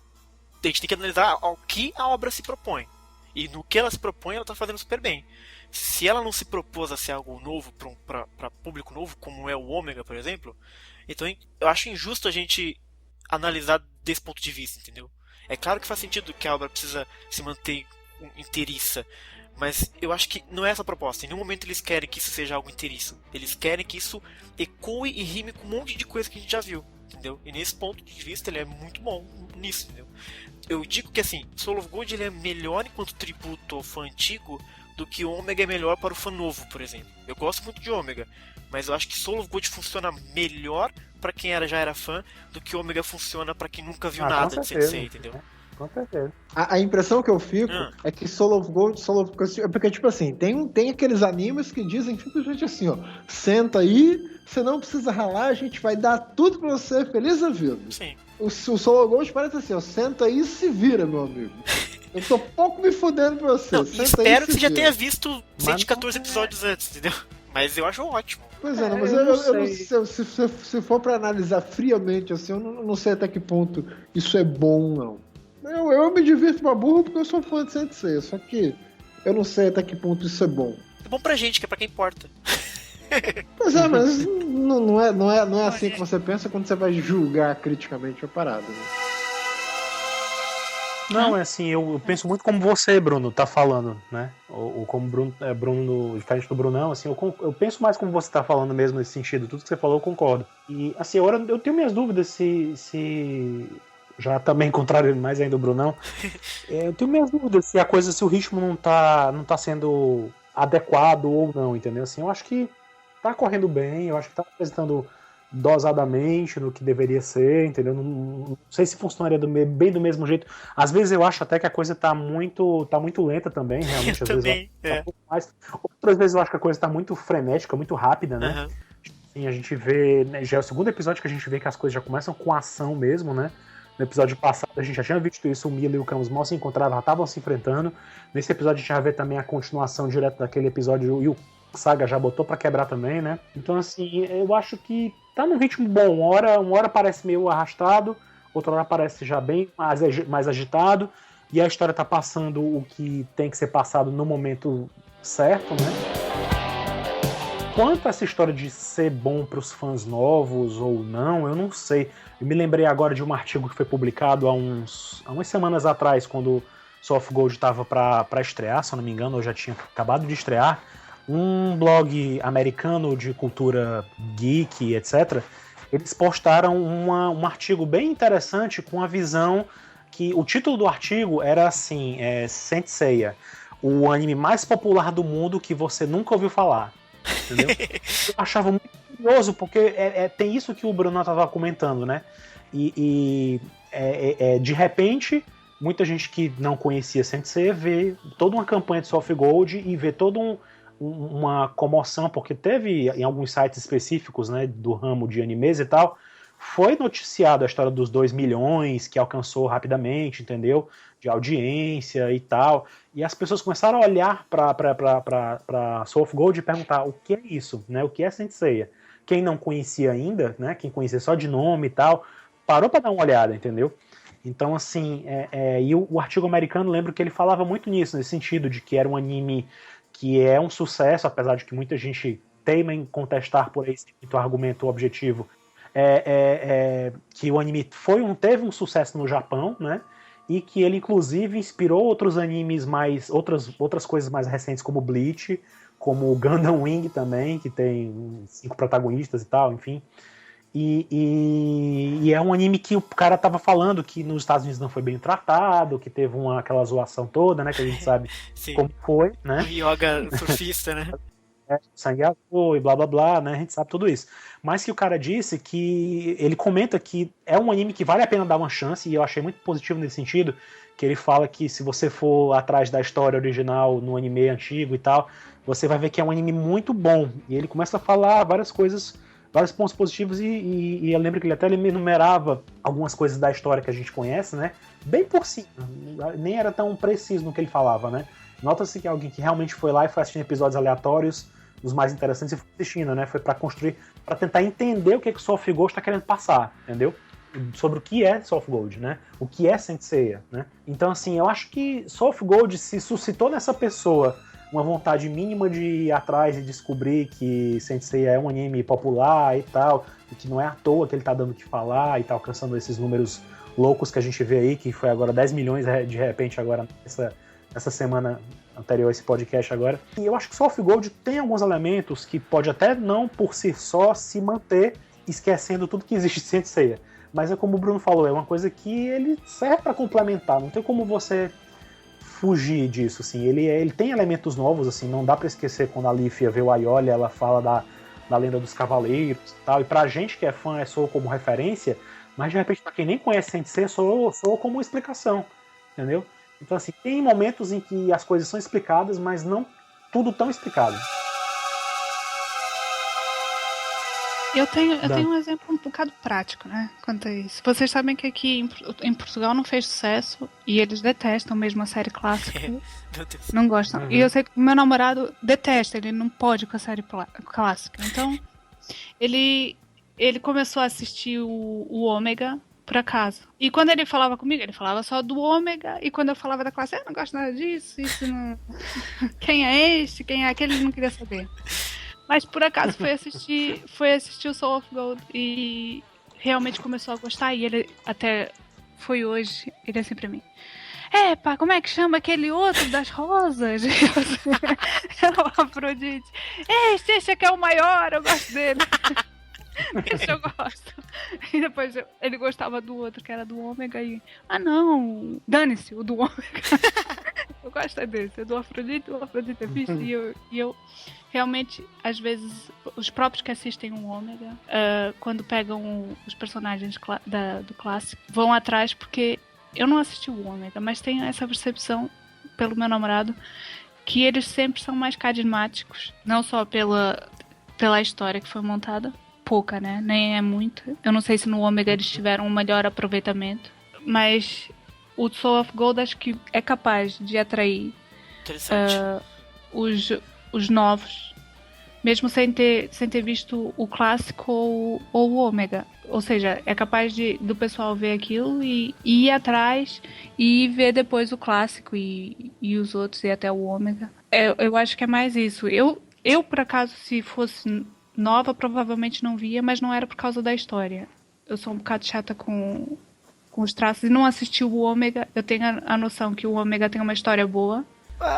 A: a gente tem que analisar ao que a obra se propõe. E no que ela se propõe, ela tá fazendo super bem. Se ela não se propôs a ser algo novo para público novo, como é o Ômega, por exemplo, então eu acho injusto a gente analisar desse ponto de vista, entendeu? É claro que faz sentido que a obra precisa se manter inteiriça, mas eu acho que não é essa a proposta. Em nenhum momento eles querem que isso seja algo inteiriço. Eles querem que isso ecoe e rime com um monte de coisa que a gente já viu, entendeu? E nesse ponto de vista ele é muito bom nisso, entendeu? Eu digo que assim, Soul of Gold ele é melhor enquanto tributo ao fã antigo do que o Ômega é melhor para o fã novo, por exemplo. Eu gosto muito de Ômega, mas eu acho que Soul of Gold funciona melhor para quem já era fã do que Ômega funciona para quem nunca viu nada de Sensei, entendeu?
C: Com certeza.
B: A impressão que eu fico é que Soul of Gold, é porque, tipo assim, tem aqueles animes que dizem simplesmente assim, ó, senta aí, você não precisa ralar, a gente vai dar tudo pra você, feliz da vida.
A: Sim.
B: O Soul of Gold parece assim, ó, senta aí e se vira, meu amigo. Eu tô pouco me fudendo pra você.
A: Não, espero que você já tenha visto 114 episódios antes, entendeu? Mas eu acho ótimo.
B: Pois é, mas eu não sei, se for pra analisar friamente, assim, eu não sei até que ponto isso é bom, não. Eu me divirto pra burro porque eu sou fã de Sensei, só que eu não sei até que ponto isso é bom.
A: É bom pra gente, que é pra quem importa.
B: Pois é, mas não é assim que você pensa quando você vai julgar criticamente a parada, né?
C: Não, é assim, eu penso muito como você, Bruno, tá falando, né? Ou como Bruno, diferente do Brunão, assim, eu penso mais como você tá falando mesmo nesse sentido. Tudo que você falou eu concordo. E, assim, agora eu tenho minhas dúvidas se já também contrário mais ainda do Brunão, eu tenho minhas dúvidas se o ritmo não tá sendo adequado ou não, entendeu? Assim, eu acho que tá correndo bem, eu acho que tá apresentando dosadamente no que deveria ser, entendeu? Não sei se funcionaria bem do mesmo jeito. Às vezes eu acho até que a coisa tá muito lenta também, realmente. Às
A: também,
C: vezes tá um pouco mais. Outras vezes eu acho que a coisa tá muito frenética, muito rápida, né? Sim, a gente vê, né, já é o segundo episódio que a gente vê que as coisas já começam com ação mesmo, né? No episódio passado a gente já tinha visto isso, o Milo e o Camus mal se encontravam, já estavam se enfrentando. Nesse episódio a gente já vê também a continuação direto daquele episódio e o Saga já botou pra quebrar também, né? Então assim, eu acho que tá num ritmo bom. Uma hora parece meio arrastado, outra hora parece já bem mais agitado, e a história tá passando o que tem que ser passado no momento certo, né? Quanto a essa história de ser bom para os fãs novos ou não, eu não sei. Eu me lembrei agora de um artigo que foi publicado há umas semanas atrás, quando Soul of Gold estava para estrear, se eu não me engano, ou já tinha acabado de estrear. Um blog americano de cultura geek, etc., eles postaram um artigo bem interessante com a visão que o título do artigo era assim, Senseiya, o anime mais popular do mundo que você nunca ouviu falar. Entendeu? Eu achava muito curioso, porque tem isso que o Bruno estava comentando, né? E de repente, muita gente que não conhecia Sensei vê toda uma campanha de Soul of Gold e vê toda uma comoção, porque teve em alguns sites específicos, né, do ramo de animes e tal, foi noticiado a história dos 2 milhões que alcançou rapidamente, entendeu? De audiência e tal. E as pessoas começaram a olhar para Soul of Gold e perguntar o que é isso, né? O que é Senseiya? Quem não conhecia ainda, né? Quem conhecia só de nome e tal, parou para dar uma olhada, entendeu? Então, assim, e o artigo americano, lembro que ele falava muito nisso, nesse sentido de que era um anime que é um sucesso, apesar de que muita gente teima em contestar por esse argumento objetivo, que o anime teve um sucesso no Japão, né? E que ele inclusive inspirou outros animes outras coisas mais recentes, como Bleach, como Gundam Wing também, que tem 5 protagonistas e tal, enfim. E é um anime que o cara tava falando que nos Estados Unidos não foi bem tratado, que teve aquela zoação toda, né? Que a gente sabe como foi, né?
A: O Yoga surfista, né?
C: Sangue azul e blá blá blá, né? A gente sabe tudo isso. Mas que o cara disse que ele comenta que é um anime que vale a pena dar uma chance, e eu achei muito positivo nesse sentido, que ele fala que se você for atrás da história original no anime antigo e tal, você vai ver que é um anime muito bom. E ele começa a falar várias coisas, vários pontos positivos, e eu lembro que ele me enumerava algumas coisas da história que a gente conhece, né? Bem por cima, nem era tão preciso no que ele falava, né? Nota-se que é alguém que realmente foi lá e foi assistindo episódios aleatórios dos mais interessantes e fui assistindo, né? Foi pra construir, pra tentar entender o que o Soul of Gold tá querendo passar, entendeu? Sobre o que é Soul of Gold, né? O que é Saint Seiya, né? Então, assim, eu acho que Soul of Gold se suscitou nessa pessoa uma vontade mínima de ir atrás e descobrir que Saint Seiya é um anime popular e tal, e que não é à toa que ele tá dando o que falar e tá alcançando esses números loucos que a gente vê aí, que foi agora 10 milhões de repente agora essa semana anterior a esse podcast agora. E eu acho que Soul of Gold tem alguns elementos que pode até não por si só se manter esquecendo tudo que existe de Saint Seiya. Mas é como o Bruno falou, é uma coisa que ele serve para complementar, não tem como você fugir disso, assim. Ele tem elementos novos, assim, não dá para esquecer quando a Lífia vê o Aioli, ela fala da lenda dos cavaleiros e tal, e pra gente que é fã, soa como referência, mas de repente pra quem nem conhece Saint Seiya, soa como explicação, entendeu? Então, assim, tem momentos em que as coisas são explicadas, mas não tudo tão explicado.
D: Eu tenho um exemplo um bocado prático, né, quanto a isso. Vocês sabem que aqui em Portugal não fez sucesso e eles detestam mesmo a série clássica. Não gostam. Uhum. E eu sei que o meu namorado detesta, ele não pode com a série clássica. Então, ele começou a assistir o Ômega por acaso. E quando ele falava comigo, ele falava só do Ômega, e quando eu falava da classe, eu não gosto nada disso, isso não... Quem é este, quem é aquele, ele não queria saber. Mas por acaso foi assistir o Soul of Gold e realmente começou a gostar. E ele até foi hoje, ele é assim pra mim: pá, como é que chama aquele outro das rosas? É o Afrodite. Esse aqui é o maior, eu gosto dele. Esse eu gosto. E depois ele gostava do outro, que era do Ômega. E não, dane-se, o do Ômega. Eu gosto desse, é do Afrodite, o Afrodite é fixe. E eu realmente, às vezes, os próprios que assistem o Ômega, quando pegam os personagens do clássico, vão atrás, porque eu não assisti o Ômega, mas tenho essa percepção, pelo meu namorado, que eles sempre são mais carismáticos, não só pela história que foi montada, pouca, né? Nem é muito. Eu não sei se no Ômega eles tiveram um melhor aproveitamento, mas o Soul of Gold acho que é capaz de atrair os novos, mesmo sem ter visto o clássico ou o Ômega. Ou seja, é capaz do pessoal ver aquilo e ir atrás e ver depois o clássico e os outros e até o Ômega. Eu acho que é mais isso. Eu por acaso, se fosse nova, provavelmente não via, mas não era por causa da história. Eu sou um bocado chata com os traços e não assisti o Ômega. Eu tenho a noção que o Ômega tem uma história boa,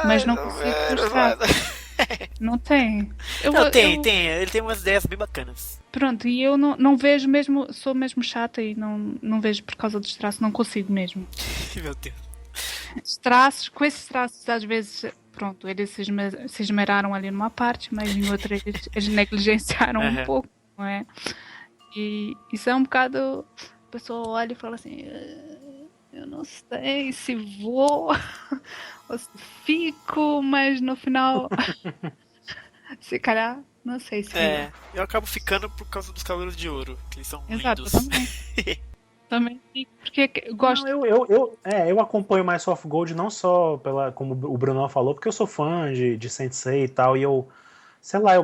D: mas não consigo gostar. Não tem.
A: Tem. Ele tem umas ideias bem bacanas.
D: Pronto, e eu não vejo mesmo, sou mesmo chata e não vejo por causa dos traços, não consigo mesmo.
A: Meu Deus.
D: Com esses traços, às vezes, pronto, eles se esmeraram ali numa parte, mas em outra eles negligenciaram um pouco, não é? E isso é um bocado... A pessoa olha e fala assim: eu não sei se vou ou se fico, mas no final se calhar, não sei se
A: eu acabo ficando por causa dos Cavaleiros de Ouro, que eles são
D: exato,
A: lindos.
D: Também fico, porque eu gosto.
C: Eu acompanho mais Soul of Gold não só como o Bruno falou, porque eu sou fã de Saint Seiya e tal, e eu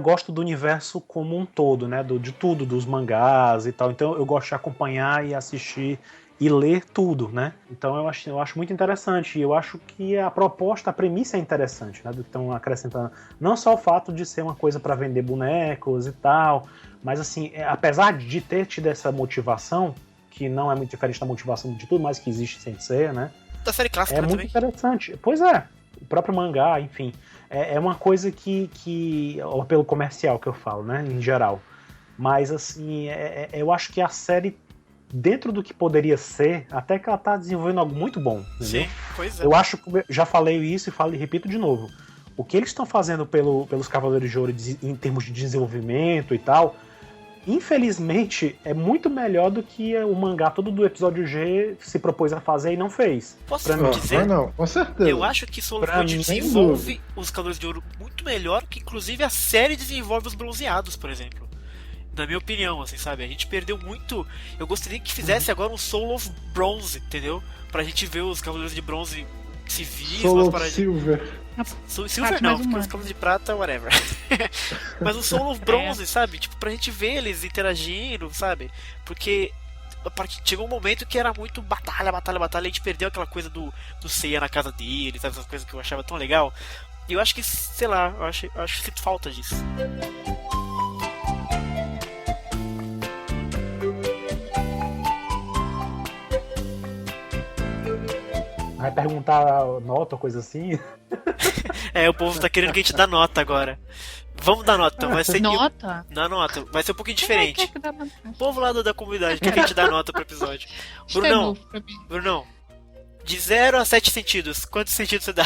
C: gosto do universo como um todo, né, de tudo, dos mangás e tal, então eu gosto de acompanhar e assistir e ler tudo, né, então eu acho muito interessante, e eu acho que a premissa é interessante, né, do que estão acrescentando, não só o fato de ser uma coisa para vender bonecos e tal, mas assim, apesar de ter tido essa motivação, que não é muito diferente da motivação de tudo mais que existe sem ser, né,
A: da série clássica
C: é muito interessante, pois é, o próprio mangá, enfim, é uma coisa que o apelo comercial que eu falo, né, em geral. Mas, assim, eu acho que a série, dentro do que poderia ser, até que ela tá desenvolvendo algo muito bom, entendeu?
A: Sim, pois é.
C: Eu acho, já falei isso e repito de novo, o que eles estão fazendo pelos Cavaleiros de Ouro em termos de desenvolvimento e tal, infelizmente, é muito melhor do que o mangá todo do episódio G se propôs a fazer e não fez.
A: Posso dizer?
B: Não, com certeza.
A: Eu acho que Soul of Gold desenvolve os Cavaleiros de Ouro muito melhor que, inclusive, a série desenvolve os Bronzeados, por exemplo. Na minha opinião, assim, sabe? A gente perdeu muito... Eu gostaria que fizesse agora um Soul of Bronze, entendeu? Pra gente ver os Cavaleiros de Bronze civis,
B: Soul
A: umas
B: of
A: paradas.
B: Silver.
A: Silver
D: Parte
A: não,
D: mais
A: porque
D: humana.
A: os Cavaleiros de Prata, whatever. Mas o Soul of Bronze, sabe? Tipo, pra gente ver eles interagindo, sabe? Porque chegou um momento que era muito batalha, e a gente perdeu aquela coisa do Seiya na casa dele, sabe? Essas coisas que eu achava tão legal. E eu acho que, sei lá, eu acho que sinto falta disso.
C: Vai perguntar nota ou coisa assim?
A: O povo tá querendo que a gente dá nota agora. Vamos dar nota, então. Vai ser
D: Nota?
A: Na nota, vai ser um pouquinho
D: Quem é
A: diferente.
D: que dá nota?
A: O povo lá da comunidade quer que a gente dá nota pro episódio.
D: Isso é
A: Brunão,
D: novo pra mim.
A: Brunão, de 0 a 7 sentidos, quantos sentidos você dá?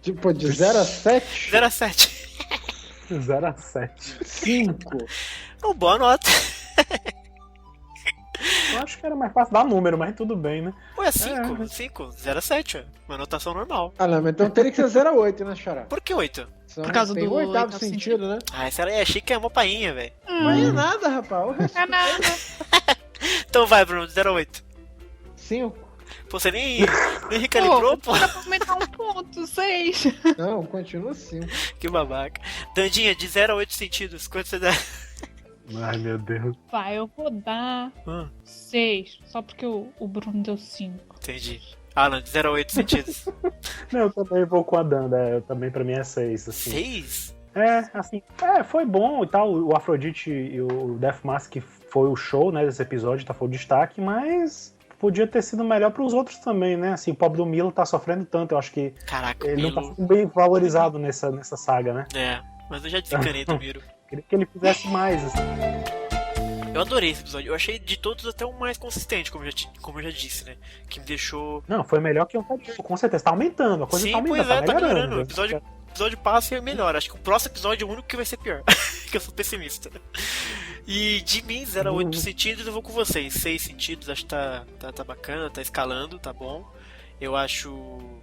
B: Tipo, de 0 a 7?
A: 0 a 7.
C: 0 a 7.
B: 5.
A: Uma boa nota.
C: Eu acho que era mais fácil dar número, mas tudo bem, né?
A: Ué, 5. 5. 0 a 7, ué. Uma notação normal.
B: Ah, não, mas então teria que ser 0 a 8, né, Xará?
A: Por que 8?
D: Por causa
B: tem
D: do
B: o oitavo
D: oitavo
B: sentido, né?
A: Ah, essa aí achei que é uma painha, velho.
B: Mas é nada, rapaz. O resto
D: É nada.
A: Então vai, Bruno, de 0 a 8.
B: 5.
A: Pô, você nem recalibrou, pô.
D: Dá pra aumentar 1 ponto, 6.
B: Não, continua 5.
A: Que babaca. Dandinha, de 0 a 8 sentidos, quanto você dá?
C: Ai, meu Deus.
D: Vai, eu vou dar 6. Só porque o Bruno deu 5.
A: Entendi. Alan, de 0 a 8 sentidos.
C: Não, eu também vou com a Danda. Eu também, pra mim, é 6. Assim.
A: 6?
C: Assim, foi bom e tal. O Afrodite e o Death Mask foi o show, né, desse episódio, tá, foi o destaque, mas podia ter sido melhor pros outros também, né? Assim, o pobre do Milo tá sofrendo tanto, eu acho que
A: Caraca,
C: ele
A: Milo...
C: não tá sendo bem valorizado nessa saga, né?
A: Mas eu já desencanei do Miro.
C: Queria que ele fizesse mais, assim.
A: Eu adorei esse episódio. Eu achei de todos até o mais consistente, como eu já disse, né? Que me deixou...
C: Não, foi melhor que o anterior, com certeza. Tá aumentando, a coisa
A: Sim,
C: tá aumentando,
A: pois é, tá
C: melhorando.
A: melhorando. O episódio passa e é melhor. Acho que o próximo episódio é o único que vai ser pior. Que eu sou pessimista. E de mim, 0 a 8 sentidos, eu vou com vocês. 6 sentidos, acho que tá bacana, tá escalando, tá bom. Eu acho...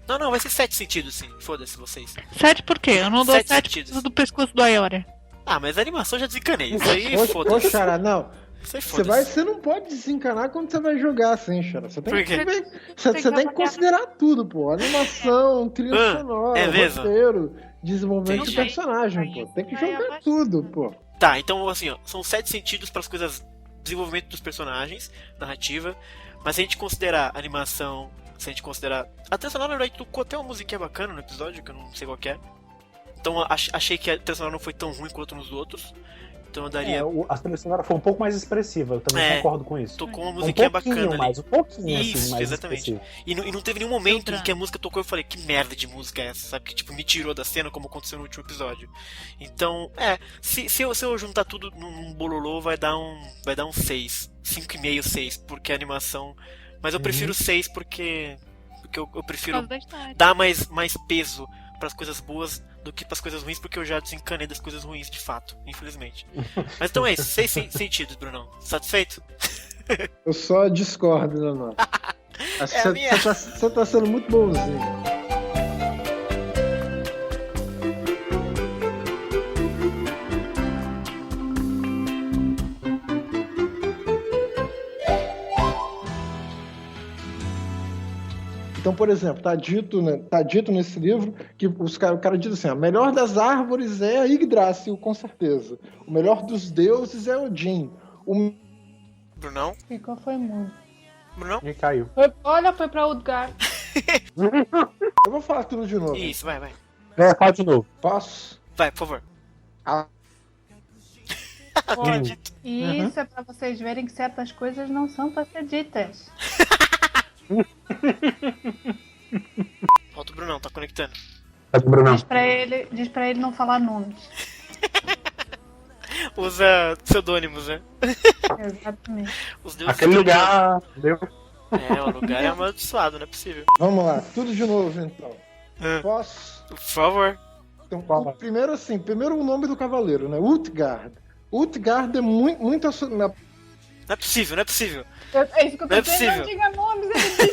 A: Não, vai ser 7 sentidos, sim. Foda-se vocês.
D: 7 por quê? Eu não dou
A: 7
D: 7
A: sentidos.
D: por causa do pescoço do Ayori.
A: Ah, mas a animação já desencanei. Isso aí,
B: Ô,
A: foda-se.
B: Xará, não.
A: Isso aí,
B: Você
A: foda-se.
B: não pode desencanar quando você vai jogar assim, Xará. Você tem
A: Por quê?
B: você tem que considerar tudo, pô. Animação, trilha sonora,
A: é mesmo?
B: roteiro, desenvolvimento de
A: Entendi.
B: personagem, pô. Tem que
D: Vai
B: jogar
D: abaixo.
B: tudo, pô.
A: Tá, então assim, ó, são 7 sentidos para as coisas, desenvolvimento dos personagens, narrativa, mas se a gente considerar animação, se a gente considerar... A trilha sonora, na verdade, tocou até uma musiquinha bacana no episódio, que eu não sei qual que é. Então achei que a trilha sonora não foi tão ruim quanto nos outros. Então eu daria...
C: A trilha sonora foi um pouco mais expressiva, eu também concordo com isso.
A: Tocou uma musiquinha bacana ali.
C: Um pouquinho
A: Isso,
C: assim, mais
A: exatamente.
C: expressivo.
A: E não teve nenhum momento
D: Filtrar.
A: em que a música tocou e eu falei, que merda de música é essa, sabe? Que tipo, me tirou da cena como aconteceu no último episódio. Então, se eu juntar tudo num bololô, vai dar um 6. 5,5, 6, porque a animação... Mas eu prefiro 6 porque eu
D: Por
A: prefiro
D: causa da história.
A: dar mais peso pras coisas boas do que pras coisas ruins, porque eu já desencanei das coisas ruins de fato, infelizmente. Mas então é isso, 6 sentidos, Brunão. Satisfeito?
B: Eu só discordo, né, mano?
A: É a minha.
B: Você tá sendo muito bonzinho. Então, por exemplo, tá dito nesse livro que o cara diz assim: a melhor das árvores é a Yggdrasil, com certeza. O melhor dos deuses é Odin.
A: Brunão?
D: Ficou, foi muito.
A: Brunão?
C: E caiu.
D: Foi pra Udgar.
B: Eu vou falar tudo de novo.
A: Isso, vai.
C: Fala de novo.
B: Posso?
A: Vai, por favor.
B: Ah.
A: Acredito.
D: E isso é pra vocês verem que certas coisas não são pra ser ditas.
A: Falta o Brunão, tá conectando.
C: Brunão.
D: Diz pra ele não falar nomes.
A: Usa pseudônimos, né?
D: Exatamente.
A: Os deuses
C: Aquele
A: são
C: lugar. Deu.
A: o lugar é amaldiçoado, não é possível.
B: Vamos lá, tudo de novo então. Posso?
A: Por favor.
B: Então, primeiro o nome do cavaleiro, né? Utgard. Utgard é muito
A: Não é possível, não é possível.
D: É isso que eu
A: Não é
D: tô dizendo,
A: possível.
D: não diga nomes, ele diz.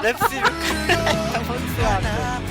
A: Não é possível. É amaldiçoado.